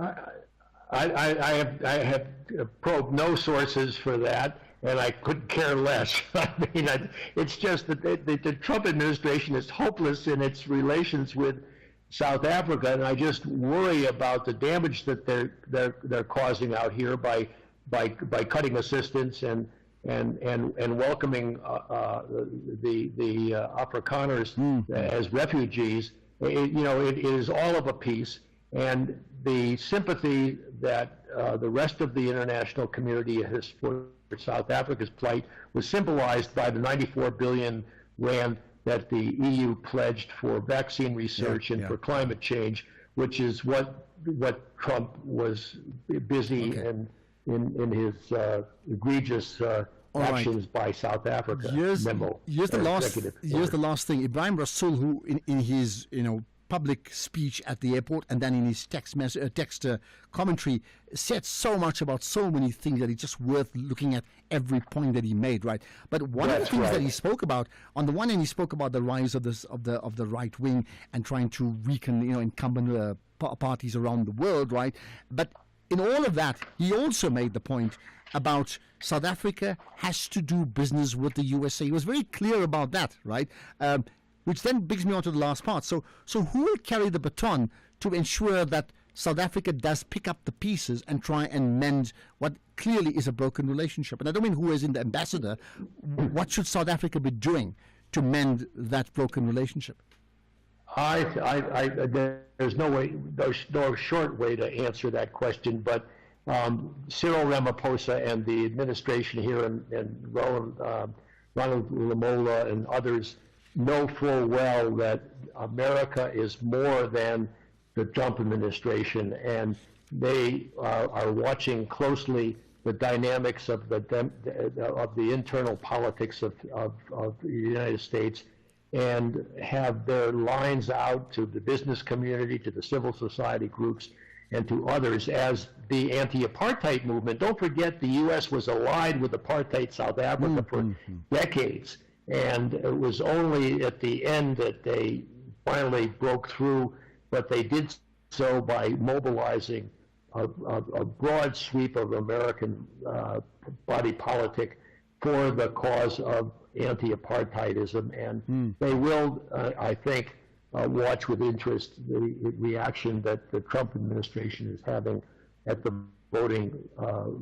I have probed no sources for that, and I couldn't care less. I mean, it's just that the Trump administration is hopeless in its relations with South Africa, and I just worry about the damage that they're causing out here by cutting assistance and welcoming the Afrikaners as refugees. It is all of a piece, and the sympathy that the rest of the international community has for South Africa's plight was symbolized by the 94 billion rand that the EU pledged for vaccine research and for climate change, which is what Trump was busy in his egregious actions by South Africa. Here's the last thing. Ibrahim Rasool, who in his public speech at the airport and then in his text commentary said so much about so many things that it's just worth looking at every point that he made, right? But one of the things that he spoke about, on the one hand, he spoke about the rise of the right wing and trying to weaken incumbent parties around the world, right? But in all of that, he also made the point about South Africa has to do business with the USA. He was very clear about that, right? Which then brings me on to the last part. So who will carry the baton to ensure that South Africa does pick up the pieces and try and mend what clearly is a broken relationship? And I don't mean who is in the ambassador. What should South Africa be doing to mend that broken relationship? There's no short way to answer that question, but Cyril Ramaphosa and the administration here and Ronald Lamola and others know full well that America is more than the Trump administration, and they are watching closely the dynamics of the internal politics of the United States, and have their lines out to the business community, to the civil society groups, and to others as the anti-apartheid movement. Don't forget, the U.S. was allied with apartheid South Africa for decades. And it was only at the end that they finally broke through, but they did so by mobilizing a broad sweep of American body politic for the cause of anti-apartheidism. And they will, I think, watch with interest the reaction that the Trump administration is having at the voting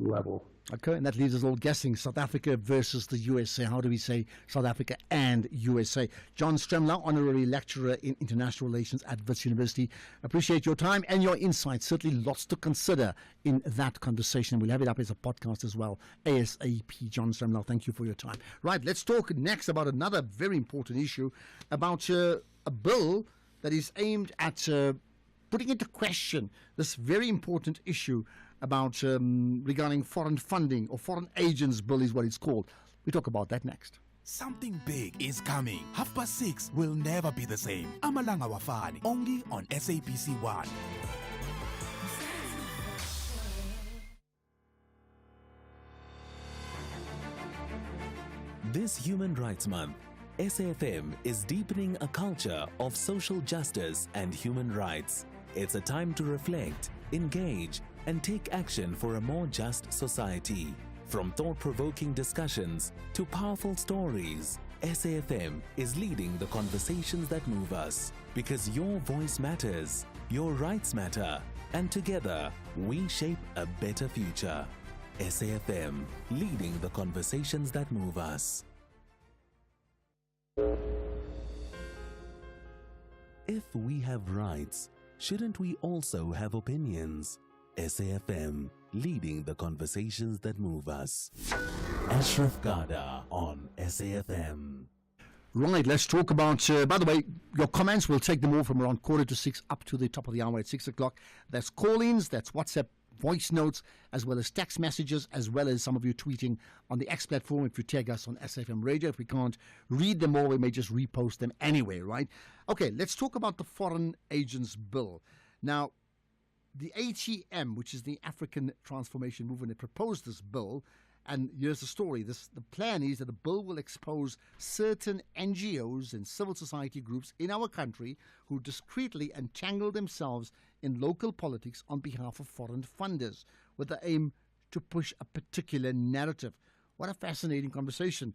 level. Okay, and that leaves us all guessing. South Africa versus the USA. How do we say South Africa and USA? John Stremlau, Honorary Lecturer in International Relations at Wits University. Appreciate your time and your insights. Certainly lots to consider in that conversation. We'll have it up as a podcast as well. ASAP. John Stremlau, thank you for your time. Right, let's talk next about another very important issue, about a bill that is aimed at putting into question this very important issue about regarding foreign funding, or foreign agents bill is what it's called. We talk about that next. Something big is coming. 6:30 will never be the same. Amalanga Wafani, only on SABC 1. This Human Rights Month, SAFM is deepening a culture of social justice and human rights. It's a time to reflect, engage, and take action for a more just society. From thought-provoking discussions to powerful stories, SAFM is leading the conversations that move us. Because your voice matters, your rights matter, and together we shape a better future. SAFM, leading the conversations that move us. If we have rights, shouldn't we also have opinions? SAFM, leading the conversations that move us. Ashraf Garda on SAFM. Right, let's talk about, by the way, your comments, we'll take them all from around 5:45 up to the top of the hour at 6 o'clock. That's call-ins, that's WhatsApp voice notes, as well as text messages, as well as some of you tweeting on the X platform if you tag us on SAFM Radio. If we can't read them all, we may just repost them anyway, right? Okay, let's talk about the Foreign Agents Bill. Now, the ATM, which is the African Transformation Movement, that proposed this bill, and here's the story. The plan is that the bill will expose certain NGOs and civil society groups in our country who discreetly entangle themselves in local politics on behalf of foreign funders with the aim to push a particular narrative. What a fascinating conversation.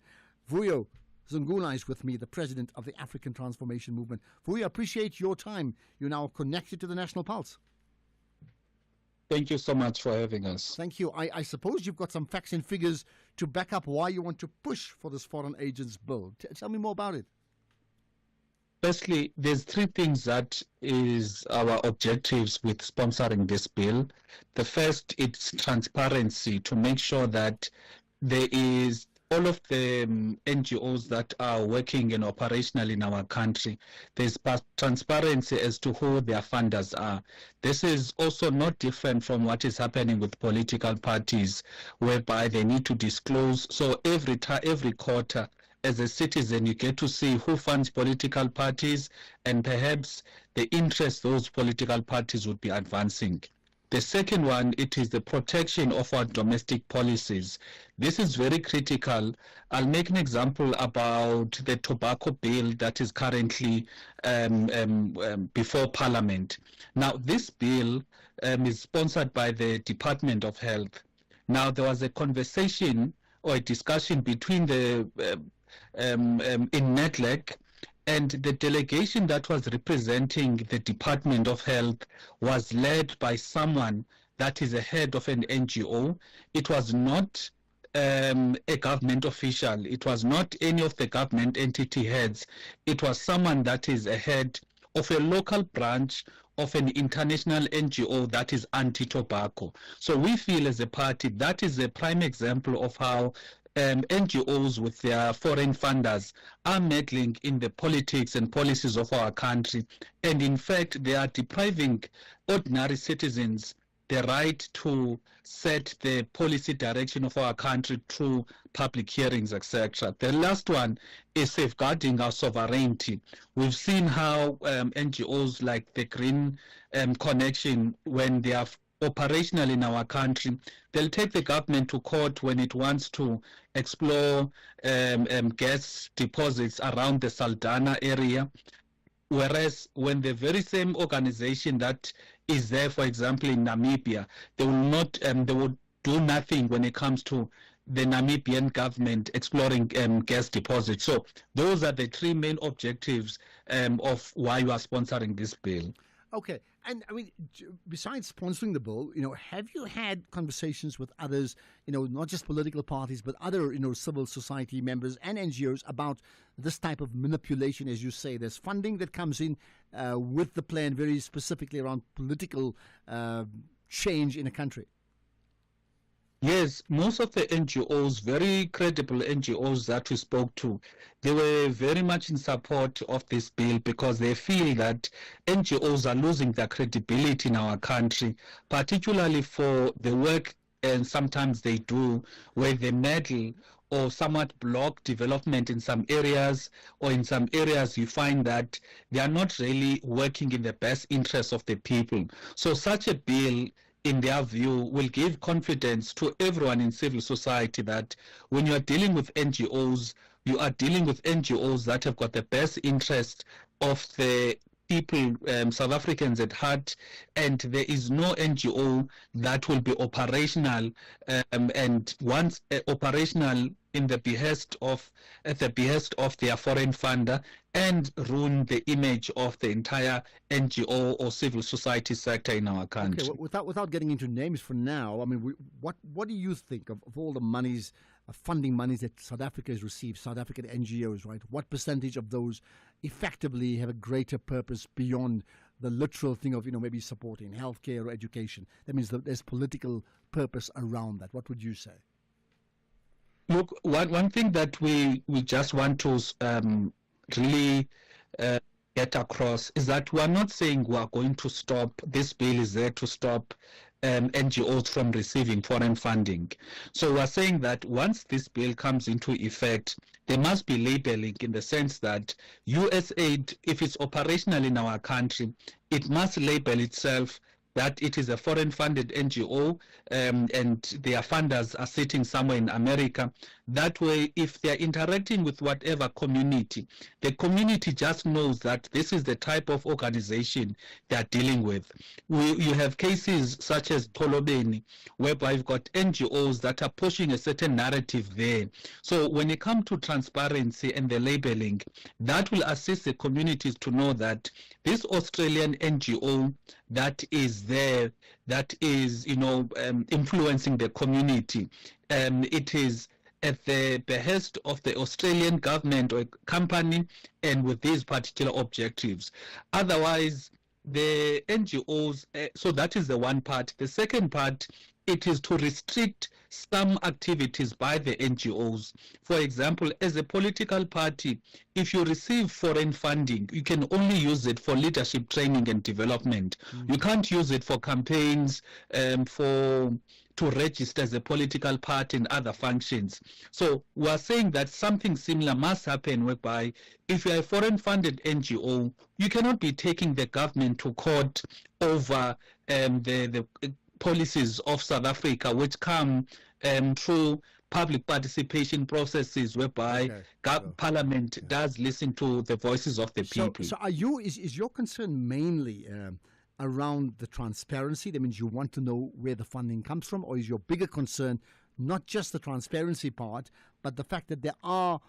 Vuyo Zungula is with me, the president of the African Transformation Movement. Vuyo, I appreciate your time. You're now connected to the National Pulse. Thank you so much for having us. Thank you. I suppose you've got some facts and figures to back up why you want to push for this Foreign Agents Bill. Tell me more about it. Firstly, there's three things that is our objectives with sponsoring this bill. The first, it's transparency, to make sure that there is all of the NGOs that are working and operational in our country, there's transparency as to who their funders are. This is also not different from what is happening with political parties, whereby they need to disclose. So every quarter, as a citizen, you get to see who funds political parties and perhaps the interests those political parties would be advancing. The second one, it is the protection of our domestic policies. This is very critical. I'll make an example about the tobacco bill that is currently before Parliament. Now, this bill is sponsored by the Department of Health. Now, there was a conversation or a discussion between the in NEDLAC, and the delegation that was representing the Department of Health was led by someone that is a head of an NGO. It was not a government official. It was not any of the government entity heads. It was someone that is a head of a local branch of an international NGO that is anti-tobacco. So we feel as a party that is a prime example of how NGOs with their foreign funders are meddling in the politics and policies of our country. And in fact, they are depriving ordinary citizens the right to set the policy direction of our country through public hearings, etc. The last one is safeguarding our sovereignty. We've seen how NGOs like the Green Connection, when they are operational in our country, they'll take the government to court when it wants to explore gas deposits around the Saldanha area. Whereas when the very same organization that is there, for example, in Namibia, they will not, they will do nothing when it comes to the Namibian government exploring gas deposits. So those are the three main objectives of why you are sponsoring this bill. Okay, and I mean, besides sponsoring the bill, have you had conversations with others, not just political parties, but other, civil society members and NGOs about this type of manipulation? As you say, there's funding that comes in with the plan very specifically around political change in a country. Yes, most of the NGOs, very credible NGOs that we spoke to, they were very much in support of this bill because they feel that NGOs are losing their credibility in our country, particularly for the work and sometimes they do, where they meddle or somewhat block development in some areas, or in some areas you find that they are not really working in the best interest of the people. So such a bill, in their view, will give confidence to everyone in civil society that when you are dealing with NGOs, you are dealing with NGOs that have got the best interest of the people, South Africans at heart, and there is no NGO that will be operational and once operational at the behest of their foreign funder, and ruin the image of the entire NGO or civil society sector in our country. Okay, well, without getting into names for now, I mean, what do you think of all the monies, funding monies that South Africa has received, South African NGOs, right? What percentage of those effectively have a greater purpose beyond the literal thing of, maybe supporting healthcare or education? That means that there's political purpose around that. What would you say? Look, one thing that we just want to really get across is that we are not saying we are going to stop, this bill is there to stop NGOs from receiving foreign funding. So we are saying that once this bill comes into effect, there must be labeling, in the sense that USAID, if it's operational in our country, it must label itself that it is a foreign funded NGO and their funders are sitting somewhere in America. That way, if they're interacting with whatever community, the community just knows that this is the type of organization they're dealing with. You have cases such as Tolobeni, whereby you've got NGOs that are pushing a certain narrative there. So when it comes to transparency and the labeling, that will assist the communities to know that this Australian NGO that is there, that is, influencing the community, it is at the behest of the Australian government or company, and with these particular objectives. Otherwise, the NGOs, so that is the one part. The second part, it is to restrict some activities by the NGOs. For example, as a political party, if you receive foreign funding, you can only use it for leadership training and development. You can't use it for campaigns, to register as a political party and other functions. So we are saying that something similar must happen, whereby if you are a foreign funded NGO, you cannot be taking the government to court over the policies of South Africa, which come through public participation processes, whereby Parliament does listen to the voices of the people. So is your concern mainly around the transparency? That means you want to know where the funding comes from, or is your bigger concern not just the transparency part, but the fact that there are,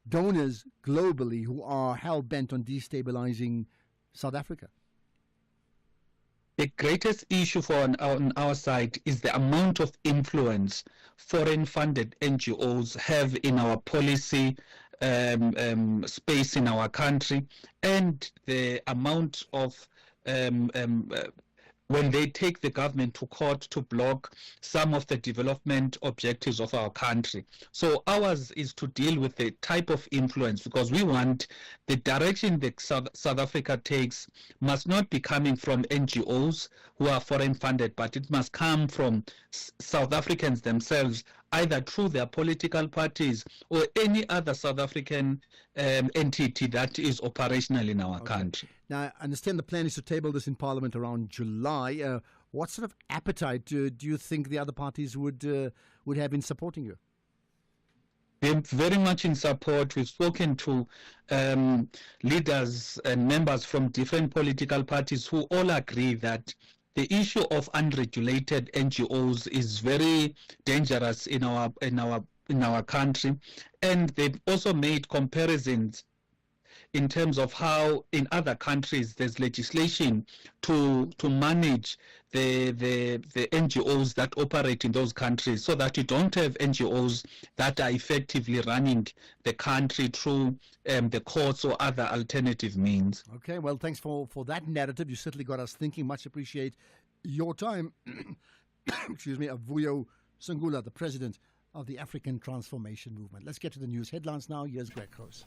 donors globally who are hell-bent on destabilizing South Africa? The greatest issue on our side is the amount of influence foreign-funded NGOs have in our policy space in our country, and the amount of when they take the government to court to block some of the development objectives of our country. So ours is to deal with the type of influence, because we want the direction that South Africa takes must not be coming from NGOs who are foreign funded, but it must come from South Africans themselves, either through their political parties or any other South African entity that is operational in our country. Now, I understand the plan is to table this in Parliament around July. What sort of appetite do you think the other parties would have in supporting you? They're very much in support. We've spoken to leaders and members from different political parties who all agree that the issue of unregulated NGOs is very dangerous in our country, and they've also made comparisons in terms of how in other countries there's legislation to manage the NGOs that operate in those countries, so that you don't have NGOs that are effectively running the country through the courts or other alternative means. Okay, well, thanks for that narrative. You certainly got us thinking. Much appreciate your time. Excuse me, Avuyo Sangula, the president of the African Transformation Movement. Let's get to the news headlines now. Here's Greg Cross.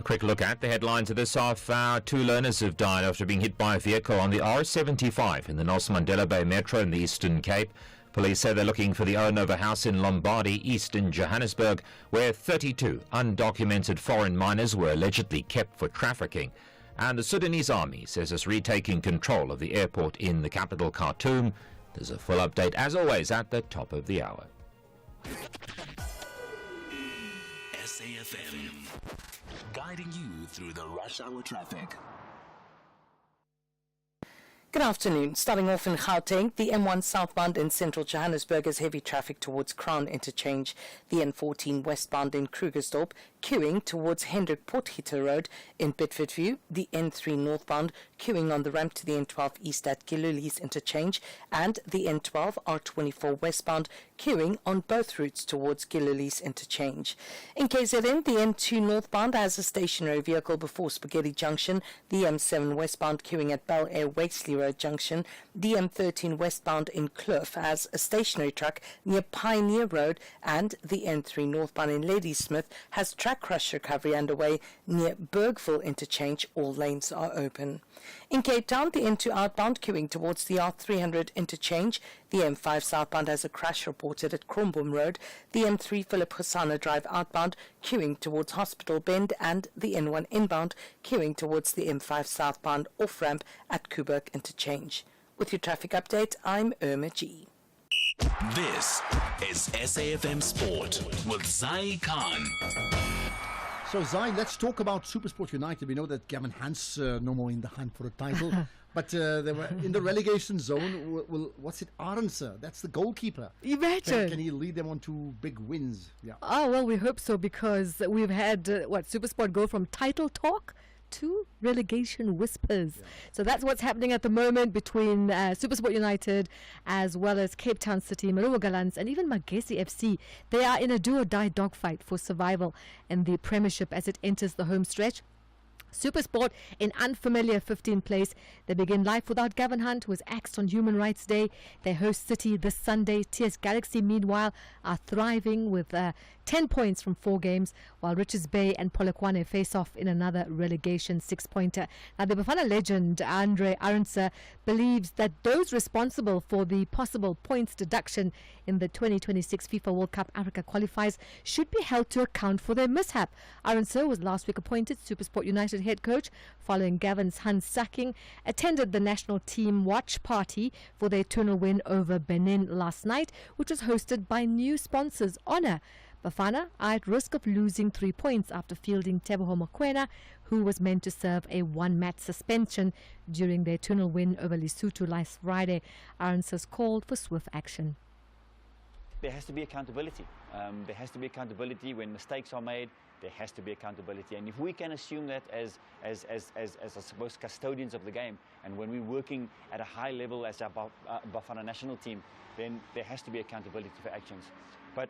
A quick look at the headlines of this half hour. 2 learners have died after being hit by a vehicle on the R75 in the Nelson Mandela Bay Metro in the Eastern Cape. Police say they're looking for the owner of a house in Lombardy, Eastern Johannesburg, where 32 undocumented foreign minors were allegedly kept for trafficking. And the Sudanese army says it's retaking control of the airport in the capital, Khartoum. There's a full update, as always, at the top of the hour. SAFM, guiding you through the rush hour traffic. Good afternoon. Starting off in Gauteng, the M1 southbound in central Johannesburg has heavy traffic towards Crown Interchange. The N14 westbound in Krugersdorp queuing towards Hendrik Potgieter Road in Bedfordview. The N3 northbound queuing on the ramp to the N12 east at Giluli's Interchange. And the N12 R24 westbound queuing on both routes towards Giluli's Interchange. In KZN, the N2 northbound has a stationary vehicle before Spaghetti Junction. The M7 westbound queuing at Bel Air Wakesley Road Junction. The M13 westbound in Kloof has a stationary truck near Pioneer Road, and the N3 northbound in Ladysmith has track crush recovery underway near Bergville Interchange. All lanes are open. In Cape Town, the N2 outbound queuing towards the R300 interchange. The M5 southbound has a crash reported at Kromboom Road. The M3 Philip Hosanna Drive outbound queuing towards Hospital Bend, and the N1 inbound queuing towards the M5 southbound off-ramp at Kuburg Interchange. With your traffic update, I'm Irma G. This is SAFM Sport with Zai Khan. So, Zai, let's talk about SuperSport United. We know that Gavin Hans no more in the hunt for a title, but they were in the relegation zone. What's it, Arendse? That's the goalkeeper. Imagine. Can he lead them on to big wins? Yeah. Oh, well, we hope so, because we've had, SuperSport go from title talk to relegation whispers. Yeah. So that's what's happening at the moment between SuperSport United as well as Cape Town City, Marumo Gallants, and even Magesi FC. They are in a do-or-die dogfight for survival in the Premiership as it enters the home stretch. SuperSport in unfamiliar 15th place. They begin life without Gavin Hunt, who was axed on Human Rights Day. They host City this Sunday. TS Galaxy, meanwhile, are thriving with 10 points from 4 games, while Richards Bay and Polokwane face off in another relegation 6-pointer. Now, the Bafana legend, Andre Arendse, believes that those responsible for the possible points deduction in the 2026 FIFA World Cup Africa qualifiers should be held to account for their mishap. Arendse was last week appointed SuperSport United head coach following Gavin Hunt's sacking, attended the national team watch party for their 2-0 win over Benin last night, which was hosted by new sponsors Honor. Bafana are at risk of losing 3 points after fielding Teboho Mokoena, who was meant to serve a 1-match suspension during their 2-0 win over Lesotho last Friday. Arendse called for swift action. There has to be accountability. There has to be accountability when mistakes are made. There has to be accountability, and if we can assume that as I suppose custodians of the game, and when we're working at a high level as our Bafana national team, then there has to be accountability for actions. But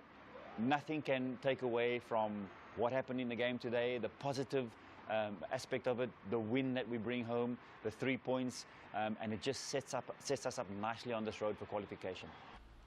nothing can take away from what happened in the game today, the positive aspect of it, the win that we bring home, the 3 points, and it just sets us up nicely on this road for qualification.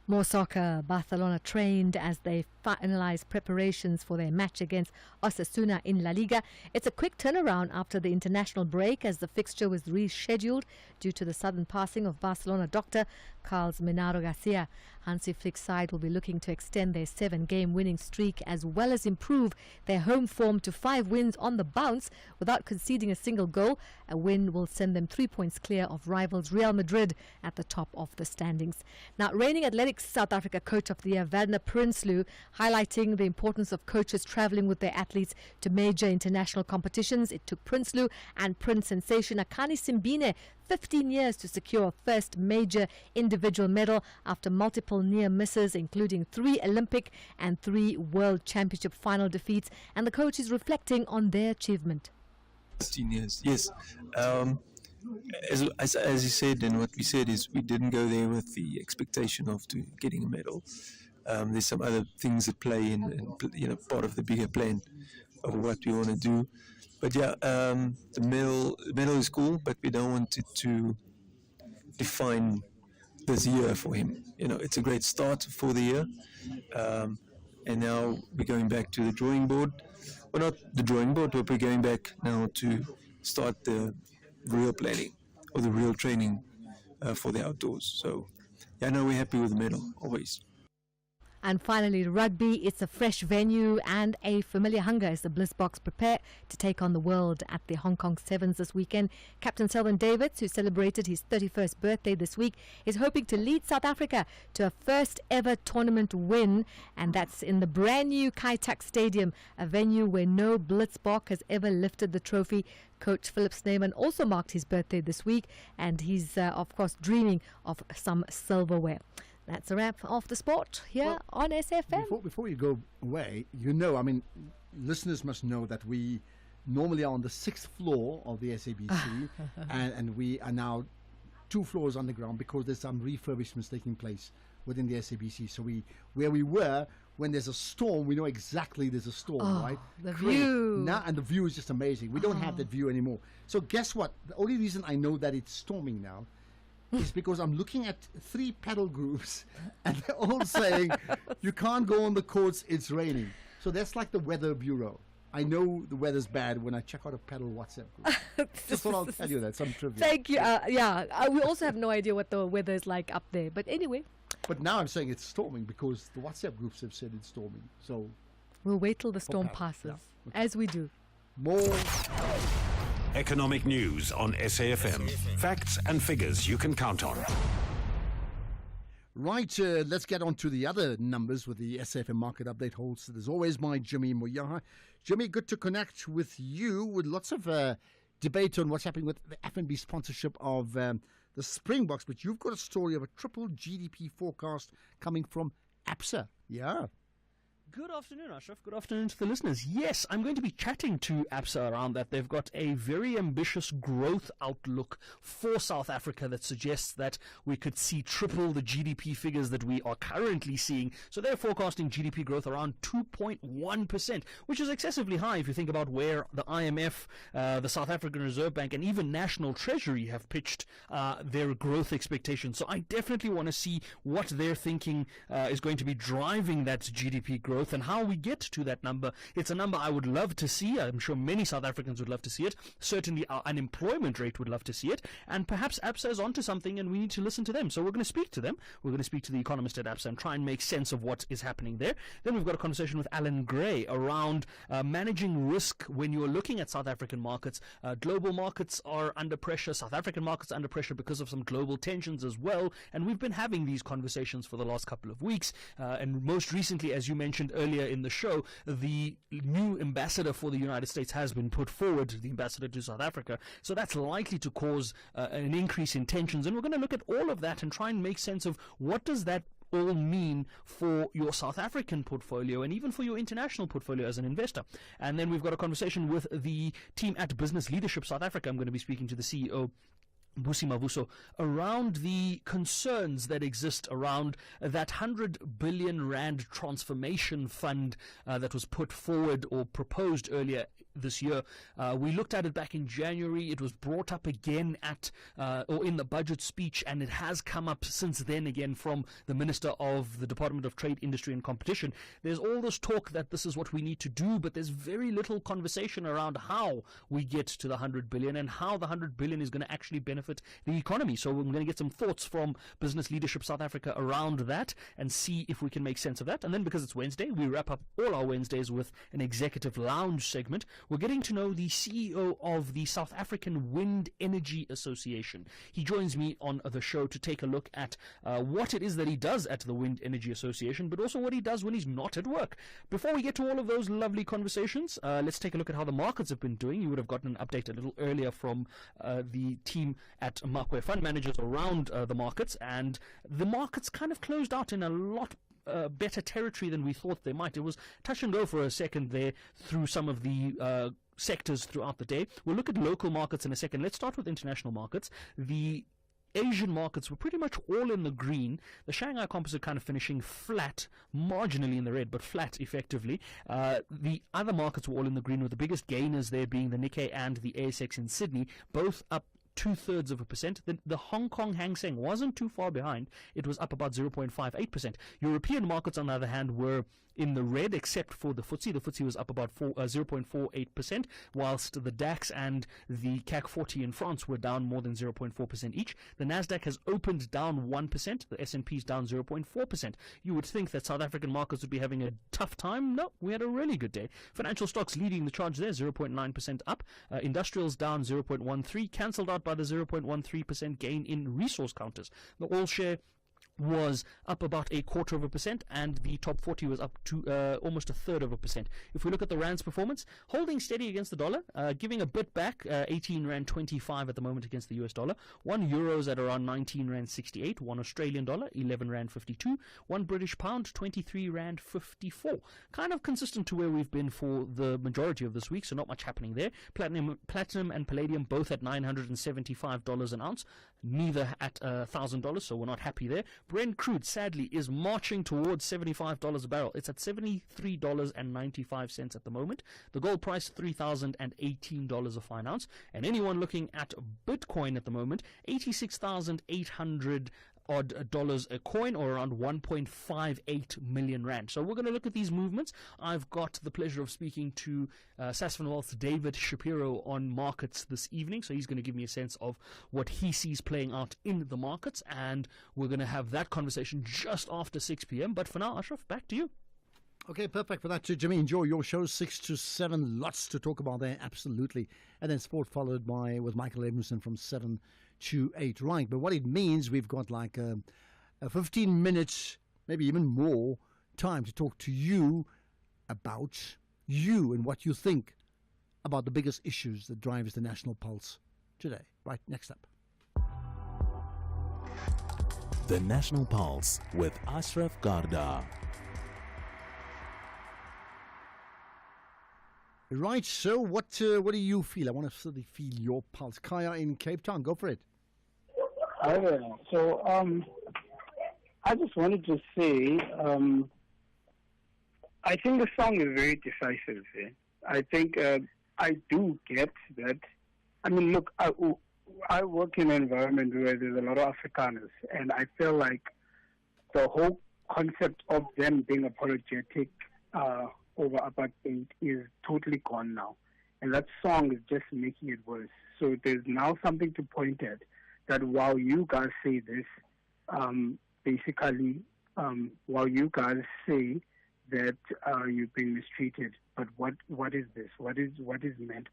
More soccer. Barcelona trained as they finalise preparations for their match against Osasuna in La Liga. It's a quick turnaround after the international break, as the fixture was rescheduled due to the sudden passing of Barcelona doctor Carlos Menaro Garcia. Hansi Flick's side will be looking to extend their 7-game winning streak as well as improve their home form to 5 wins on the bounce without conceding a single goal. A win will send them 3 points clear of rivals Real Madrid at the top of the standings. Now, reigning Athletics South Africa Coach of the Year Werner Prinsloo highlighting the importance of coaches travelling with their athletes to major international competitions. It took Prinsloo and Prince sensation Akani Simbine 15 years to secure first major individual medal after multiple near misses, including 3 Olympic and 3 World Championship final defeats, and the coach is reflecting on their achievement. 15 years, yes. As you said, and what we said is we didn't go there with the expectation of getting a medal. There's some other things at play in part of the bigger plan of what we want to do. But yeah, the medal is cool, but we don't want it to define this year for him. It's a great start for the year, and now we're going back to the drawing board. Well, not the drawing board, but we're going back now to start the real planning or the real training for the outdoors. So, yeah, no, we're happy with the medal, always. And finally, rugby. It's a fresh venue and a familiar hunger as the Bliss Boks prepare to take on the world at the Hong Kong Sevens this weekend. Captain Selwyn Davids, who celebrated his 31st birthday this week, is hoping to lead South Africa to a first ever tournament win, and that's in the brand new Kai Tak Stadium, a venue where no Blitzbok has ever lifted the trophy. Coach Philip Snyman also marked his birthday this week, and he's, of course, dreaming of some silverware. That's a wrap of the sport here on SFM. Before you go away, listeners must know that we normally are on the 6th floor of the SABC, and we are now 2 floors underground because there's some refurbishments taking place within the SABC. So where we were, when there's a storm, we know exactly there's a storm, right? The view. Now, and the view is just amazing. We don't have that view anymore. So guess what? The only reason I know that it's storming now is because I'm looking at 3 paddle groups and they're all saying, you can't go on the courts, it's raining. So that's like the weather bureau. I know the weather's bad when I check out a paddle WhatsApp group. Just thought I'll tell you that, some trivia. Thank you. We also have no idea what the weather is like up there. But anyway. But now I'm saying it's storming because the WhatsApp groups have said it's storming. So we'll wait till the storm passes, as we do. More economic news on SAFM. Facts and figures you can count on. Right, let's get on to the other numbers with the SAFM market update hosted as always by Jimmy Moyaha. Jimmy, good to connect with you with lots of debate on what's happening with the FNB sponsorship of the Springboks, but you've got a story of a triple GDP forecast coming from ABSA. Yeah. Good afternoon, Ashraf. Good afternoon to the listeners. Yes, I'm going to be chatting to ABSA around that. They've got a very ambitious growth outlook for South Africa that suggests that we could see triple the GDP figures that we are currently seeing. So they're forecasting GDP growth around 2.1%, which is excessively high if you think about where the IMF, the South African Reserve Bank, and even National Treasury have pitched their growth expectations. So I definitely want to see what they're thinking is going to be driving that GDP growth and how we get to that number. It's a number I would love to see. I'm sure many South Africans would love to see it. Certainly our unemployment rate would love to see it. And perhaps ABSA is onto something and we need to listen to them. So we're going to speak to them. We're going to speak to the economist at ABSA and try and make sense of what is happening there. Then we've got a conversation with Alan Gray around managing risk when you're looking at South African markets. Global markets are under pressure. South African markets are under pressure because of some global tensions as well. And we've been having these conversations for the last couple of weeks. And most recently, as you mentioned earlier in the show, the new ambassador for the United States has been put forward, the ambassador to South Africa. So that's likely to cause an increase in tensions. And we're going to look at all of that and try and make sense of what does that all mean for your South African portfolio and even for your international portfolio as an investor. And then we've got a conversation with the team at Business Leadership South Africa. I'm going to be speaking to the CEO, Busi Mavuso, around the concerns that exist around that 100 billion rand transformation fund that was put forward or proposed earlier this year. We looked at it back in January. It was brought up again at or in the budget speech, and it has come up since then again from the Minister of the Department of Trade, Industry and Competition. There's all this talk that this is what we need to do, but there's very little conversation around how we get to the 100 billion and how the 100 billion is going to actually benefit the economy. So we're going to get some thoughts from Business Leadership South Africa around that and see if we can make sense of that. And then, because it's Wednesday, we wrap up all our Wednesdays with an executive lounge segment. We're getting to know the CEO of the South African Wind Energy Association. He joins me on the show to take a look at what it is that he does at the Wind Energy Association, but also what he does when he's not at work. Before we get to all of those lovely conversations, let's take a look at how the markets have been doing. You would have gotten an update a little earlier from the team at Makwe Fund Managers around the markets, and the markets kind of closed out in a lot better territory than we thought they might. It was touch and go for a second there through some of the sectors throughout the day. We'll look at local markets in a second. Let's start with international markets. The Asian markets were pretty much all in the green. The Shanghai Composite kind of finishing flat, marginally in the red, but flat effectively. The other markets were all in the green, with the biggest gainers there being the Nikkei and the ASX in Sydney, both up 0.2%. The Hong Kong Hang Seng wasn't too far behind. It was up about 0.58%. European markets, on the other hand, were in the red, except for the FTSE. The FTSE was up about 0.48%, whilst the DAX and the CAC 40 in France were down more than 0.4% each. The Nasdaq has opened down 1%. The S&P is down 0.4%. You would think that South African markets would be having a tough time. No, we had a really good day. Financial stocks leading the charge there, 0.9% up. Industrials down 0.13%, cancelled out by the 0.13% gain in resource counters. The all share was up about 0.25%, and the top 40 was up to almost 1/3%. If we look at the rand's performance, holding steady against the dollar, giving a bit back, 18 rand 25 at the moment against the US dollar. 1 euro's at around 19 rand 68. 1 Australian dollar 11 rand 52. 1 British pound 23 rand 54. Kind of consistent to where we've been for the majority of this week, so not much happening there. Platinum and palladium both at $975 an ounce, neither at $1,000, so we're not happy there. Brent crude, sadly, is marching towards $75 a barrel. It's at $73.95 at the moment. The gold price, $3,018 a fine ounce. And anyone looking at Bitcoin at the moment, 86,800 odd dollars a coin, or around 1.58 million rand. So we're going to look at these movements. I've got the pleasure of speaking to Sasfin Wealth's David Shapiro on markets this evening. So he's going to give me a sense of what he sees playing out in the markets, and we're going to have that conversation just after 6 p.m. But for now, Ashraf, back to you. Okay, perfect. For that, Jimmy, enjoy your show, 6 to 7. Lots to talk about there, absolutely. And then sport followed by with Michael Edmondson from 7 to 8. Right, but what it means, we've got like a 15 minutes, maybe even more, time to talk to you about you and what you think about the biggest issues that drives the national pulse today. Right, next up. The National Pulse with Ashraf Garda. Right, so what do you feel? I want to certainly feel your pulse. Kaya in Cape Town, go for it. So I just wanted to say, I think the song is very decisive. I think I do get that. I mean, look, I work in an environment where there's a lot of Afrikaners, and I feel like the whole concept of them being apologetic over apartheid is totally gone now. And that song is just making it worse. So there's now something to point at, that while you guys say this, basically, while you guys say that you've been mistreated, but what is this? What is meant?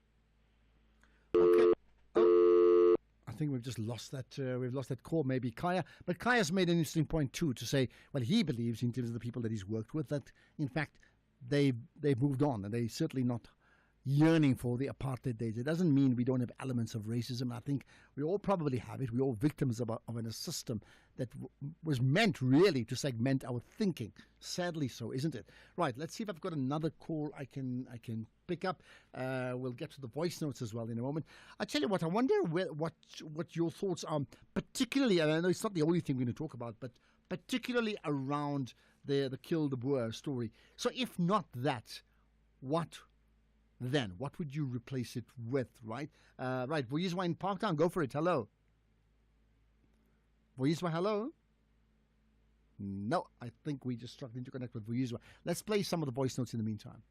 Okay. I think we've just lost that. We've lost that call, maybe Kaya. But Kaya's made an interesting point too, to say, well, he believes in terms of the people that he's worked with, that in fact they've moved on, and they're certainly not yearning for the apartheid days. It doesn't mean we don't have elements of racism. I think we all probably have it. We're all victims of a system that was meant really to segment our thinking. Sadly so, isn't it? Right, let's see if I've got another call I can pick up. We'll get to the voice notes as well in a moment. I tell you what, I wonder what your thoughts are, particularly, and I know it's not the only thing we're going to talk about, but particularly around the Kill the Boer story. So if not that, what then? What would you replace it with, right? Right, Vuyiswa in Parktown, go for it. Hello. Vuyiswa, hello? No, I think we just struggling to connect with Vuyiswa. Let's play some of the voice notes in the meantime.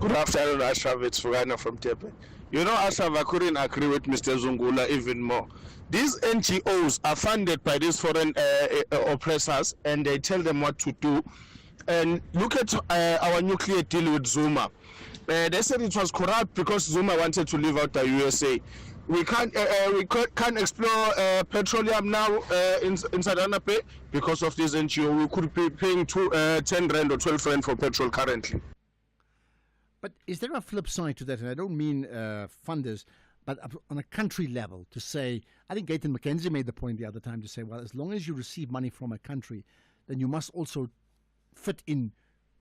Good afternoon, Ashraf. It's Furana from Tepe. You know, Ashraf, I couldn't agree with Mr. Zungula even more. These NGOs are funded by these foreign oppressors, and they tell them what to do. And look at our nuclear deal with Zuma. They said it was corrupt because Zuma wanted to leave out the USA. We can't explore petroleum now in Southern Bay because of this NGO. We could be paying 10 rand or 12 rand for petrol currently. But is there a flip side to that? And I don't mean funders, but on a country level, to say, I think Gayton McKenzie made the point the other time to say, well, as long as you receive money from a country, then you must also fit in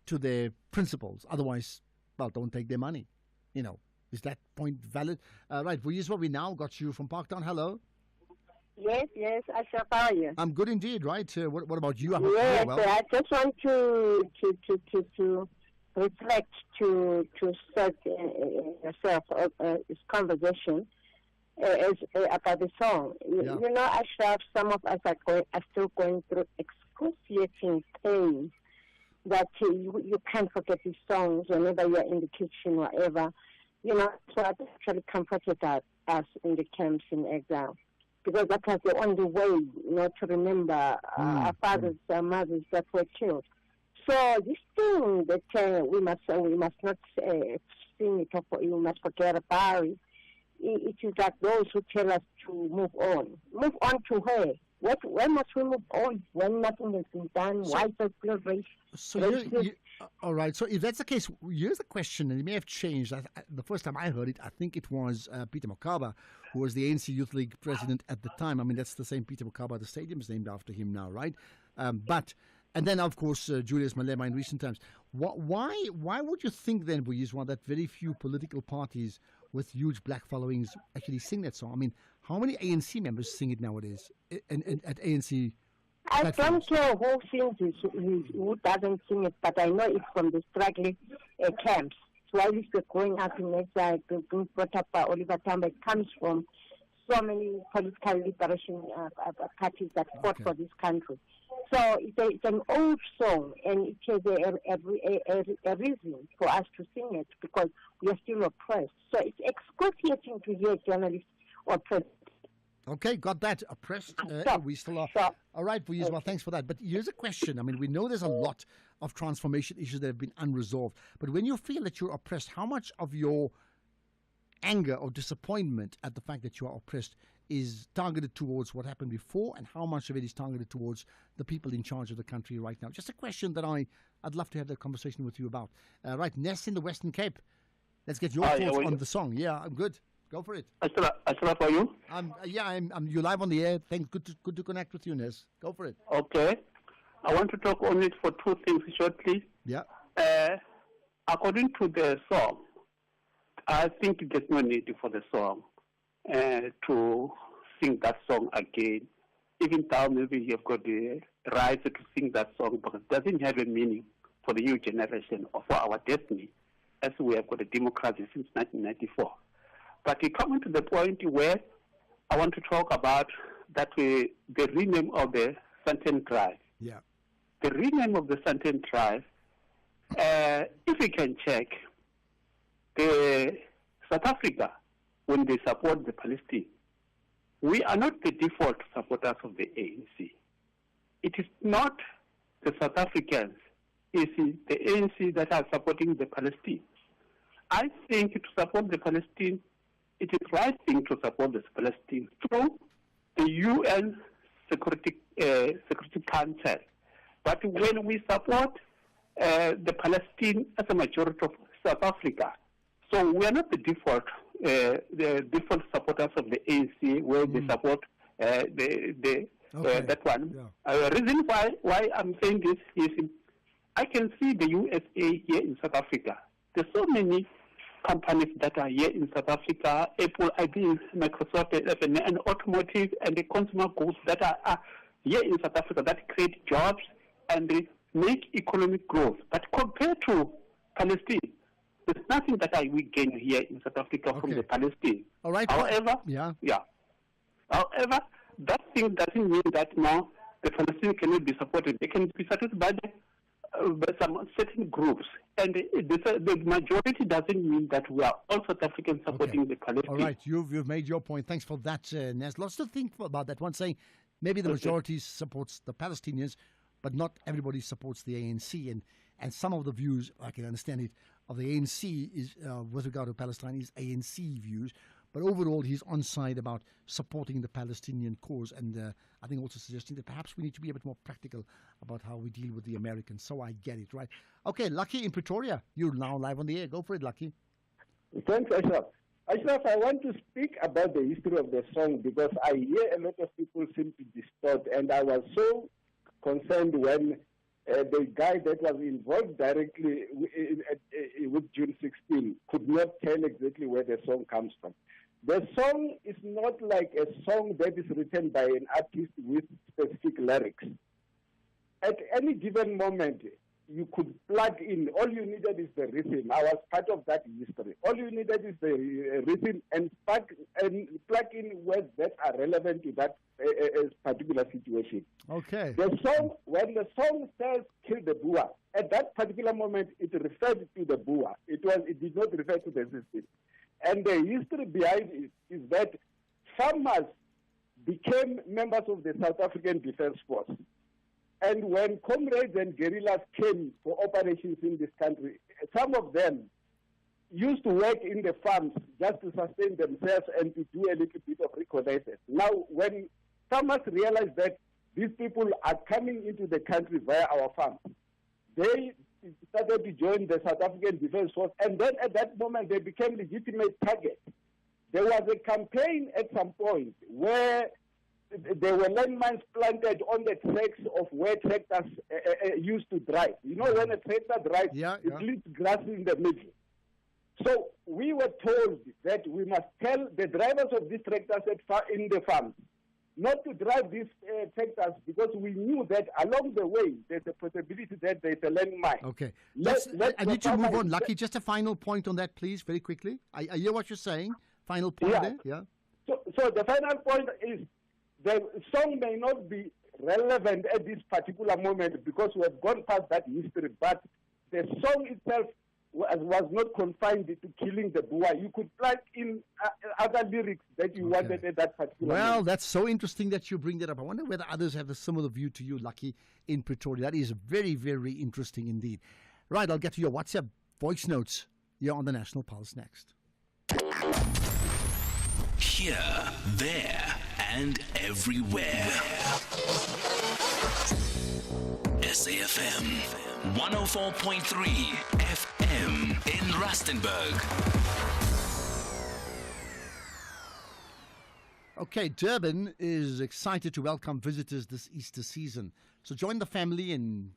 to their principles. Otherwise, well, don't take their money. You know, is that point valid? Right, Vuyiswa, we now got you from Parktown. Hello. Yes, Ashraf, how are you? I'm good indeed, right? What about you? Yes, I just want to reflect to start yourself this conversation about the song. Yeah. You know, Ashraf, some of us are still going through excruciating pain that you can't forget these songs whenever you're in the kitchen, whatever. You know, so it actually comforted us in the camps in exile. Because that was the only way, you know, to remember our fathers, our mothers that were killed. So this thing that we must not sing it or we must forget about it. It is like those who tell us to move on. Move on to where? When must we move on? When nothing has been done? Why is there still race? So all right. So if that's the case, here's the question, and it may have changed. The first time I heard it, I think it was Peter Mokaba, who was the ANC Youth League president at the time. I mean, that's the same Peter Mokaba. The stadium is named after him now, right? And then, of course, Julius Malema in recent times. Why would you think then, Buyiswa, that very few political parties with huge black followings actually sing that song? I mean, how many ANC members sing it nowadays and at ANC I don't care who sings it, who doesn't sing it, but I know it's from the struggling camps. So while we were growing up in exile, being brought up by Oliver Tambo, it comes from so many political liberation parties that fought for this country. So it's an old song, and it has a reason for us to sing it because we are still oppressed. So it's excruciating to hear journalists oppressed. Okay, got that. Oppressed. We still are. All right, Buyiswa, well, thanks for that. But here's a question. I mean, we know there's a lot of transformation issues that have been unresolved. But when you feel that you're oppressed, how much of your anger or disappointment at the fact that you are oppressed is targeted towards what happened before, and how much of it is targeted towards the people in charge of the country right now? Just a question that I'd love to have that conversation with you about. Right, Ness in the Western Cape. Let's get your thoughts on the song. Yeah, I'm good. Go for it. Ashraf, are you? I'm you live on the air. Thanks. Good to connect with you, Ness. Go for it. Okay. I want to talk on it for two things shortly. Yeah. According to the song, I think there's no need for the song to sing that song again. Even though maybe you've got the right to sing that song, but it doesn't have a meaning for the new generation or for our destiny, as we have got a democracy since 1994. But we come to the point where I want to talk about that the rename of the Santen Drive. Yeah. The rename of the Santen Drive, if we can check, the South Africa, when they support the Palestine, we are not the default supporters of the ANC. It is not the South Africans, it's the ANC that are supporting the Palestine. I think to support the Palestine, it is right thing to support the Palestine through the UN Security Council. But when we support the Palestine as a majority of South Africa, so we are not the default supporters of the ANC, where they support that one. Yeah. Reason why I'm saying this is I can see the USA here in South Africa. There's so many companies that are here in South Africa, Apple, IBM, Microsoft, and automotive and the consumer goods that are here in South Africa that create jobs and they make economic growth. But compared to Palestine, there's nothing that we gain here in South Africa from the Palestine. All right. However, However, that thing doesn't mean that now the Palestinians cannot be supported. They can be supported by some certain groups. And the majority doesn't mean that we are all South Africans supporting the Palestinians. All right, you've made your point. Thanks for that, Ness. Lots to think about that one, saying maybe the majority supports the Palestinians, but not everybody supports the ANC. And some of the views, I can understand it, of the ANC is with regard to Palestine is ANC views. But overall, he's on side about supporting the Palestinian cause, and I think also suggesting that perhaps we need to be a bit more practical about how we deal with the Americans. So I get it, right? Okay, Lucky in Pretoria, you're now live on the air. Go for it, Lucky. Thanks, Ashraf. Ashraf, I want to speak about the history of the song because I hear a lot of people seem to distort, and I was so concerned when the guy that was involved directly with June 16 could not tell exactly where the song comes from. The song is not like a song that is written by an artist with specific lyrics. At any given moment, you could plug in. All you needed is the rhythm. I was part of that history. All you needed is the rhythm and plug in words that are relevant to that particular situation. Okay. The song, when the song says "Kill the Boer," at that particular moment it referred to the Boer. It did not refer to the system. And the history behind it is that farmers became members of the South African Defence Force. And when comrades and guerrillas came for operations in this country, some of them used to work in the farms just to sustain themselves and to do a little bit of reconnaissance. Now, when farmers realized that these people are coming into the country via our farms, they started to join the South African Defence Force, and then at that moment they became legitimate targets. There was a campaign at some point where there were landmines planted on the tracks of where tractors used to drive. You know, when a tractor drives, it leaves grass in the middle. So we were told that we must tell the drivers of these tractors in the farms not to drive these tractors, because we knew that along the way there's a possibility that there's a landmine. Okay. I need to move on. Lucky, just a final point on that, please, very quickly. I hear what you're saying. Final point there. Yeah. So the final point is, the song may not be relevant at this particular moment because we have gone past that history, but the song itself was not confined to killing the Boer. You could plug in other lyrics that you wanted at that particular moment. Well, that's so interesting that you bring that up. I wonder whether others have a similar view to you, Lucky, in Pretoria. That is very, very interesting indeed. Right, I'll get to your WhatsApp voice notes here on the National Pulse next. Here, there, and everywhere. SAFM 104.3 FM in Rustenburg. Okay, Durban is excited to welcome visitors this Easter season. So join the family in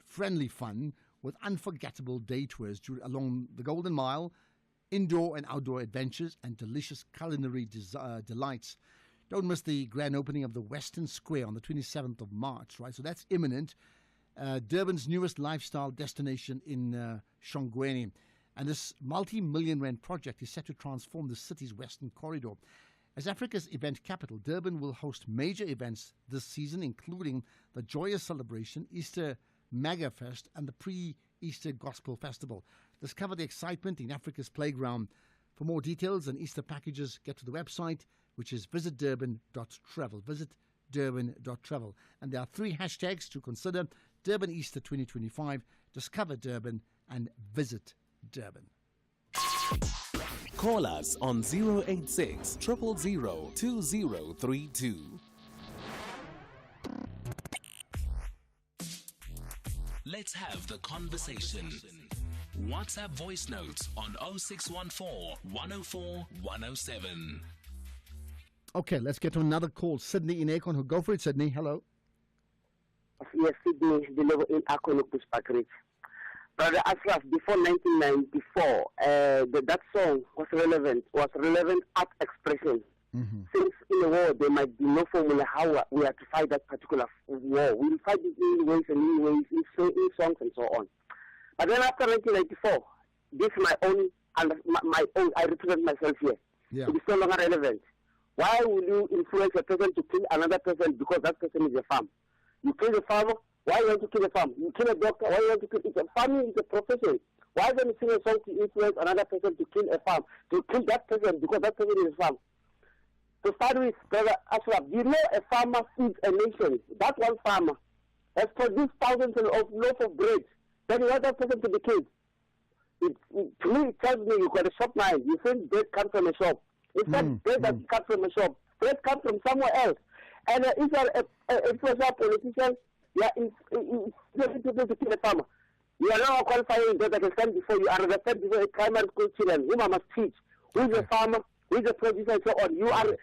friendly fun with unforgettable day tours along the Golden Mile, indoor and outdoor adventures, and delicious culinary delights. Don't miss the grand opening of the Western Square on the 27th of March, right? So that's imminent. Durban's newest lifestyle destination in Shongweni. And this multi-million rand project is set to transform the city's western corridor. As Africa's event capital, Durban will host major events this season, including the Joyous Celebration, Easter Mega Fest, and the Pre-Easter Gospel Festival. Discover the excitement in Africa's playground. For more details and Easter packages, get to the website, which is visitdurban.travel. Visitdurban.travel. And there are 3 hashtags to consider: Durban Easter 2025, Discover Durban, and Visit Durban. Call us on 086 000 2032. Let's have the conversation. WhatsApp voice notes on 0614 104 107. Okay, let's get to another call. Sydney in Akon. Go for it, Sydney. Hello. Yes, Sydney, deliver in Akon, Bushbuckridge. Brother Ashraf, before 1994, that song was relevant art expression. Mm-hmm. Since in the war there might be no formula how we have to fight that particular war. We'll fight it in ways and in ways, in songs and so on. But then after 1994, this is my own, I represent myself here. Yeah. It is no longer relevant. Why will you influence a person to kill another person because that person is a farm? You kill the farmer, why you want to kill a farm? You kill a doctor, why you want to kill? It's a farming is a profession. Why don't you sing a song to influence another person to kill a farm? To kill that person because that person is a farm? To start with, Brother Ashraf, you know a farmer feeds a nation. That one farmer has produced thousands of loaves of bread. Then you want that person to be killed. To me, it tells me you've got a shop mind. You think bread comes from a shop. It's not bread that comes from a shop. Bread comes from somewhere else. And if you're a politician, you're people to kill a farmer. You are now qualifying that I can stand before you. I stand before a primary school children whom I must teach. Who is a farmer? Who is a producer? And so on. You are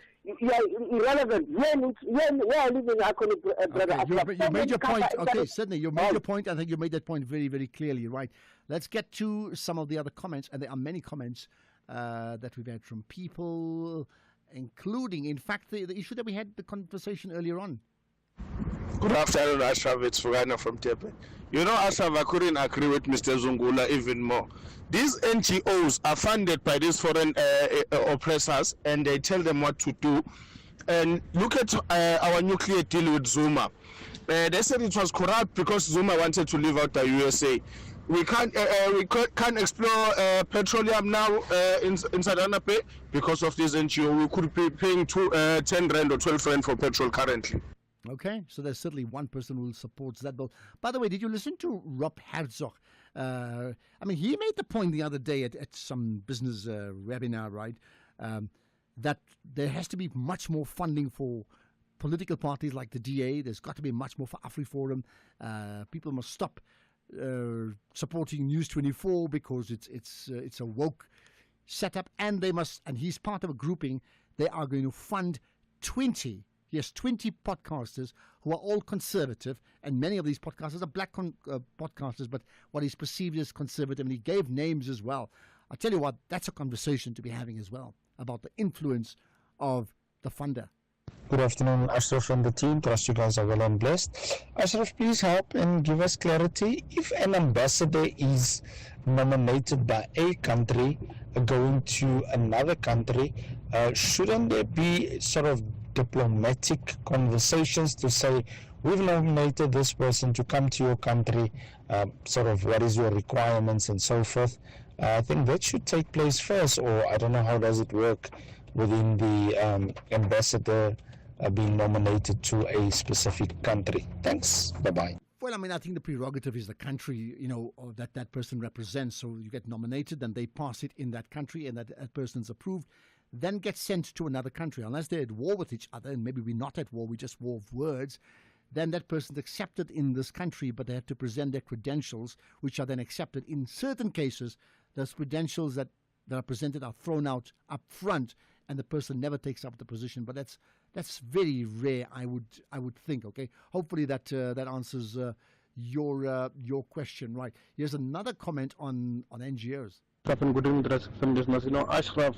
irrelevant. Where I live in Akon, Brother Ashraf. You made your point. Okay, Sydney, you made your point. I think you made that point very, very clearly, right? Let's get to some of the other comments, and there are many comments that we've had from people, including, in fact, the issue that we had the conversation earlier on. Good afternoon, Ashraf. It's Fugana from Tepe. You know, Ashraf, I couldn't agree with Mr. Zungula even more. These NGOs are funded by these foreign oppressors, and they tell them what to do. And look at our nuclear deal with Zuma. They said it was corrupt because Zuma wanted to leave out the USA. We can't explore petroleum now in Saldanha Bay because of this NGO. We could be paying 10 rand or 12 rand for petrol currently. Okay, so there's certainly one person who supports that bill. By the way, did you listen to Rob Herzog? I mean, he made the point the other day at some business webinar, right, that there has to be much more funding for political parties like the DA. There's got to be much more for AfriForum. People must stop supporting News 24 because it's a woke setup, and they must. And he's part of a grouping. They are going to fund 20 podcasters who are all conservative, and many of these podcasters are black podcasters, but what is perceived as conservative, and he gave names as well. I tell you what, that's a conversation to be having as well about the influence of the funder. Good afternoon, Ashraf and the team. Trust you guys are well and blessed. Ashraf, please help and give us clarity. If an ambassador is nominated by a country going to another country, shouldn't there be sort of diplomatic conversations to say, we've nominated this person to come to your country, sort of what is your requirements and so forth? I think that should take place first, or I don't know how does it work within the ambassador being nominated to a specific country. Thanks. Bye-bye. Well, I mean, I think the prerogative is the country, or that person represents. So you get nominated, then they pass it in that country, and that person's approved, then gets sent to another country. Unless they're at war with each other, and maybe we're not at war, we're just war of words, then that person's accepted in this country, but they have to present their credentials, which are then accepted. In certain cases, those credentials that are presented are thrown out up front, and the person never takes up the position. But that's very rare, I would think. Okay, hopefully that answers your question. Right, here's another comment on NGOs. Ashraf,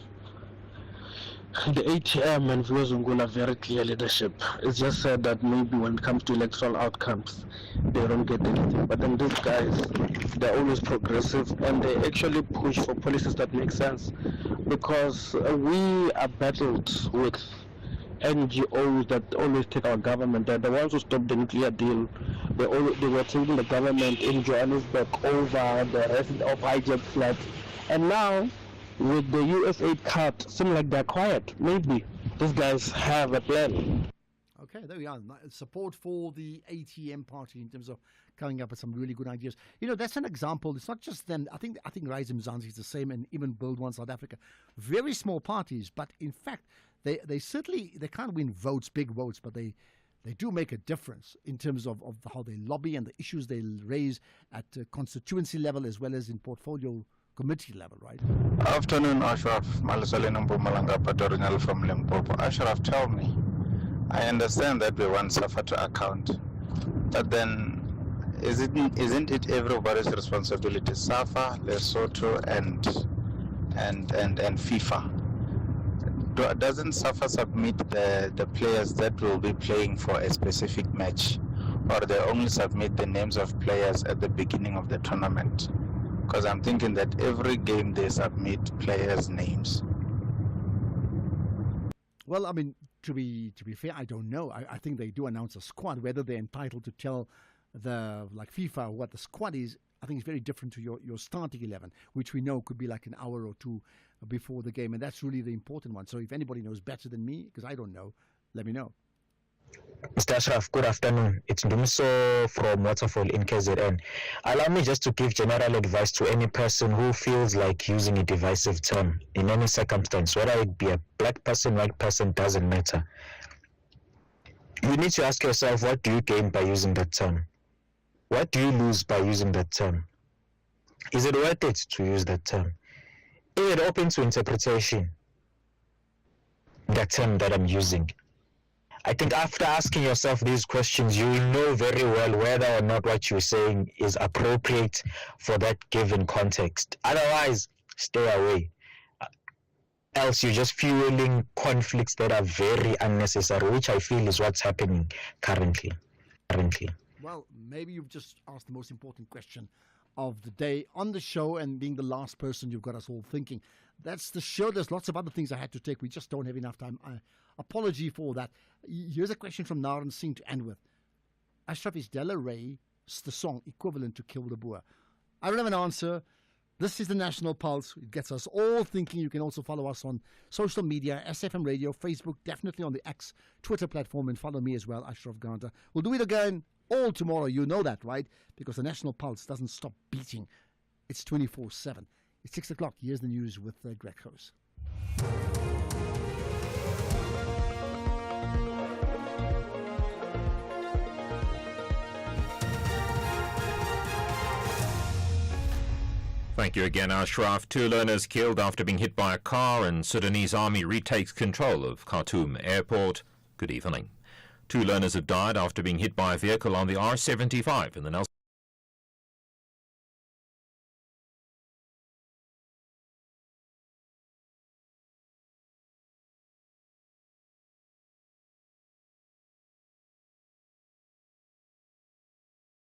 the ATM and Zungula very clear leadership. It's just said that maybe when it comes to electoral outcomes, they don't get anything. But then these guys, they're always progressive, and they actually push for policies that make sense. Because we are battled with NGOs that always take our government. They're the ones who stopped the nuclear deal. They were taking the government in Johannesburg over the rest of hijacked flats. And now, with the US aid cut, seem like they're quiet. Maybe these guys have a plan. Okay, there we are. Support for the ATM party in terms of coming up with some really good ideas. That's an example. It's not just them. I think Rise Mzansi is the same, and even Build One South Africa. Very small parties, but in fact, they certainly can't win votes, big votes, but they do make a difference in terms of how they lobby and the issues they raise at constituency level as well as in portfolio committee level, right? Afternoon, Ashraf. Malisalina Mpumalanga Patorinal from Limpopo. Ashraf, tell me, I understand that we want SAFA to account, but then isn't it everybody's responsibility? SAFA, Lesotho, and FIFA. Doesn't SAFA submit the players that will be playing for a specific match, or they only submit the names of players at the beginning of the tournament? Because I'm thinking that every game they submit players' names. Well, I mean, to be fair, I don't know. I think they do announce a squad. Whether they're entitled to tell like FIFA what the squad is, I think it's very different to your starting 11, which we know could be like an hour or two before the game, and that's really the important one. So if anybody knows better than me, because I don't know, let me know. Mr. Ashraf, good afternoon. It's Ndumiso from Waterfall in KZN. Allow me just to give general advice to any person who feels like using a divisive term in any circumstance, whether it be a black person, white person, doesn't matter. You need to ask yourself, what do you gain by using that term? What do you lose by using that term? Is it worth it to use that term? Is it open to interpretation, that term that I'm using? I think after asking yourself these questions, you will know very well whether or not what you're saying is appropriate for that given context. Otherwise, stay away. Else you're just fueling conflicts that are very unnecessary, which I feel is what's happening currently. Well, maybe you've just asked the most important question of the day on the show, and being the last person, you've got us all thinking. That's the show. There's lots of other things I had to take. We just don't have enough time. Apology for that. Here's a question from Naran Singh to end with. Ashraf, is Della Ray the song equivalent to Kill the Boer? I don't have an answer. This is the National Pulse. It gets us all thinking. You can also follow us on social media, SFM Radio, Facebook, definitely on the X Twitter platform, and follow me as well, Ashraf Garda. We'll do it again all tomorrow. You know that, right? Because the National Pulse doesn't stop beating. It's 24/7. It's 6 o'clock. Here's the news with Greg House. Thank you again, Ashraf. 2 learners killed after being hit by a car, and Sudanese army retakes control of Khartoum airport. Good evening. 2 learners have died after being hit by a vehicle on the R75 in the Nelson